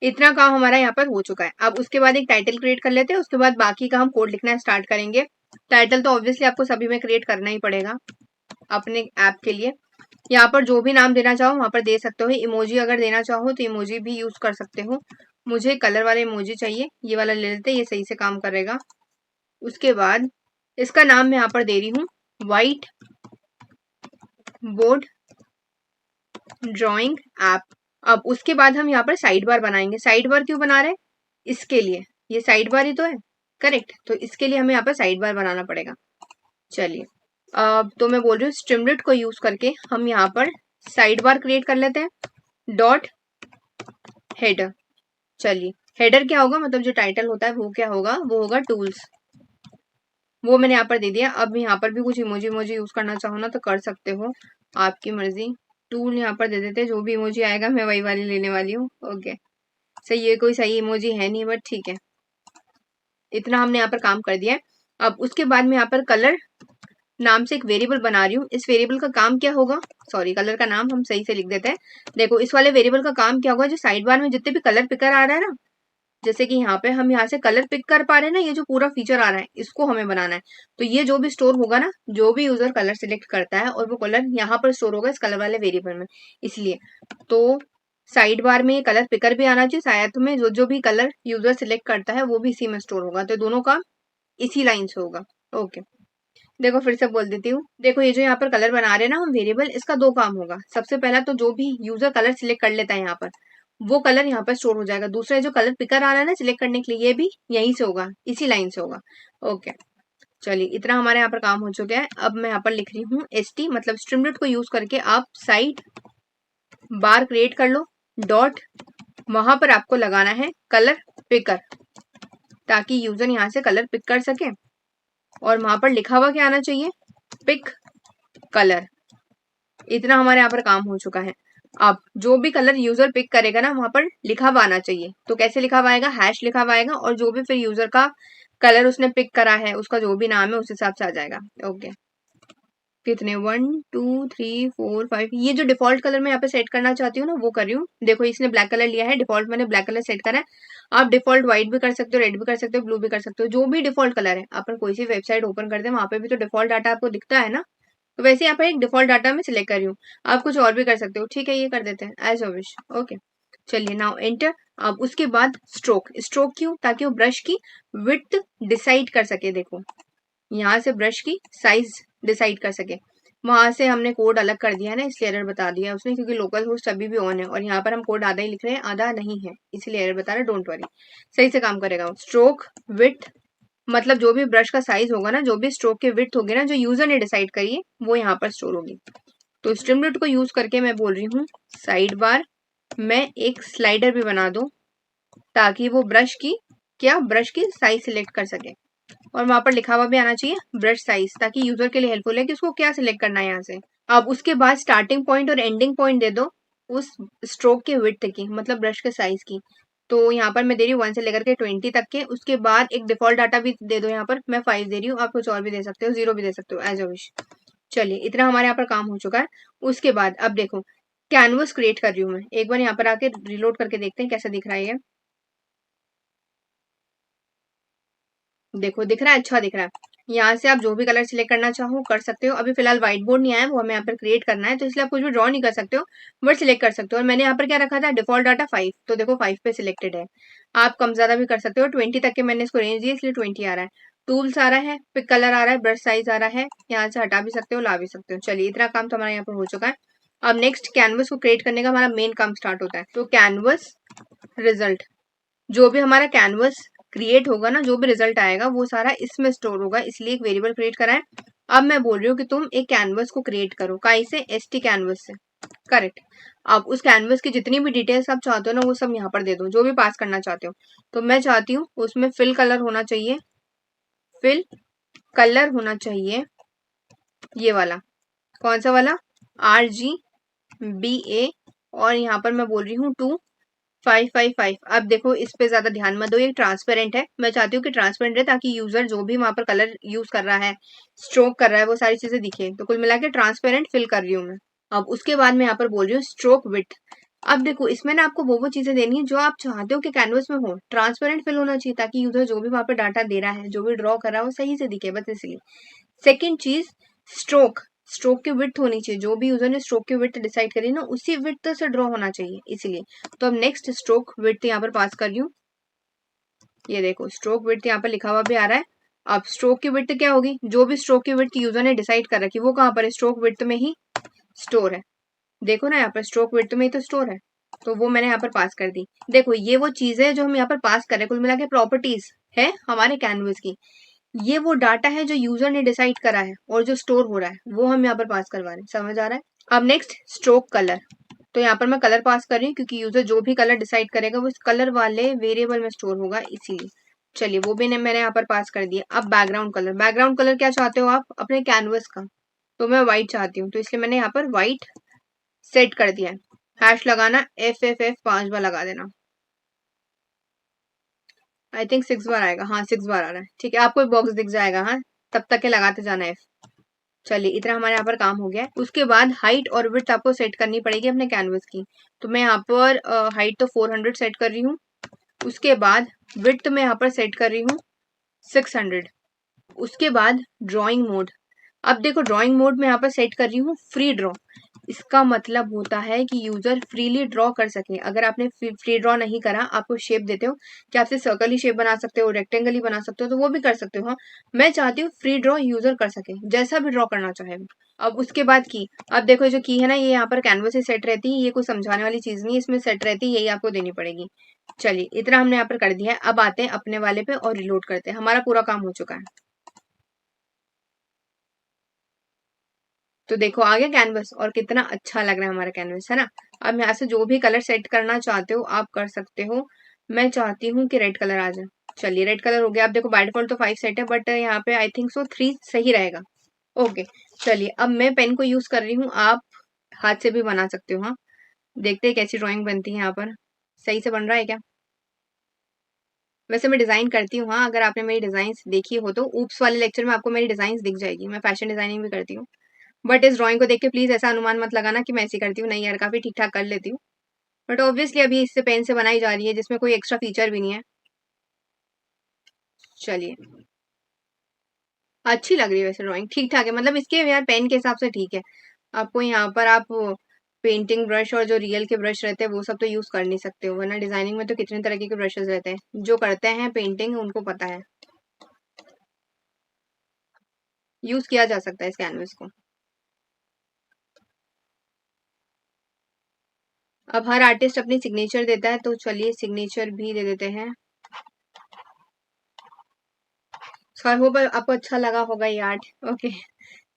इतना काम हमारा यहाँ पर हो चुका है। अब उसके बाद एक टाइटल क्रिएट कर लेते हैं, उसके बाद बाकी का हम कोड लिखना स्टार्ट करेंगे। टाइटल तो ऑब्वियसली आपको सभी में क्रिएट करना ही पड़ेगा अपने ऐप के लिए। यहाँ पर जो भी नाम देना चाहो वहां पर दे सकते हो। इमोजी अगर देना चाहो तो इमोजी भी यूज कर सकते हो। मुझे कलर वाले इमोजी चाहिए, ये वाला ले लेते हैं, ये सही से काम करेगा। उसके बाद इसका नाम मैं यहाँ पर दे रही हूँ व्हाइट बोर्ड ड्रॉइंग ऐप। अब उसके बाद हम यहाँ पर साइड बार बनाएंगे। साइड बार क्यों बना रहे हैं, इसके लिए, ये साइड बार ही तो है, करेक्ट। तो इसके लिए हमें यहाँ पर साइड बार बनाना पड़ेगा। चलिए अब तो मैं बोल रही हूँ स्ट्रीमलीट को यूज करके हम यहाँ पर साइड बार क्रिएट कर लेते हैं। Dot header. चलिए हेडर क्या होगा, मतलब जो टाइटल होता है वो क्या होगा, वो होगा टूल्स। वो मैंने यहाँ पर दे दिया। अब यहाँ पर भी कुछ इमोजी यूज करना चाहो ना तो कर सकते हो, आपकी मर्जी। टूल यहाँ पर दे देते हैं, जो भी इमोजी आएगा मैं वही वाली लेने वाली हूँ। ओके सही, ये कोई सही इमोजी है नहीं बट ठीक है। इतना हमने यहाँ पर काम कर दिया है। अब उसके बाद मैं यहाँ पर कलर नाम से एक वेरिएबल बना रही हूँ। इस वेरिएबल का काम क्या होगा, सॉरी कलर का नाम हम सही से लिख देते हैं। देखो इस वाले वेरिएबल का काम क्या होगा, जो साइड बार में जितने भी कलर पिकर आ रहा है ना, जैसे कि यहाँ पे हम यहाँ से कलर पिक कर पा रहे हैं ना, ये जो पूरा फीचर आ रहा है इसको हमें बनाना है। तो ये जो भी स्टोर होगा ना, जो भी यूजर कलर सिलेक्ट करता है और वो कलर यहाँ पर स्टोर होगा इस कलर वाले वेरिएबल में, इसलिए। तो साइड बार में ये कलर पिकर भी आना चाहिए, साथ में जो जो भी कलर यूजर सिलेक्ट करता है वो भी इसी में स्टोर होगा। तो दोनों का इसी लाइन से होगा। ओके देखो फिर से बोल देती हूँ। देखो ये जो यहाँ पर कलर बना रहे हैं ना हम वेरिएबल, इसका दो काम होगा। सबसे पहला तो जो भी यूजर कलर सिलेक्ट कर लेता है यहाँ पर, वो कलर यहाँ पर स्टोर हो जाएगा। दूसरा जो कलर पिकर आ रहा है ना सिलेक्ट करने के लिए, ये भी यहीं से होगा, इसी लाइन से होगा। ओके चलिए इतना हमारे यहाँ पर काम हो चुका है। अब मैं यहाँ पर लिख रही हूँ ST, मतलब स्ट्रीमलीट को यूज करके आप साइड बार क्रिएट कर लो। डॉट, वहां पर आपको लगाना है कलर पिकर, ताकि यूजर यहाँ से कलर पिक कर सके। और वहां पर लिखा हुआ क्या आना चाहिए, पिक कलर। इतना हमारे यहाँ पर काम हो चुका है। अब जो भी कलर यूजर पिक करेगा ना वहां पर लिखा हुआ आना चाहिए। तो कैसे लिखा हुआ आएगा, हैश लिखा हुआ आएगा, और जो भी फिर यूजर का कलर उसने पिक करा है उसका जो भी नाम है उस हिसाब से आ जाएगा। ओके कितने 1 2 3 4 5, ये जो डिफॉल्ट कलर मैं यहाँ पे सेट करना चाहती हूँ ना वो कर रही हूँ। देखो इसने ब्लैक कलर लिया है, डिफॉल्ट मैंने ब्लैक कलर सेट करा है। आप डिफॉल्ट व्हाइट भी कर सकते हो, रेड भी कर सकते हो, ब्लू भी कर सकते हो, जो भी डिफॉल्ट कलर है। अपन कोई सी वेबसाइट ओपन करते हैं वहां पे भी तो डिफॉल्ट डाटा आपको दिखता है ना, तो वैसे यहाँ पर एक डिफॉल्ट डाटा में सिलेक्ट कर रही हूँ। आप कुछ और भी कर सकते हो, ठीक है ये कर देते हैं एज अ विश। ओके चलिए नाउ एंटर। अब उसके बाद स्ट्रोक, स्ट्रोक क्यों? ताकि वो ब्रश की विड्थ डिसाइड कर सके। देखो यहाँ से ब्रश की साइज डिसाइड कर सके। वहां से हमने कोड अलग कर दिया है ना, इसलिए एरर बता दिया है उसने, क्योंकि लोकल होस्ट अभी भी ऑन है और यहाँ पर हम कोड आधा ही लिख रहे हैं, आधा नहीं है, इसलिए एरर बता रहे हैं। डोंट वरी, सही से काम करेगा। स्ट्रोक विड्थ मतलब जो भी ब्रश का साइज होगा ना, जो भी स्ट्रोक की विड्थ होगी ना, जो यूजर ने डिसाइड करी है, वो यहाँ पर स्टोर होगी। तो स्ट्रीमलाइट को यूज करके मैं बोल रही हूँ साइड बार मैं एक स्लाइडर भी बना दूं, ताकि वो ब्रश की साइज सिलेक्ट कर सके। और वहां पर लिखा हुआ भी आना चाहिए ब्रश साइज, ताकि यूजर के लिए हेल्पफुल है कि उसको क्या सिलेक्ट करना है यहाँ से। अब उसके बाद स्टार्टिंग पॉइंट और एंडिंग पॉइंट दे दो उस स्ट्रोक के विड्थ की, मतलब ब्रश के साइज की। तो यहाँ पर मैं दे रही हूँ 1 से लेकर के 20 तक के। उसके बाद एक डिफॉल्ट डाटा भी दे दो, यहाँ पर मैं 5 दे रही हूँ, आप कुछ और भी दे सकते हो, 0 भी दे सकते हो, एज अ विश। चलिए इतना हमारे यहाँ पर काम हो चुका है। उसके बाद अब देखो कैनवस क्रिएट कर रही हूँ मैं, एक बार यहाँ पर आके रिलोड करके देखते हैं कैसा दिख रहा है ये। देखो दिख रहा है, अच्छा दिख रहा है। यहाँ से आप जो भी कलर सिलेक्ट करना चाहो कर सकते हो। अभी फिलहाल व्हाइट बोर्ड नहीं आया, वो हमें यहाँ पर क्रिएट करना है, तो इसलिए आप कुछ भी ड्रॉ नहीं कर सकते हो, बट सिलेक्ट कर सकते हो। और मैंने यहाँ पर क्या रखा था, डिफॉल्ट डाटा 5, तो देखो 5 पे सिलेक्टेड है। आप कम ज्यादा भी कर सकते हो, 20 तक के मैंने इसको रेंज दी, इसलिए 20 आ रहा है। टूल्स आ रहा है, पिक कलर आ रहा है, ब्रश साइज आ रहा है, यहाँ से हटा भी सकते हो, ला भी सकते हो। चलिए इतना काम तो हमारा यहाँ पर हो चुका है। अब नेक्स्ट कैनवस को क्रिएट करने का हमारा मेन काम स्टार्ट होता है। तो कैनवस रिजल्ट, जो भी हमारा कैनवस क्रिएट होगा ना, जो भी रिजल्ट आएगा वो सारा इसमें स्टोर होगा, इसलिए एक वेरिएबल क्रिएट करा है। अब मैं बोल रही हूँ कि तुम एक कैनवस को क्रिएट करो, काई से, एसटी कैनवस से, करेक्ट। अब उस कैनवस की जितनी भी डिटेल्स आप चाहते हो ना, वो सब यहाँ पर दे दो, जो भी पास करना चाहते हो। तो मैं चाहती हूँ उसमें फिल कलर होना चाहिए, फिल कलर होना चाहिए ये वाला। कौन सा वाला? RGBA। और यहाँ पर मैं बोल रही हूँ 2555। अब देखो इस पे ज्यादा ध्यान मत दो, ये ट्रांसपेरेंट है, मैं चाहती हूँ कि ट्रांसपेरेंट रहे, ताकि यूजर जो भी वहां पर कलर यूज कर रहा है, स्ट्रोक कर रहा है, वो सारी चीजें दिखे। तो कुल मिला के ट्रांसपेरेंट फिल कर रही हूँ मैं। अब उसके बाद मैं यहाँ पर बोल रही हूँ स्ट्रोक विड्थ। अब देखो इसमें ना आपको वो चीजें देनी है जो आप चाहते हो कि कैनवस में हो। ट्रांसपेरेंट फिल होना चाहिए, ताकि यूजर जो भी वहां पर डाटा दे रहा है, जो भी ड्रॉ कर रहा है, वो सही से दिखे, बस इसलिए। सेकेंड चीज, स्ट्रोक, स्ट्रोक की विड्थ होनी चाहिए, जो भी यूजर ने स्ट्रोक की विड्थ डिसाइड करी ना, उसी विड्थ से ड्रॉ होना चाहिए, इसलिए। तो अब नेक्स्ट स्ट्रोक विड्थ यहाँ पर पास कर रही हूँ। ये देखो स्ट्रोक विड्थ यहाँ पर लिखा हुआ भी आ रहा है। अब स्ट्रोक की विड्थ क्या होगी, जो भी स्ट्रोक की विड्थ यूजर ने डिसाइड कर रखी, वो कहाँ पर है, स्ट्रोक विड्थ में ही स्टोर है। देखो ना यहाँ पर स्ट्रोक विड्थ में ही तो स्टोर है, तो वो मैंने यहाँ पर पास कर दी। देखो ये वो चीज है जो हम यहाँ पर पास कर रहे हैं, कुल मिला के प्रॉपर्टीज है हमारे कैनवस की। ये वो डाटा है जो यूजर ने डिसाइड करा है, और जो स्टोर हो रहा है वो हम यहाँ पर पास करवा रहे हैं, समझ आ रहा है। अब नेक्स्ट स्ट्रोक कलर, तो यहाँ पर मैं कलर पास कर रही हूँ, क्योंकि यूजर जो भी कलर डिसाइड करेगा वो इस कलर वाले वेरिएबल में स्टोर होगा, इसीलिए। चलिए वो भी मैंने यहाँ पर पास कर दिया। अब बैकग्राउंड कलर, बैकग्राउंड कलर क्या चाहते हो आप अपने कैनवस का? तो मैं व्हाइट चाहती हूँ, तो इसलिए मैंने यहाँ पर व्हाइट सेट कर दिया है। हैश लगाना, FFF 5 बार लगा देना। आई थिंक 6 बार आएगा, हाँ 6 बार आ रहा है, ठीक है। आपको बॉक्स दिख जाएगा, हाँ तब तक के लगाते जाना F। चलिए इतना हमारे यहाँ पर काम हो गया है। उसके बाद हाइट और विड्थ आपको सेट करनी पड़ेगी अपने कैनवस की। तो मैं यहाँ पर हाइट तो 400 सेट कर रही हूँ। उसके बाद विड्थ में यहाँ पर सेट कर रही हूँ 600। उसके बाद ड्राइंग मोड, अब देखो ड्राइंग मोड में यहाँ पर सेट कर रही हूँ फ्री ड्रॉ। इसका मतलब होता है कि यूजर फ्रीली ड्रॉ कर सके। अगर आपने फ्री ड्रॉ नहीं करा, आपको शेप देते हो कि आपसे सर्कल ही शेप बना सकते हो, रेक्टेंगल ही बना सकते हो, तो वो भी कर सकते हो। हाँ मैं चाहती हूँ फ्री ड्रॉ यूजर कर सके, जैसा भी ड्रॉ करना चाहे। अब उसके बाद की, अब देखो जो की है ना, ये यहाँ पर कैनवस से सेट रहती है, ये कुछ समझाने वाली चीज नहीं, इसमें सेट रहती है, यही आपको देनी पड़ेगी। चलिए इतना हमने यहाँ पर कर दिया है। अब आते हैं अपने वाले पे और रिलोड करते हैं, हमारा पूरा काम हो चुका है। तो देखो आ गया कैनवस, और कितना अच्छा लग रहा है हमारा कैनवस, है ना। अब यहाँ से जो भी कलर सेट करना चाहते हो आप कर सकते हो। मैं चाहती हूँ कि रेड कलर आ जाए। चलिए रेड कलर हो गया। अब देखो बाय डिफॉल्ट तो 5 सेट है, बट यहाँ पे आई थिंक सो 3 सही रहेगा। ओके चलिए अब मैं पेन को यूज कर रही हूँ, आप हाथ से भी बना सकते हो। हाँ देखते हैं कैसी ड्राइंग बनती है यहाँ पर, सही से बन रहा है क्या। वैसे मैं डिजाइन करती हूँ, हाँ अगर आपने मेरी डिजाइन देखी हो तो ऊप्स वाले लेक्चर में आपको मेरी डिजाइन दिख जाएगी। मैं फैशन डिजाइनिंग भी करती हूँ। बट इस ड्राइंग को देख के प्लीज ऐसा अनुमान मत लगाना कि मैं ऐसी करती हूँ, नहीं यार काफी ठीक ठाक कर लेती हूँ। बट ऑब्वियसली अभी इससे पेन से बनाई जा रही है, जिसमें कोई एक्स्ट्रा फीचर भी नहीं है। चलिए अच्छी लग रही है वैसे ड्राइंग, ठीक ठाक है, मतलब इसके यार पेन के हिसाब से ठीक है। आपको यहाँ पर आप पेंटिंग ब्रश और जो रियल के ब्रश रहते हैं वो सब तो यूज कर नहीं सकते हो, वरना डिजाइनिंग में तो कितने तरह के ब्रशेस रहते हैं, जो करते हैं पेंटिंग उनको पता है, यूज किया जा सकता है इस कैनवस को। अब हर आर्टिस्ट अपनी सिग्नेचर देता है, तो चलिए सिग्नेचर भी दे देते हैं। सो आई होप आपको अच्छा लगा होगा ये आर्ट। ओके,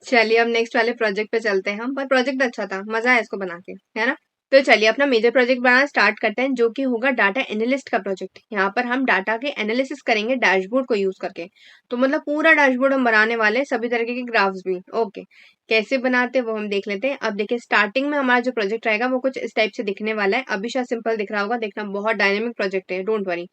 चलिए अब नेक्स्ट वाले प्रोजेक्ट पे चलते हैं हम। पर प्रोजेक्ट अच्छा था, मजा आया इसको बना के, है ना। तो चलिए अपना मेजर प्रोजेक्ट बनाना स्टार्ट करते हैं, जो कि होगा डाटा एनालिस्ट का प्रोजेक्ट। यहाँ पर हम डाटा के एनालिसिस करेंगे डैशबोर्ड को यूज करके। तो मतलब पूरा डैशबोर्ड हम बनाने वाले हैं, सभी तरीके के ग्राफ्स भी। ओके, कैसे बनाते हैं वो हम देख लेते हैं। अब देखिए स्टार्टिंग में हमारा जो प्रोजेक्ट रहेगा वो कुछ इस टाइप से दिखने वाला है। अभी शायद सिंपल दिख रहा होगा, देखना बहुत डायनेमिक प्रोजेक्ट है, डोंट वरी।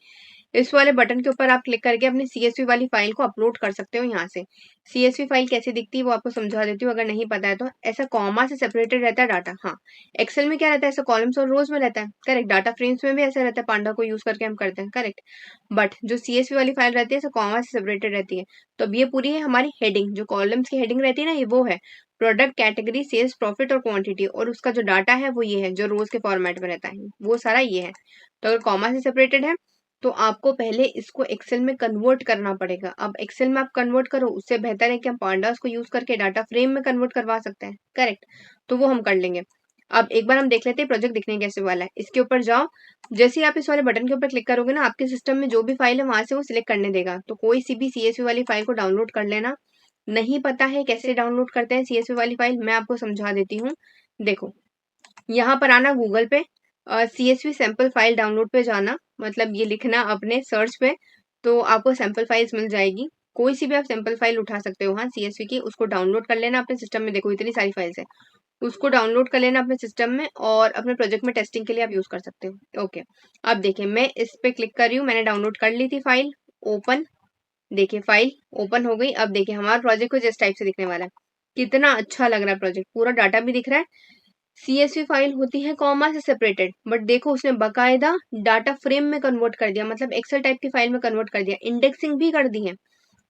इस वाले बटन के ऊपर आप क्लिक करके अपनी सीएसवी वाली फाइल को अपलोड कर सकते हो यहाँ से। सीएसवी फाइल कैसे दिखती है वो आपको समझा देती हूँ, अगर नहीं पता है तो। ऐसा कॉमा से सेपरेटेड रहता है डाटा। हाँ, एक्सेल में क्या रहता है, ऐसा कॉलम्स और रोज में रहता है, करेक्ट। डाटा फ्रेम्स में भी ऐसा रहता है, पांडा को यूज करके हम करते हैं, करेक्ट। बट जो सीएसवी वाली फाइल रहती है ऐसा कॉमा से सेपरेटेड रहती है। तो अब ये पूरी है हमारी हेडिंग, जो कॉलम्स की हेडिंग रहती है ना, ये वो है प्रोडक्ट कैटेगरी सेल्स प्रॉफिट और क्वांटिटी, और उसका जो डाटा है वो ये है जो रोज के फॉर्मेट में रहता है, वो सारा ये है। तो अगर कॉमा से सेपरेटेड है तो आपको पहले इसको एक्सेल में कन्वर्ट करना पड़ेगा। अब एक्सेल में आप कन्वर्ट करो, उससे बेहतर है कि हम पांडास को यूज करके डाटा फ्रेम में कन्वर्ट करवा सकते हैं, करेक्ट। तो वो हम कर लेंगे। अब एक बार हम देख लेते हैं प्रोजेक्ट दिखने कैसे वाला है। इसके ऊपर जाओ, जैसे ही आप इस वाले बटन के ऊपर क्लिक करोगे ना, आपके सिस्टम में जो भी फाइल है वहां से वो सिलेक्ट करने देगा। तो कोई सी भी सीएसवी वाली फाइल को डाउनलोड कर लेना। नहीं पता है कैसे डाउनलोड करते हैं सीएसवी वाली फाइल, मैं आपको समझा देती हूँ। देखो, यहाँ पर आना गूगल पे, सीएसवी सैंपल फाइल डाउनलोड पे जाना, मतलब ये लिखना अपने सर्च पे, तो आपको सैंपल फाइल्स मिल जाएगी। कोई सी भी आप सैंपल फाइल उठा सकते हो, हाँ, सीएसवी की, उसको डाउनलोड कर लेना अपने सिस्टम में। देखो इतनी सारी फाइल्स है, उसको डाउनलोड कर लेना अपने सिस्टम में, और अपने प्रोजेक्ट में टेस्टिंग के लिए आप यूज कर सकते हो। ओके, अब देखिए मैं इस पे क्लिक कर रही हूँ, मैंने डाउनलोड कर ली थी फाइल। ओपन, देखिए फाइल ओपन हो गई। अब देखिए हमारा प्रोजेक्ट कुछ इस टाइप से दिखने वाला है। कितना अच्छा लग रहा है प्रोजेक्ट, पूरा डाटा भी दिख रहा है। सीएसवी फाइल होती है कॉमा से सेपरेटेड, बट देखो उसने बकायदा डाटा फ्रेम में कन्वर्ट कर दिया, मतलब एक्सेल टाइप की फाइल में कन्वर्ट कर दिया, इंडेक्सिंग भी कर दी है,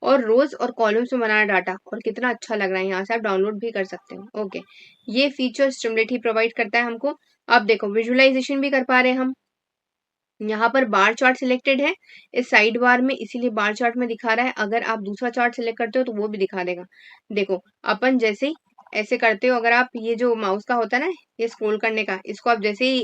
और रोज और कॉलम्स में बनाया डाटा, और कितना अच्छा लग रहा है। यहाँ से आप डाउनलोड भी कर सकते हो। ओके, ये फीचर स्ट्रीमलेट ही प्रोवाइड करता है हमको। अब देखो विजुअलाइजेशन भी कर पा रहे हैं हम। यहाँ पर बार चार्ट सिलेक्टेड है इस साइड बार में, इसीलिए बार चार्ट में दिखा रहा है। अगर आप दूसरा चार्ट सिलेक्ट करते हो तो वो भी दिखा देगा। देखो अपन जैसे ही ऐसे करते हो, अगर आप ये जो माउस का होता है ना, ये स्क्रॉल करने का, इसको आप जैसे ही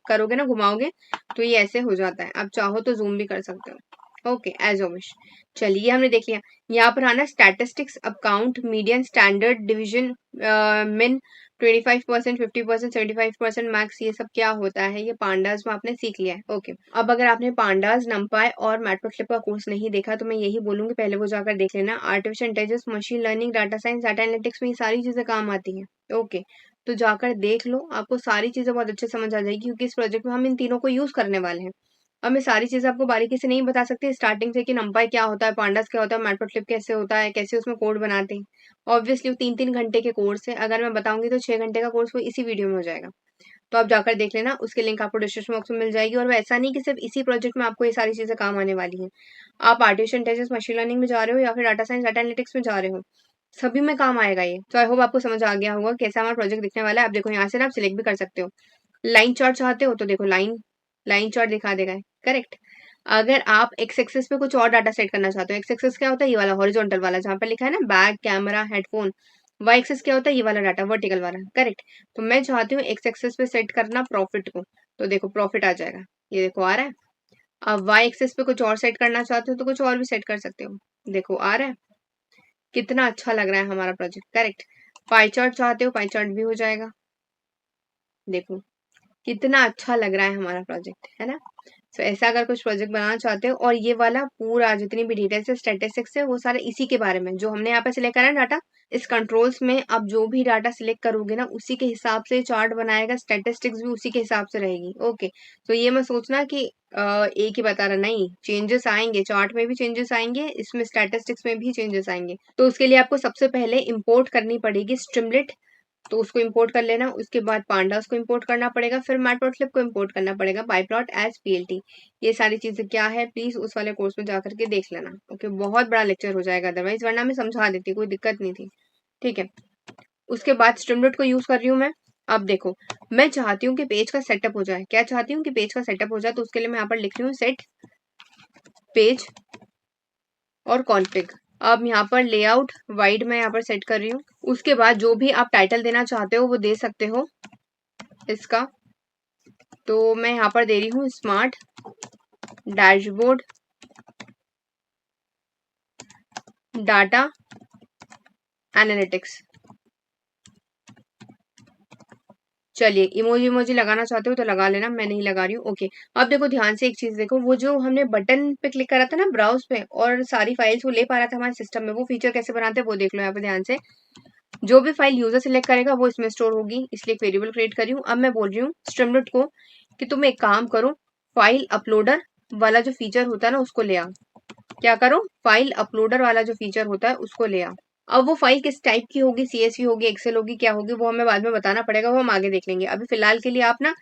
करोगे ना, घुमाओगे, तो ये ऐसे हो जाता है। आप चाहो तो जूम भी कर सकते हो। ओके, एज ओ विश। चलिए हमने देख लिया। यहाँ पर आना statistics, account, median, standard division, मिन, 25%, 50%, 75% मैक्स, ये सब क्या होता है ये पांडास में आपने सीख लिया है। ओके, अब अगर आपने पांडास, नंपाई और मैटप्लोट्लिब का कोर्स नहीं देखा तो मैं यही बोलूंगी पहले वो जाकर देख लेना। Artificial intelligence, machine learning, data science, data analytics में ये सारी चीजें काम आती हैं। ओके, तो जाकर देख लो, आपको सारी चीजें बहुत अच्छे समझ आ जाएगी, क्योंकि इस प्रोजेक्ट में हम इन तीनों को यूज करने वाले हैं। अब मैं सारी चीजें आपको बारीकी से नहीं बता सकती स्टार्टिंग से, कि नंपाई क्या होता है, पांडास क्या होता है, मैटप्लोट्लिब कैसे होता है, कैसे उसमें कोड बनाते हैं। ऑब्वियसली वो 3-3 घंटे के कोर्स है, अगर मैं बताऊंगी तो 6 घंटे का कोर्स वो इसी वीडियो में हो जाएगा। तो आप जाकर देख लेना, उसके लिंक आपको डिस्क्रिप्शन बॉक्स में मिल जाएगी। और वैसा नहीं कि सिर्फ इसी प्रोजेक्ट में आपको ये सारी चीजें काम आने वाली हैं। आप आर्टिफिशियल इंटेलिजेंस, मशीन लर्निंग में जा रहे हो, या फिर डाटा साइंस, डाटा एनालिटिक्स में जा रहे हो, सभी में काम आएगा ये। तो आई होप आपको समझ आ गया होगा कैसा हमारा प्रोजेक्ट दिखने वाला है। आप देखो यहाँ से ना आप सिलेक्ट भी कर सकते हो। लाइन चार्ट चाहते हो तो देखो लाइन लाइन चार्ट दिखा देगा, करेक्ट। अगर आप एक्स एक्सेस पे कुछ और डाटा सेट करना चाहते हो, एक्स एक्सेस क्या होता है, ये वाला हॉरिजॉन्टल वाला जहाँ पे लिखा है ना bag, camera, headphone. Y axis क्या होता है, ये वाला डाटा वर्टिकल वाला, करेक्ट। तो मैं चाहती हूँ एक्स एक्सेस पे सेट करना प्रॉफिट को, तो देखो प्रॉफिट आ जाएगा, ये देखो आ रहा है। अब वाई एक्सेस पे कुछ और सेट करना चाहते हो तो कुछ और भी सेट कर सकते हो, देखो आ रहा है। कितना अच्छा लग रहा है हमारा प्रोजेक्ट, करेक्ट। पाई चार्ट चाहते हो, पाई चार्ट भी हो जाएगा, देखो कितना अच्छा लग रहा है हमारा प्रोजेक्ट, है ना। तो ऐसा अगर कुछ प्रोजेक्ट बनाना चाहते हो, और ये वाला पूरा जितनी भी डिटेल्स है, स्टैटिस्टिक्स है, वो सारे इसी के बारे में, जो हमने यहाँ पे सिलेक्ट करा है डाटा। इस कंट्रोल्स में आप जो भी डाटा सिलेक्ट करोगे ना, उसी के हिसाब से चार्ट बनाएगा, स्टैटिस्टिक्स भी उसी के हिसाब से रहेगी। ओके, तो ये मैं सोचना कि एक ही बता रहा, नहीं, चेंजेस आएंगे, चार्ट में भी चेंजेस आएंगे, इसमें स्टैटिस्टिक्स में भी चेंजेस आएंगे। तो उसके लिए आपको सबसे पहले इंपोर्ट करनी पड़ेगी स्ट्रीमलेट, तो उसको इंपोर्ट कर लेना। उसके बाद पांडास को इंपोर्ट करना पड़ेगा, फिर मैटप्लोट्लिब को इंपोर्ट करना पड़ेगा, बायप्लॉट एज पीएलटी। ये सारी चीजें क्या है प्लीज उस वाले कोर्स में जाकर के देख लेना। ओके, बहुत बड़ा लेक्चर हो जाएगा अदरवाइज, वरना मैं समझा देती, कोई दिक्कत नहीं थी, ठीक है। उसके बाद स्ट्रीमलेट को यूज कर रही हूँ मैं। अब देखो, मैं चाहती हूँ कि पेज का सेटअप हो जाए। क्या चाहती हूँ कि पेज का सेटअप हो जाए, तो उसके लिए मैं यहाँ पर लिख रही हूँ सेट पेज और कॉन्फ़िग। अब यहाँ पर लेआउट वाइड मैं यहाँ पर सेट कर रही हूँ। उसके बाद जो भी आप टाइटल देना चाहते हो वो दे सकते हो इसका। तो मैं यहाँ पर दे रही हूँ स्मार्ट डैशबोर्ड डाटा एनालिटिक्स। चलिए, इमोजी इमोजी लगाना चाहते हो तो लगा लेना, मैं नहीं लगा रही हूँ। ओके, अब देखो ध्यान से एक चीज देखो, वो जो हमने बटन पे क्लिक करा था ना ब्राउज पे, और सारी फाइल्स वो ले पा रहा था हमारे सिस्टम में, वो फीचर कैसे बनाते हैं वो देख लो यहाँ पे ध्यान से। जो भी फाइल यूजर सिलेक्ट करेगा वो इसमें स्टोर होगी, इसलिए एक वेरिएबल क्रिएट करी हूँ। अब मैं बोल रही हूँ स्ट्रीमलीट को कि तुम एक काम करो, फाइल अपलोडर वाला जो फीचर होता है ना उसको ले आओ। क्या करो, फाइल अपलोडर वाला जो फीचर होता है उसको ले आओ। अब वो फाइल किस टाइप की होगी, सीएसवी होगी, एक्सेल होगी, क्या होगी, वो हमें बाद में बताना पड़ेगा, वो हम आगे देख लेंगे। अभी फिलहाल के लिए आप ना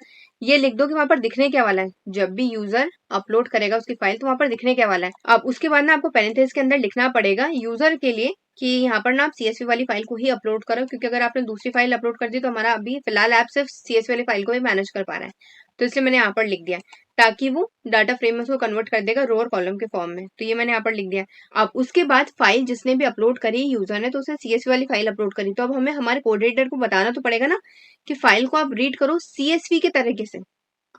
ये लिख दो कि वहां पर दिखने क्या वाला है। जब भी यूजर अपलोड करेगा उसकी फाइल तो वहां पर दिखने क्या वाला है। अब उसके बाद ना आपको पेरेंथेसिस के अंदर लिखना पड़ेगा यूजर के लिए कि यहाँ पर ना आप सीएसवी वाली फाइल को ही अपलोड करो, क्योंकि अगर आपने दूसरी फाइल अपलोड कर दी तो हमारा अभी फिलहाल ऐप सिर्फ सीएसवी वाली फाइल को ही मैनेज कर पा रहा है। तो इसलिए मैंने यहाँ पर लिख दिया ताकि वो डाटा फ्रेम में उसको कन्वर्ट कर देगा रो और कॉलम के फॉर्म में। तो ये मैंने यहाँ पर लिख दिया। अब उसके बाद फाइल जिसने भी अपलोड करी यूजर ने, तो उसने सीएसवी वाली फाइल अपलोड करी, तो अब हमें हमारे कोड एडिटर को बताना तो पड़ेगा ना कि फाइल को आप रीड करो सीएसवी के तरीके से।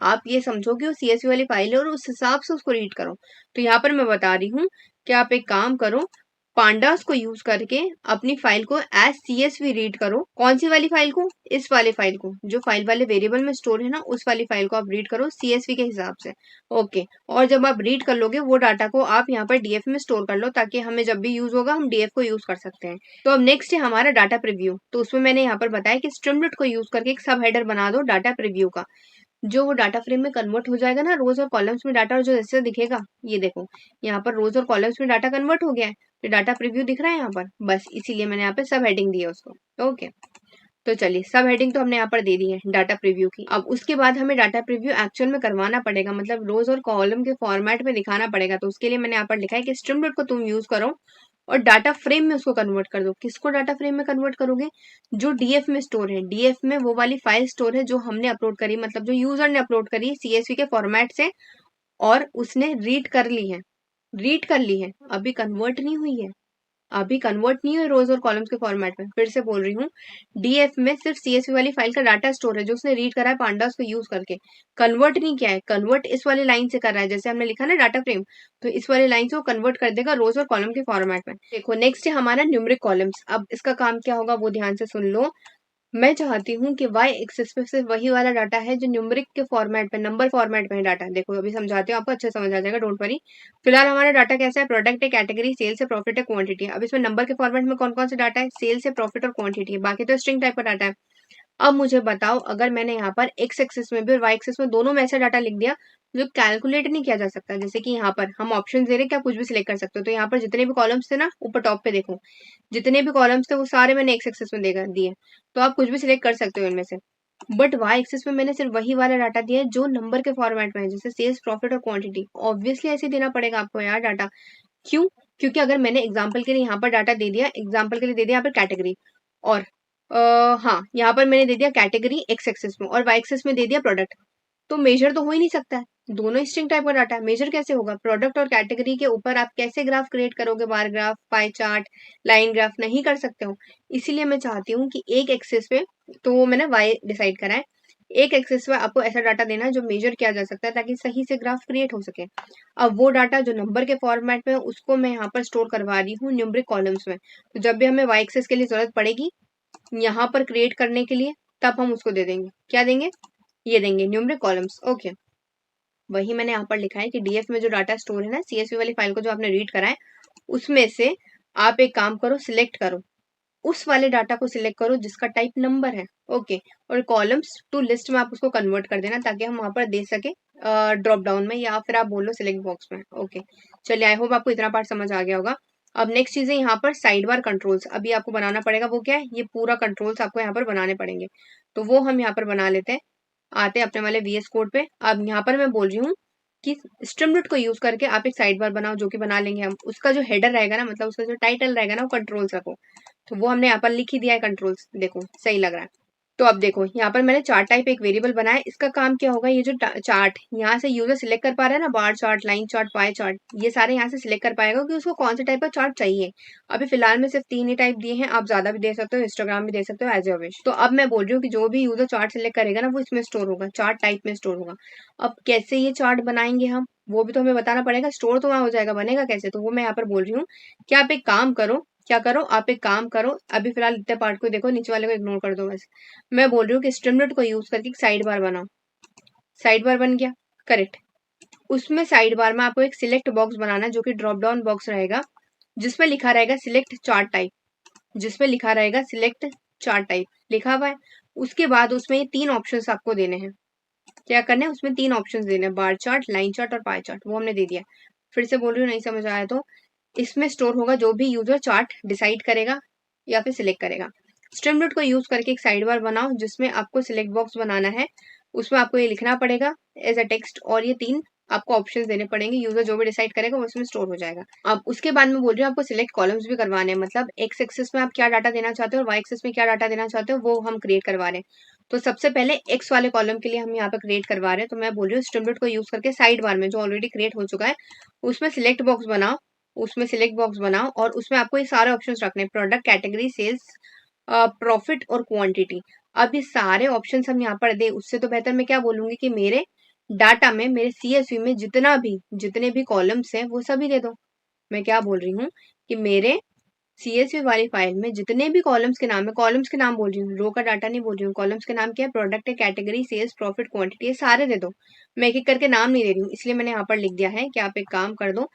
आप ये समझो कि वो सीएसवी वाली फाइल है और उस हिसाब से उसको रीड करो। तो यहाँ पर मैं बता रही हूँ कि आप एक काम करो, पांडास को यूज करके अपनी फाइल को एज सीएसवी रीड करो। कौन सी वाली फाइल को, इस वाले फाइल को, जो फाइल वाले वेरिएबल में स्टोर है ना उस वाली फाइल को आप रीड करो सीएसवी के हिसाब से। ओके, और जब आप रीड कर लोगे वो डाटा को आप यहाँ पर डीएफ में स्टोर कर लो, ताकि हमें जब भी यूज होगा हम डीएफ को यूज कर सकते हैं। तो अब नेक्स्ट है हमारा डाटा प्रीव्यू। तो उसमें मैंने यहाँ पर बताया कि स्ट्रीमलीट को यूज करके एक सब हेडर बना दो डाटा प्रीव्यू का, जो वो डाटा फ्रेम में कन्वर्ट हो जाएगा ना रोज और कॉलम्स में डाटा, और जो जैसे दिखेगा, ये देखो यहाँ पर रोज और कॉलम्स में डाटा कन्वर्ट हो गया है, तो डाटा प्रीव्यू दिख रहा है यहाँ पर, बस इसीलिए मैंने यहाँ पे सब हेडिंग दी है उसको। ओके, तो चलिए सब हेडिंग तो हमने यहाँ पर दे दी है डाटा प्रीव्यू की। अब उसके बाद हमें डाटा प्रीव्यू एक्चुअल में करवाना पड़ेगा, मतलब रोज और कॉलम के फॉर्मेट में दिखाना पड़ेगा। तो उसके लिए मैंने यहाँ पर लिखा है कि स्ट्रीमलीट को तुम यूज करो और डाटा फ्रेम में उसको कन्वर्ट कर दो। किसको डाटा फ्रेम में कन्वर्ट करोगे, जो डीएफ में स्टोर है, डीएफ में वो वाली फाइल स्टोर है जो हमने अपलोड करी, मतलब जो यूजर ने अपलोड करी सीएसवी के फॉर्मेट से, और उसने रीड कर ली है, रीड कर ली है, अभी कन्वर्ट नहीं हुई है, अभी कन्वर्ट नहीं हुई रोज और कॉलम्स के फॉर्मेट में। फिर से बोल रही हूँ, डीएफ में सिर्फ सीएसवी वाली फाइल का डाटा स्टोर है जो उसने रीड करा है पांडास को यूज करके, कन्वर्ट नहीं किया है। कन्वर्ट इस वाली लाइन से कर रहा है, जैसे हमने लिखा ना डाटा फ्रेम, तो इस वाली लाइन से वो कन्वर्ट कर देगा रोज और कॉलम के फॉर्मेट में। देखो नेक्स्ट है हमारा न्यूमेरिक कॉलम्स। अब इसका काम क्या होगा वो ध्यान से सुन लो। मैं चाहती हूँ कि वाई एक्सिस पे सिर्फ वही वाला डाटा है जो न्यूमेरिक के फॉर्मेट में, नंबर फॉर्मेट में है डाटा। देखो अभी समझाती हूँ, आपको अच्छे समझ आ जाएगा, डोंट वरी। फिलहाल हमारा डाटा कैसा है, प्रोडक्ट है, कैटेगरी, सेल्स है, प्रॉफिट है, क्वांटिटी है। अब इसमें नंबर के फॉर्मेट में कौन कौन से डाटा है, सेल्स है, प्रॉफिट और क्वांटिटी है, बाकी तो स्ट्रिंग टाइप का डाटा है। अब मुझे बताओ, अगर मैंने यहाँ पर एक्स एक्सिस में भी और वाई एक्सिस में दोनों में ऐसा डाटा लिख दिया जो कैलकुलेट नहीं किया जा सकता, जैसे कि यहाँ पर हम ऑप्शन दे रहे हैं कि आप कुछ भी सिलेक्ट कर सकते हो, तो यहाँ पर जितने भी कॉलम्स थे ना ऊपर टॉप पे देखो, जितने भी कॉलम्स थे वो सारे मैंने एक्स एक्सिस में देगा दिए, तो आप कुछ भी सिलेक्ट कर सकते हो इनमें से। बट वाई एक्सिस में मैंने सिर्फ वही वाला डाटा दिया है जो नंबर के फॉर्मेट में है, जैसे सेल्स, प्रॉफिट और क्वांटिटी। ऑब्वियसली ऐसे ही देना पड़ेगा आपको यार डाटा। क्यों, क्योंकि अगर मैंने एग्जाम्पल के लिए यहाँ पर डाटा दे दिया, एग्जाम्पल के लिए दे दिया यहाँ पर कैटेगरी, और हाँ यहाँ पर मैंने दे दिया कैटेगरी एक्स एक्सिस में और वाई एक्सिस में दे दिया प्रोडक्ट, तो मेजर तो हो ही नहीं सकता है। दोनों स्ट्रिंग टाइप का डाटा है, मेजर कैसे होगा। प्रोडक्ट और कैटेगरी के ऊपर आप कैसे ग्राफ क्रिएट करोगे, bar graph, pie chart, line graph, नहीं कर सकते हो। इसीलिए मैं चाहती हूँ कि एक एक्सिस पे, तो वो मैंने वाई डिसाइड करा है, एक एक्सिस पे आपको ऐसा डाटा देना है जो मेजर किया जा सकता है, ताकि सही से ग्राफ क्रिएट हो सके। अब वो डाटा जो नंबर के फॉर्मेट में है उसको मैं यहाँ पर स्टोर करवा रही हूँ न्यूमेरिक कॉलम्स में। तो जब भी हमें वाई एक्सिस के लिए जरूरत पड़ेगी यहाँ पर क्रिएट करने के लिए, तब हम उसको दे देंगे, क्या देंगे, ये देंगे न्यूमेरिक कॉलम्स। ओके, वही मैंने यहाँ पर लिखा है कि डीएफ में जो डाटा स्टोर है ना सीएसवी वाली फाइल को जो आपने रीड करा है, उसमें से आप एक काम करो, सिलेक्ट करो, उस वाले डाटा को सिलेक्ट करो जिसका टाइप नंबर है। ओके, और कॉलम्स टू लिस्ट में आप उसको कन्वर्ट कर देना, ताकि हम वहां पर दे सके ड्रॉप डाउन में, या फिर आप बोल लो सिलेक्ट बॉक्स में। ओके, चलिए आई होप आपको इतना पार्ट समझ आ गया होगा। अब नेक्स्ट चीज है यहाँ पर साइड बार कंट्रोल्स। अभी आपको बनाना पड़ेगा, वो क्या है, ये पूरा कंट्रोल्स आपको यहाँ पर बनाने पड़ेंगे, तो वो हम यहाँ पर बना लेते हैं। आते हैं अपने वाले वीएस कोड पे। अब यहाँ पर मैं बोल रही हूँ कि स्ट्रीमलीट को यूज करके आप एक साइड बार बनाओ, जो कि बना लेंगे हम। उसका जो हेडर रहेगा ना, मतलब उसका जो टाइटल रहेगा ना, वो कंट्रोल्स रखो। तो वो हमने यहाँ पर लिख ही दिया है कंट्रोल्स, देखो सही लग रहा है। तो अब देखो यहाँ पर मैंने चार्ट टाइप एक वेरिएबल बनाया। इसका काम क्या होगा, ये जो चार्ट यहाँ से यूजर सिलेक्ट कर पा रहा है ना, bar chart, line chart, pie chart, ये सारे यहाँ से सिलेक्ट कर पाएगा कि उसको कौन से टाइप का चार्ट चाहिए। अभी फिलहाल में सिर्फ 3 ही टाइप दिए हैं, आप ज्यादा भी दे सकते हो, हिस्टोग्राम भी दे सकते हो, एज योर विश। तो अब मैं बोल रही हूँ कि जो भी यूजर चार्ट सिलेक्ट करेगा ना वो इसमें स्टोर होगा, चार्ट टाइप में स्टोर होगा। अब कैसे ये चार्ट बनाएंगे हम, वो भी तो हमें बताना पड़ेगा। स्टोर तो वहां हो जाएगा, बनेगा कैसे, तो वो मैं यहाँ पर बोल रही हूँ कि आप एक काम करो, क्या करो, आप एक काम करो, अभी फिलहाल इतने पार्ट को देखो, नीचे वाले को इग्नोर कर दो बस। मैं बोल रही हूँ कि स्ट्रीमलेट को यूज करके एक साइड बार बनाओ। साइड बार बन गया, करेक्ट। उसमें साइड बार में आपको एक सिलेक्ट बॉक्स बनाना है, जो कि ड्रॉप डाउन बॉक्स रहेगा, जिसमें लिखा रहेगा सिलेक्ट चार्ट टाइप, जिसमें लिखा रहेगा सिलेक्ट चार्ट टाइप लिखा हुआ है। उसके बाद उसमें ये 3 ऑप्शंस आपको देने हैं। क्या करना है, उसमें 3 ऑप्शंस देने हैं, बार चार्ट, लाइन चार्ट और पाई चार्ट, वो हमने दे दिया। फिर से बोल रही हूँ, नहीं समझ आया तो इसमें स्टोर होगा जो भी यूजर चार्ट डिसाइड करेगा या फिर सिलेक्ट करेगा। स्ट्रीमलेट को यूज करके एक साइड बार बनाओ जिसमें आपको सिलेक्ट बॉक्स बनाना है। उसमें आपको ये लिखना पड़ेगा एज अ टेक्स्ट, और ये 3 आपको ऑप्शंस देने पड़ेंगे। यूजर जो भी डिसाइड करेगा वो उसमें स्टोर हो जाएगा। अब उसके बाद में बोल रही हूँ आपको सिलेक्ट कॉलम्स भी करवाने हैं, मतलब एक्स एक्सिस में आप क्या डाटा देना चाहते हो और वाई एक्सिस में क्या डाटा देना चाहते हो, वो हम क्रिएट करवा रहे हैं। तो सबसे पहले एक्स वाले कॉलम के लिए हम यहाँ पर क्रिएट करवा रहे हैं। तो मैं बोल रही हूँ स्ट्रीमलेट को यूज करके साइड बार में जो ऑलरेडी क्रिएट हो चुका है उसमें सिलेक्ट बॉक्स बनाओ। उसमें सिलेक्ट बॉक्स बनाओ और उसमें आपको ये सारे ऑप्शंस रखने हैं, प्रोडक्ट, कैटेगरी, सेल्स, प्रॉफिट और क्वांटिटी। अब ये सारे ऑप्शंस हम यहाँ पर दे, उससे तो बेहतर मैं क्या बोलूंगी कि मेरे डाटा में, मेरे सीएसवी में जितने भी कॉलम्स हैं वो सभी दे दो। मैं क्या बोल रही हूँ कि मेरे सीएसवी वाली फाइल में जितने भी कॉलम्स के नाम है, कॉलम्स के नाम बोल रही हूँ, रो का डाटा नहीं बोल रही हूँ, कॉलम्स के नाम क्या है, प्रोडक्ट है, कैटेगरी, सेल्स, प्रॉफिट, क्वांटिटी, ये सारे दे दो। मैं एक एक करके नाम नहीं दे रही हूँ, इसलिए मैंने यहाँ पर लिख दिया है कि आप एक काम कर दो,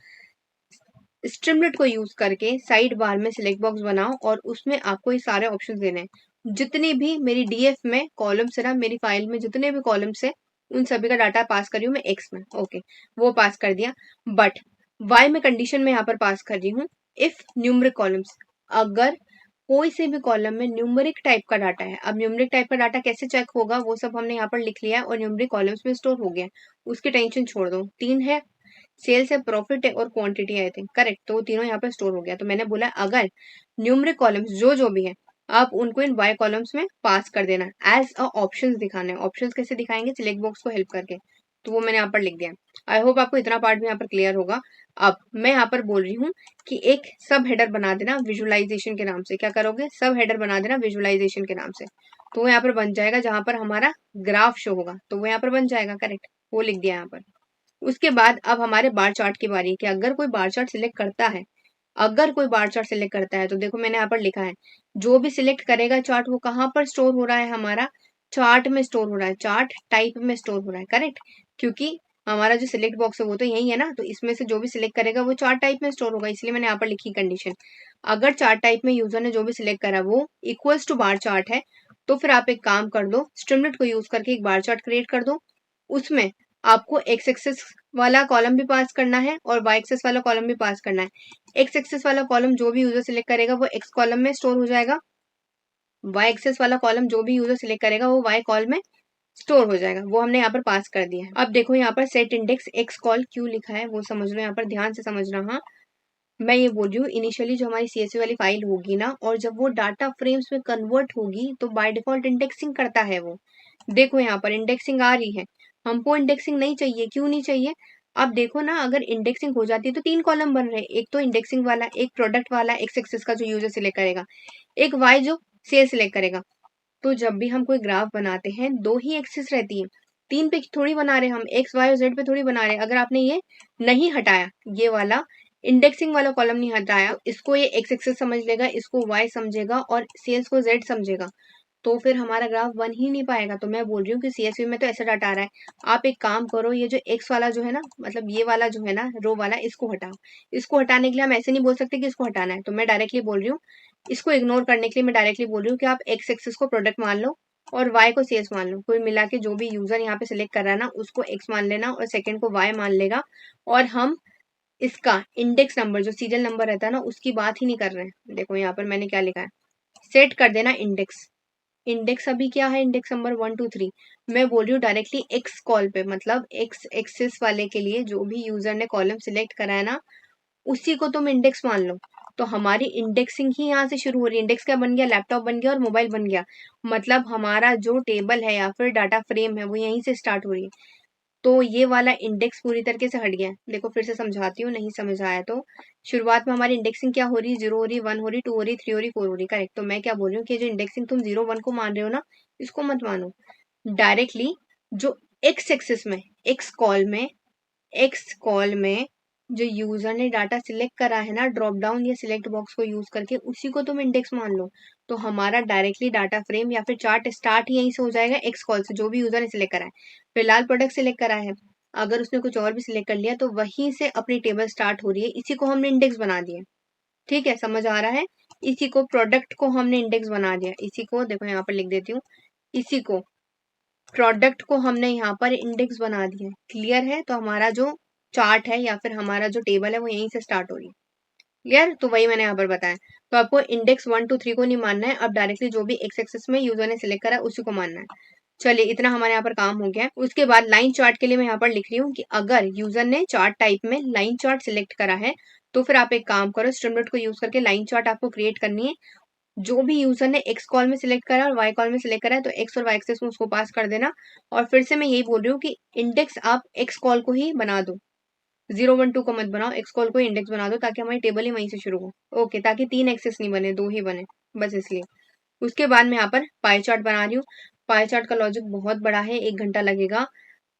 स्ट्रीमलेट को यूज करके साइड बार में सिलेक्ट बॉक्स बनाओ और उसमें आपको ये सारे ऑप्शन देने हैं। जितनी भी मेरी डीएफ में कॉलम्स है ना, मेरी फाइल में जितने भी कॉलम्स है उन सभी का डाटा पास कर रही हूँ मैं एक्स में, ओके, वो पास कर दिया। बट वाई में कंडीशन में यहाँ पर पास कर रही हूँ, इफ न्यूमरिक कॉलम्स, अगर कोई से भी कॉलम में न्यूमरिक टाइप का डाटा है। अब न्यूमरिक टाइप का डाटा कैसे चेक होगा वो सब हमने यहाँ पर लिख लिया है और न्यूमरिक कॉलम्स में स्टोर हो गया, उसकी टेंशन छोड़ दो। 3 है, सेल्स है, प्रॉफिट है और क्वांटिटी है, आई थिंक, करेक्ट। तो वो तीनों यहाँ पे स्टोर हो गया। तो मैंने बोला अगर न्यूमरिक कॉलम्स जो भी है आप उनको इन वाई कॉलम्स में पास कर देना एज अ ऑप्शंस दिखाना है। ऑप्शंस कैसे दिखाएंगे, सिलेक्ट बॉक्स को हेल्प करके, तो वो मैंने यहाँ पर लिख दिया। आई होप आपको इतना पार्ट भी यहाँ पर क्लियर होगा। अब मैं यहाँ पर बोल रही हूँ कि एक सब हेडर बना देना विजुअलाइजेशन के नाम से। क्या करोगे, सब हेडर बना देना विजुअलाइजेशन के नाम से। तो वो यहाँ पर बन जाएगा जहां पर हमारा ग्राफ शो होगा, तो वो यहाँ पर बन जाएगा, करेक्ट, वो लिख दिया यहाँ पर। उसके बाद अब हमारे बार चार्ट की बारी है कि अगर कोई बार चार्ट सिलेक्ट करता है, अगर कोई बार चार्ट सिलेक्ट करता है तो देखो मैंने यहाँ पर लिखा है, जो भी सिलेक्ट करेगा चार्ट वो कहाँ पर स्टोर हो रहा है, हमारा चार्ट में स्टोर हो रहा है, चार्ट टाइप में स्टोर हो रहा है, करेक्ट। क्योंकि हमारा जो सिलेक्ट बॉक्स है वो तो यही है ना, तो इसमें से जो भी सिलेक्ट करेगा वो चार्ट टाइप में स्टोर होगा, इसलिए मैंने यहाँ पर लिखी कंडीशन। अगर चार्ट टाइप में यूजर ने जो भी सिलेक्ट करा वो इक्वल्स टू बार चार्ट है, तो फिर आप एक काम कर दो, स्ट्रीमलेट को यूज करके एक बार चार्ट क्रिएट कर दो। उसमें आपको एक्स एक्सिस वाला कॉलम भी पास करना है और वाई एक्सिस वाला कॉलम भी पास करना है। एक्स एक्सिस वाला कॉलम जो भी यूजर सिलेक्ट करेगा वो एक्स कॉलम में स्टोर हो जाएगा, वाई एक्सिस वाला कॉलम जो भी यूजर सिलेक्ट करेगा वो वाई कॉल में स्टोर हो जाएगा, वो हमने यहाँ पर पास कर दिया है। अब देखो यहाँ पर सेट इंडेक्स एक्स कॉल क्यों लिखा है वो समझ लो, यहाँ पर ध्यान से समझना। हाँ, मैं ये बोल रही हूँ इनिशियली जो हमारी सीएसवी वाली फाइल होगी ना, और जब वो डाटा फ्रेम्स में कन्वर्ट होगी तो बाय डिफॉल्ट इंडेक्सिंग करता है वो। देखो यहाँ पर इंडेक्सिंग आ रही है, हमको इंडेक्सिंग नहीं चाहिए, क्यों नहीं चाहिए। अब देखो ना, अगर इंडेक्सिंग हो जाती है तो 3 कॉलम बन रहे हैं, एक तो इंडेक्सिंग वाला, एक प्रोडक्ट वाला एक्स एक्सिस का जो यूजर सिलेक्ट करेगा, एक वाई जो सेल सिलेक्ट करेगा। तो जब भी हम कोई ग्राफ बनाते हैं 2 ही एक्सिस रहती है, 3 पे थोड़ी बना रहे हम, एक्स वाई और जेड पे थोड़ी बना रहे। अगर आपने ये नहीं हटाया, ये वाला इंडेक्सिंग वाला कॉलम नहीं हटाया, इसको ये एक्स एक्सिस समझ लेगा, इसको वाई समझेगा और सेल्स को जेड समझेगा, तो फिर हमारा ग्राफ बन ही नहीं पाएगा। तो मैं बोल रही हूँ कि सीएसवी में तो ऐसा डाटा आ रहा है, आप एक काम करो, ये जो एक्स वाला जो है ना, मतलब ये वाला जो है ना रो वाला, इसको हटाओ। इसको हटाने के लिए हम ऐसे नहीं बोल सकते कि इसको हटाना है, तो मैं डायरेक्टली बोल रही हूँ, इसको इग्नोर करने के लिए मैं डायरेक्टली बोल रही हूँ कि आप एक्स एक्सिस को प्रोडक्ट मान लो और वाई को सेल्स मान लो। कुल मिला के जो भी यूजर यहाँ पे सिलेक्ट कर रहा है ना उसको एक्स मान लेना और सेकंड को वाई मान लेगा। और हम इसका इंडेक्स नंबर जो सीरियल नंबर रहता है ना उसकी बात ही नहीं कर रहे हैं। देखो यहाँ पर मैंने क्या लिखा है, सेट कर देना इंडेक्स। इंडेक्स अभी क्या है, इंडेक्स नंबर 1 2 3। मैं बोल रही हूँ डायरेक्टली एक्स कॉल पे, मतलब एक्स एक्सिस वाले के लिए जो भी यूजर ने कॉलम सिलेक्ट करा है ना उसी को तुम इंडेक्स मान लो। तो हमारी इंडेक्सिंग ही यहाँ से शुरू हो रही है। इंडेक्स क्या बन गया, लैपटॉप बन गया और मोबाइल बन गया, मतलब हमारा जो टेबल है या फिर डाटा फ्रेम है वो यहीं से स्टार्ट हो रही है। तो ये वाला इंडेक्स पूरी तरीके से हट गया है। देखो फिर से समझाती हूँ, नहीं समझ आया तो। शुरुआत में हमारी इंडेक्सिंग क्या हो रही है, 0 हो रही, 1 हो रही, 2 हो रही, 3 हो रही, 4 हो रही, करेक्ट। तो मैं क्या बोल रही हूँ कि जो इंडेक्सिंग तुम 0 1 को मान रहे हो ना, इसको मत मानो। डायरेक्टली जो एक्स एक्सिस में, एक्स कॉल में जो यूजर ने डाटा सिलेक्ट करा है ना, ड्रॉप डाउन या सिलेक्ट बॉक्स को यूज करके, उसी को तुम इंडेक्स मान लो। तो हमारा डायरेक्टली डाटा फ्रेम या फिर चार्ट स्टार्ट ही यहीं से हो जाएगा, एक्स कॉल से, जो भी यूजर ने सिलेक्ट करा है। फिलहाल प्रोडक्ट सिलेक्ट करा है, अगर उसने कुछ और भी सिलेक्ट कर लिया तो वहीं से अपनी टेबल स्टार्ट हो रही है, इसी को हमने इंडेक्स बना दिया। ठीक है, समझ आ रहा है। इसी को, प्रोडक्ट को हमने इंडेक्स बना दिया, इसी को देखो यहाँ पर लिख देती हूँ, इसी को, प्रोडक्ट को हमने यहाँ पर इंडेक्स बना दिया है। क्लियर है। तो हमारा जो चार्ट है या फिर हमारा जो टेबल है वो यहीं से स्टार्ट हो रही है। क्लियर। तो वही मैंने यहाँ पर बताया। तो आपको इंडेक्स 1 2 3 को नहीं मानना है, अब डायरेक्टली जो भी एक्स एक्सिस में यूजर ने सिलेक्ट करा है उसी को मानना है। चलिए, इतना हमारे यहाँ पर काम हो गया है। उसके बाद लाइन चार्ट के लिए मैं यहाँ पर लिख रही हूँ कि अगर यूजर ने चार्ट टाइप में लाइन चार्ट सिलेक्ट करा है तो फिर आप एक काम करो, स्ट्रीमलीट को यूज करके लाइन चार्ट आपको क्रिएट करनी है। जो भी यूजर ने एक्स कॉल में सिलेक्ट करा और वाई कॉल में सिलेक्ट करा है तो एक्स और वाई एक्सेस में उसको पास कर देना। और फिर से मैं यही बोल रही हूँ कि इंडेक्स आप एक्स कॉल को ही बना दो, 0 1 2 को मत बनाओ, एक्स कॉल को इंडेक्स बना दो, ताकि हमारी टेबल ही वहीं से शुरू हो। ओके, ताकि 3 एक्सेस नहीं बने, 2 ही बने, बस इसलिए। उसके बाद मैं यहाँ पर पाई चार्ट बना रही हूँ। पाई चार्ट का लॉजिक बहुत बड़ा है, 1 घंटा लगेगा।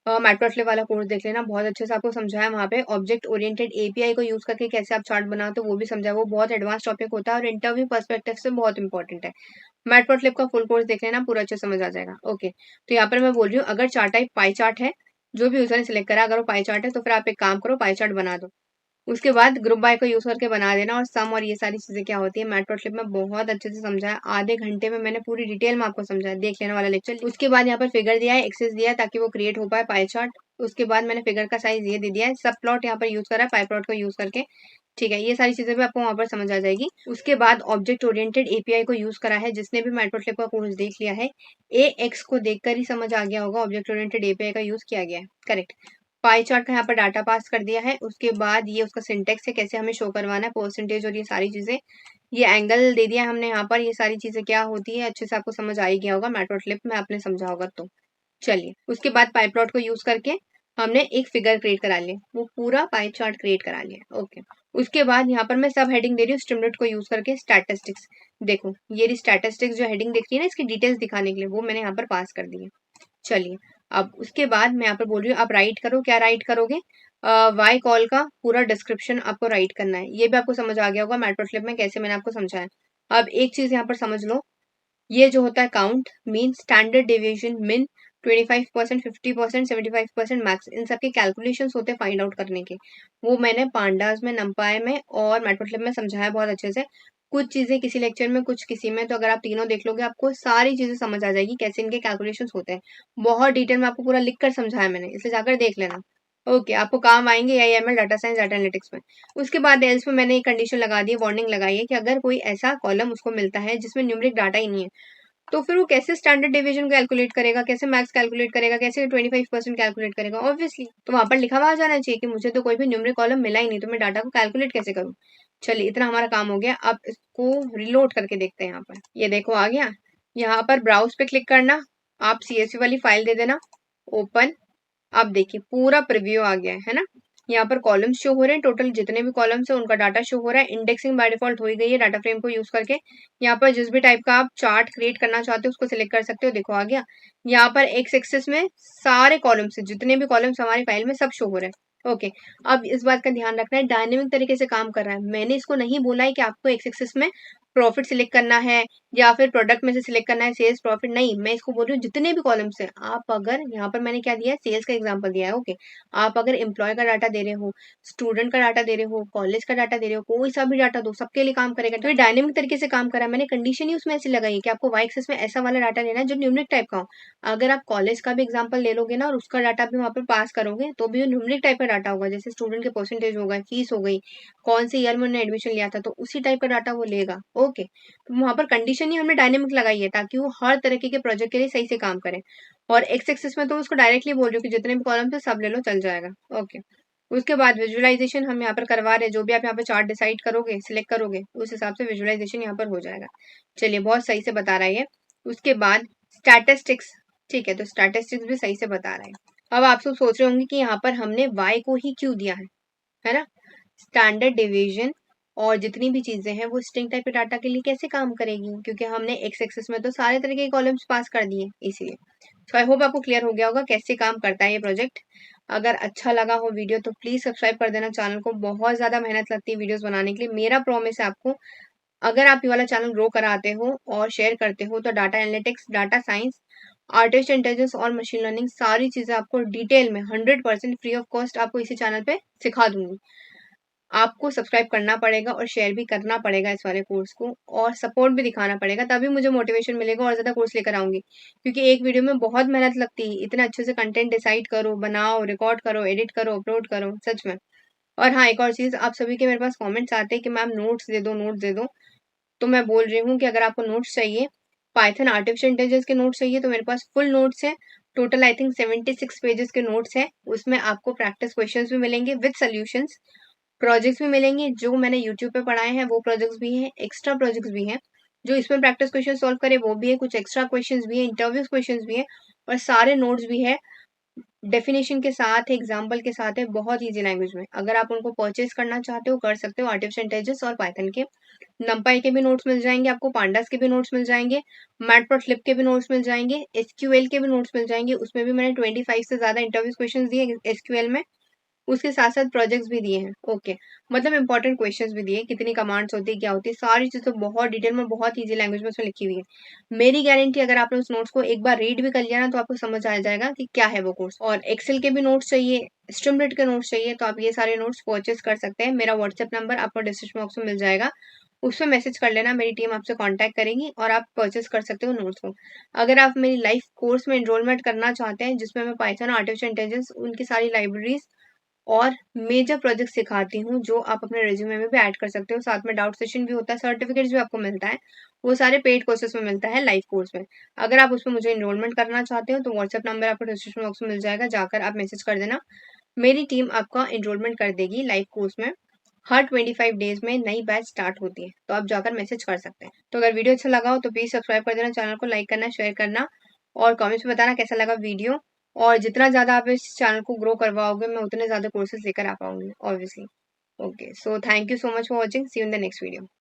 मैटप्लॉटलिब वाला कोर्स देख लेना, बहुत अच्छे से आपको समझाया वहाँ पे। ऑब्जेक्ट ओरिएंटेड एपीआई को यूज करके कैसे आप चार्ट बनाते हो वो भी समझाया, वो बहुत एडवांस टॉपिक होता है और इंटरव्यू पर्सपेक्टिव से बहुत इंपॉर्टेंट है। मैटप्लॉटलिब का फुल कोर्स देख लेना, पूरा अच्छे समझ आ जाएगा। ओके, तो यहाँ पर मैं बोल रही हूँ, अगर चार्ट टाइप पाई चार्ट है, जो भी यूजर ने सिलेक्ट करा, अगर वो पाई चार्ट है तो फिर आप एक काम करो, पाई चार्ट बना दो। उसके बाद ग्रुप बाय को यूज करके बना देना, और सम और ये सारी चीजें क्या होती है मैटप्लॉटलिब में बहुत अच्छे से समझाया, आधे घंटे में मैंने पूरी डिटेल में आपको समझाया, देख लेने वाला लेक्चर। उसके बाद यहाँ पर फिगर दिया है, एक्सेस दिया है ताकि वो क्रिएट हो पाए पाई चार्ट। उसके बाद मैंने फिगर का साइज ये दे दिया है, सब प्लॉट यहाँ पर यूज करा है पाई प्लॉट को यूज करके। ठीक है, ये सारी चीजें भी आपको वहां पर समझ आ जाएगी। उसके बाद ऑब्जेक्ट ओरिएंटेड एपीआई को यूज करा है, जिसने भी मैटप्लॉटलिब का कोर्स देख लिया है, ए एक्स को देखकर ही समझ आ गया होगा ऑब्जेक्ट ओरिएंटेड एपीआई का यूज किया गया है, करेक्ट। पाई चार्ट का यहाँ पर डाटा पास कर दिया है। उसके बाद ये उसका सिंटेक्स है, कैसे हमें शो करवाना है, परसेंटेज और ये सारी चीजें। ये एंगल दे दिया है हमने यहाँ पर, ये सारी चीजें क्या होती है अच्छे से आपको समझ आ ही गया होगा, मैटप्लॉटलिब में आपने समझा होगा तो। चलिए, उसके बाद पाई प्लॉट को यूज करके हमने एक फिगर क्रिएट करा लिया, वो पूरा पाई चार्ट क्रिएट करा लिया। ओके, उसके बाद यहाँ पर मैं सब हेडिंग दे रही हूँ स्ट्रीमलीट को यूज करके, स्टैटिस्टिक्स। देखो ये रही स्टैटिस्टिक्स, जो हेडिंग दिख रही है ना, इसकी डिटेल्स दिखाने के लिए वो मैंने यहाँ पर पास कर दी है। चलिए, अब उसके बाद मैं यहाँ पर बोल रही हूँ आप राइट करो, क्या राइट करोगे, वाई कॉल का पूरा डिस्क्रिप्शन आपको राइट करना है। ये भी आपको समझ आ गया होगा मैटप्लॉटलिब में कैसे मैंने आपको समझाया। अब एक चीज यहाँ पर समझ लो, ये जो होता है काउंट, मीन, स्टैंडर्ड डेविएशन, मिन, 25%, 50%, 75% मैक्स, इन सबके कैलकुलेशंस होते हैं फाइंड आउट करने के। वो मैंने पांडास में, नंपाई में और मैटप्लॉटलिब में समझाया बहुत अच्छे से। कुछ चीजें किसी लेक्चर में, कुछ किसी में, तो अगर आप तीनों देख लोगे आपको सारी चीजें समझ आ जाएगी कैसे इनके कैलकुलेशंस होते हैं। बहुत डिटेल में आपको पूरा लिख कर समझाया मैंने, इसे जाकर देख लेना। ओके, आपको काम आएंगे AIML, data science, data analytics में। उसके बाद एल्स में मैंने एक कंडीशन लगा दी, वार्निंग लगाई है कि अगर कोई ऐसा कॉलम उसको मिलता है जिसमें न्यूमेरिक डाटा ही नहीं है, तो फिर वो कैसे स्टैंडर्ड डेविएशन कैलकुलेट करेगा, कैसे मैक्स कैलकुलेट करेगा, कैसे 25% कैलकुलेट करेगा, ऑब्वियसली। तो वहां पर लिखा हुआ आ जाना चाहिए कि मुझे तो कोई भी न्यूमेरिक कॉलम मिला ही नहीं, तो मैं डाटा को कैलकुलेट कैसे करूँ। चलिए, इतना हमारा काम हो गया। अब इसको रिलोड करके देखते हैं। यहाँ पर ये देखो आ गया, यहाँ पर ब्राउज पे क्लिक करना, आप CSV वाली फाइल दे देना, ओपन। अब देखिए पूरा प्रीव्यू आ गया है ना। यहाँ पर कॉलम्स शो हो रहे हैं, टोटल जितने भी कॉलम्स है उनका डाटा शो हो रहा है। इंडेक्सिंग बाय डिफॉल्ट हो ही गई है डाटा फ्रेम को यूज करके। यहाँ पर जिस भी टाइप का आप चार्ट क्रिएट करना चाहते हो उसको सिलेक्ट कर सकते हो, देखो आ गया। यहाँ पर एक्स एक्सिस में सारे कॉलम्स, जितने भी कॉलम्स हमारी फाइल में सब शो हो रहे हैं। ओके, अब इस बात का ध्यान रखना है, डायनेमिक तरीके से काम कर रहा है। मैंने इसको नहीं बोला है कि आपको एक्स एक्सिस में प्रॉफिट सिलेक्ट करना है या फिर प्रोडक्ट में से सिलेक्ट करना है सेल्स प्रॉफिट, नहीं, मैं इसको बोल रही हूँ जितने भी कॉलम्स है, आप अगर यहाँ पर मैंने क्या दिया है, सेल्स का एग्जांपल दिया है। ओके, आप अगर एम्प्लॉय का डाटा दे रहे हो, स्टूडेंट का डाटा दे रहे हो, कॉलेज का डाटा दे रहे हो, कोई सा भी डाटा दो, सबके लिए काम करेगा। तो ये डायनेमिक तरीके से काम कर रहा है। मैंने कंडीशन ही उसमें ऐसी लगाई है कि आपको वाई एक्सिस में ऐसा वाला डाटा लेना है जो न्यूमेरिक टाइप का हो। अगर आप कॉलेज का भी एग्जाम्पल ले लोगे ना और उसका डाटा भी वहाँ पर पास करोगे तो भी न्यूमेरिक टाइप का डाटा होगा, जैसे स्टूडेंट के परसेंटेज हो गए, फीस हो गई, कौन से ईयर में उन्होंने एडमिशन लिया था, तो उसी टाइप का डाटा वो लेगा। ओके, तो वहां पर कंडीशन ही हमने डायनेमिक लगाई है ताकि वो हर तरीके के प्रोजेक्ट के लिए सही से काम करे। और एक्स एक्सिस में तो उसको डायरेक्टली बोल रही हूँ कि जितने भी कॉलम है सब ले लो, चल जाएगा। ओके, उसके बाद विजुअलाइजेशन हम यहाँ पर करवा रहे हैं, जो भी आप यहाँ पे चार्ट डिसाइड करोगे, सिलेक्ट करोगे, उस हिसाब से विजुअलाइजेशन यहाँ पर हो जाएगा। चलिए, बहुत सही से बता रहा है ये। उसके बाद स्टैटिस्टिक्स, ठीक है, तो स्टैटिस्टिक्स भी सही से बता रहा है। अब आप सब सोच रहे होंगे कि यहाँ पर हमने y को ही क्यों दिया है ना? स्टैंडर्ड डिवीजन और जितनी भी चीजें हैं वो स्ट्रिंग टाइप के डाटा के लिए कैसे काम करेगी, क्योंकि हमने एक्स एक्सिस में तो सारे तरह के कॉलम्स पास कर दिए, इसीलिए। तो आई होप आपको क्लियर हो गया होगा कैसे काम करता है ये प्रोजेक्ट। अगर अच्छा लगा हो वीडियो तो प्लीज सब्सक्राइब कर देना चैनल को। बहुत ज्यादा मेहनत लगती है वीडियोस बनाने के लिए। मेरा प्रॉमिस है आपको, अगर आप ये वाला चैनल ग्रो कराते हो और शेयर करते हो तो data analytics, data science, artificial intelligence और मशीन लर्निंग सारी चीजें आपको डिटेल में 100% फ्री ऑफ कॉस्ट आपको इसी चैनल पे सिखा दूंगी। आपको सब्सक्राइब करना पड़ेगा और शेयर भी करना पड़ेगा इस वाले कोर्स को, और सपोर्ट भी दिखाना पड़ेगा, तभी मुझे मोटिवेशन मिलेगा और ज्यादा कोर्स लेकर आऊंगी। क्योंकि एक वीडियो में बहुत मेहनत लगती है, इतना अच्छे से कंटेंट डिसाइड करो, बनाओ, रिकॉर्ड करो, एडिट करो, अपलोड करो, सच में। और हाँ, एक और चीज, आप सभी के मेरे पास कमेंट्स आते हैं कि मैम नोट्स दे दो, नोट्स दे दो। तो मैं बोल रही हूँ कि अगर आपको नोट्स चाहिए, पाइथन आर्टिफिशियल इंटेलिजेंस के नोट्स चाहिए, तो मेरे पास फुल नोट्स है। टोटल आई थिंक 76 पेजेस के नोट्स हैं। उसमें आपको प्रैक्टिस क्वेश्चंस भी मिलेंगे विद सॉल्यूशंस, प्रोजेक्ट्स भी मिलेंगे जो मैंने यूट्यूब पे पढ़ाए हैं, वो प्रोजेक्ट्स भी हैं, एक्स्ट्रा प्रोजेक्ट्स भी हैं जो इसमें प्रैक्टिस क्वेश्चन सॉल्व करे, वो भी है, कुछ एक्स्ट्रा क्वेश्चंस भी है, इंटरव्यू क्वेश्चंस भी है, और सारे नोट्स भी है डेफिनेशन के साथ, एग्जाम्पल के साथ है, बहुत ईजी लैंग्वेज में। अगर आप उनको परचेज करना चाहते हो कर सकते हो, आर्टिफिशियल इंटेलिजेंस और पाइथन के। नंपाई के भी नोट्स मिल जाएंगे आपको, पांडास के भी नोट्स मिल जाएंगे, मैटप्लॉटलिब के भी नोट्स मिल जाएंगे, एसक्यूएल के भी नोट्स मिल जाएंगे। उसमें भी मैंने 25 से ज्यादा इंटरव्यू क्वेश्चन दिए एसक्यूएल में, उसके साथ साथ प्रोजेक्ट्स भी दिए हैं। ओके, मतलब इंपॉर्टेंट क्वेश्चंस भी दिए, कितनी कमांड्स होती है, क्या होती है, सारी चीजें बहुत डिटेल में, बहुत इजी लैंग्वेज में उसमें लिखी हुई है। मेरी गारंटी, अगर आपने उस नोट्स को एक बार रीड भी कर लिया ना तो आपको समझ आ जाएगा कि क्या है वो कोर्स। और एक्सेल के भी नोट्स चाहिए, स्ट्रीमलीड के नोट्स चाहिए, तो आप ये सारे नोट्स परचेस कर सकते हैं। मेरा व्हाट्सएप नंबर आपको डिस्क्रिप्शन बॉक्स में मिल जाएगा, उसमें मैसेज कर लेना, मेरी टीम आपसे कांटेक्ट करेगी और आप परचेस कर सकते हो नोट्स को। अगर आप मेरी लाइव कोर्स में एनरोलमेंट करना चाहते हैं, जिसमें मैं पाइथन, आर्टिफिशियल इंटेलिजेंस, उनकी सारी लाइब्रेरीज और मेजर प्रोजेक्ट सिखाती हूँ, जो आप अपने रिज्यूमे में भी ऐड कर सकते हो। साथ में डाउट सेशन भी होता है, सर्टिफिकेट्स भी आपको मिलता है, वो सारे पेड कोर्सेज में मिलता है लाइव कोर्स में। अगर आप उसमें मुझे एनरोलमेंट करना चाहते हो तो व्हाट्सएप नंबर आपको डिस्क्रिप्शन बॉक्स में मिल जाएगा, जाकर आप मैसेज कर देना, मेरी टीम आपका एनरोलमेंट कर देगी लाइव कोर्स में। हर 25 डेज में नई बैच स्टार्ट होती है, तो आप जाकर मैसेज कर सकते हैं। तो अगर वीडियो अच्छा लगा हो तो प्लीज सब्सक्राइब कर देना, चैनल को लाइक करना, शेयर करना, और कमेंट्स में बताना कैसा लगा वीडियो। और जितना ज्यादा आप इस चैनल को ग्रो करवाओगे, मैं उतने ज्यादा कोर्सेज लेकर आ पाऊंगी obviously. Okay, so thank you so much for watching, see you in the next video.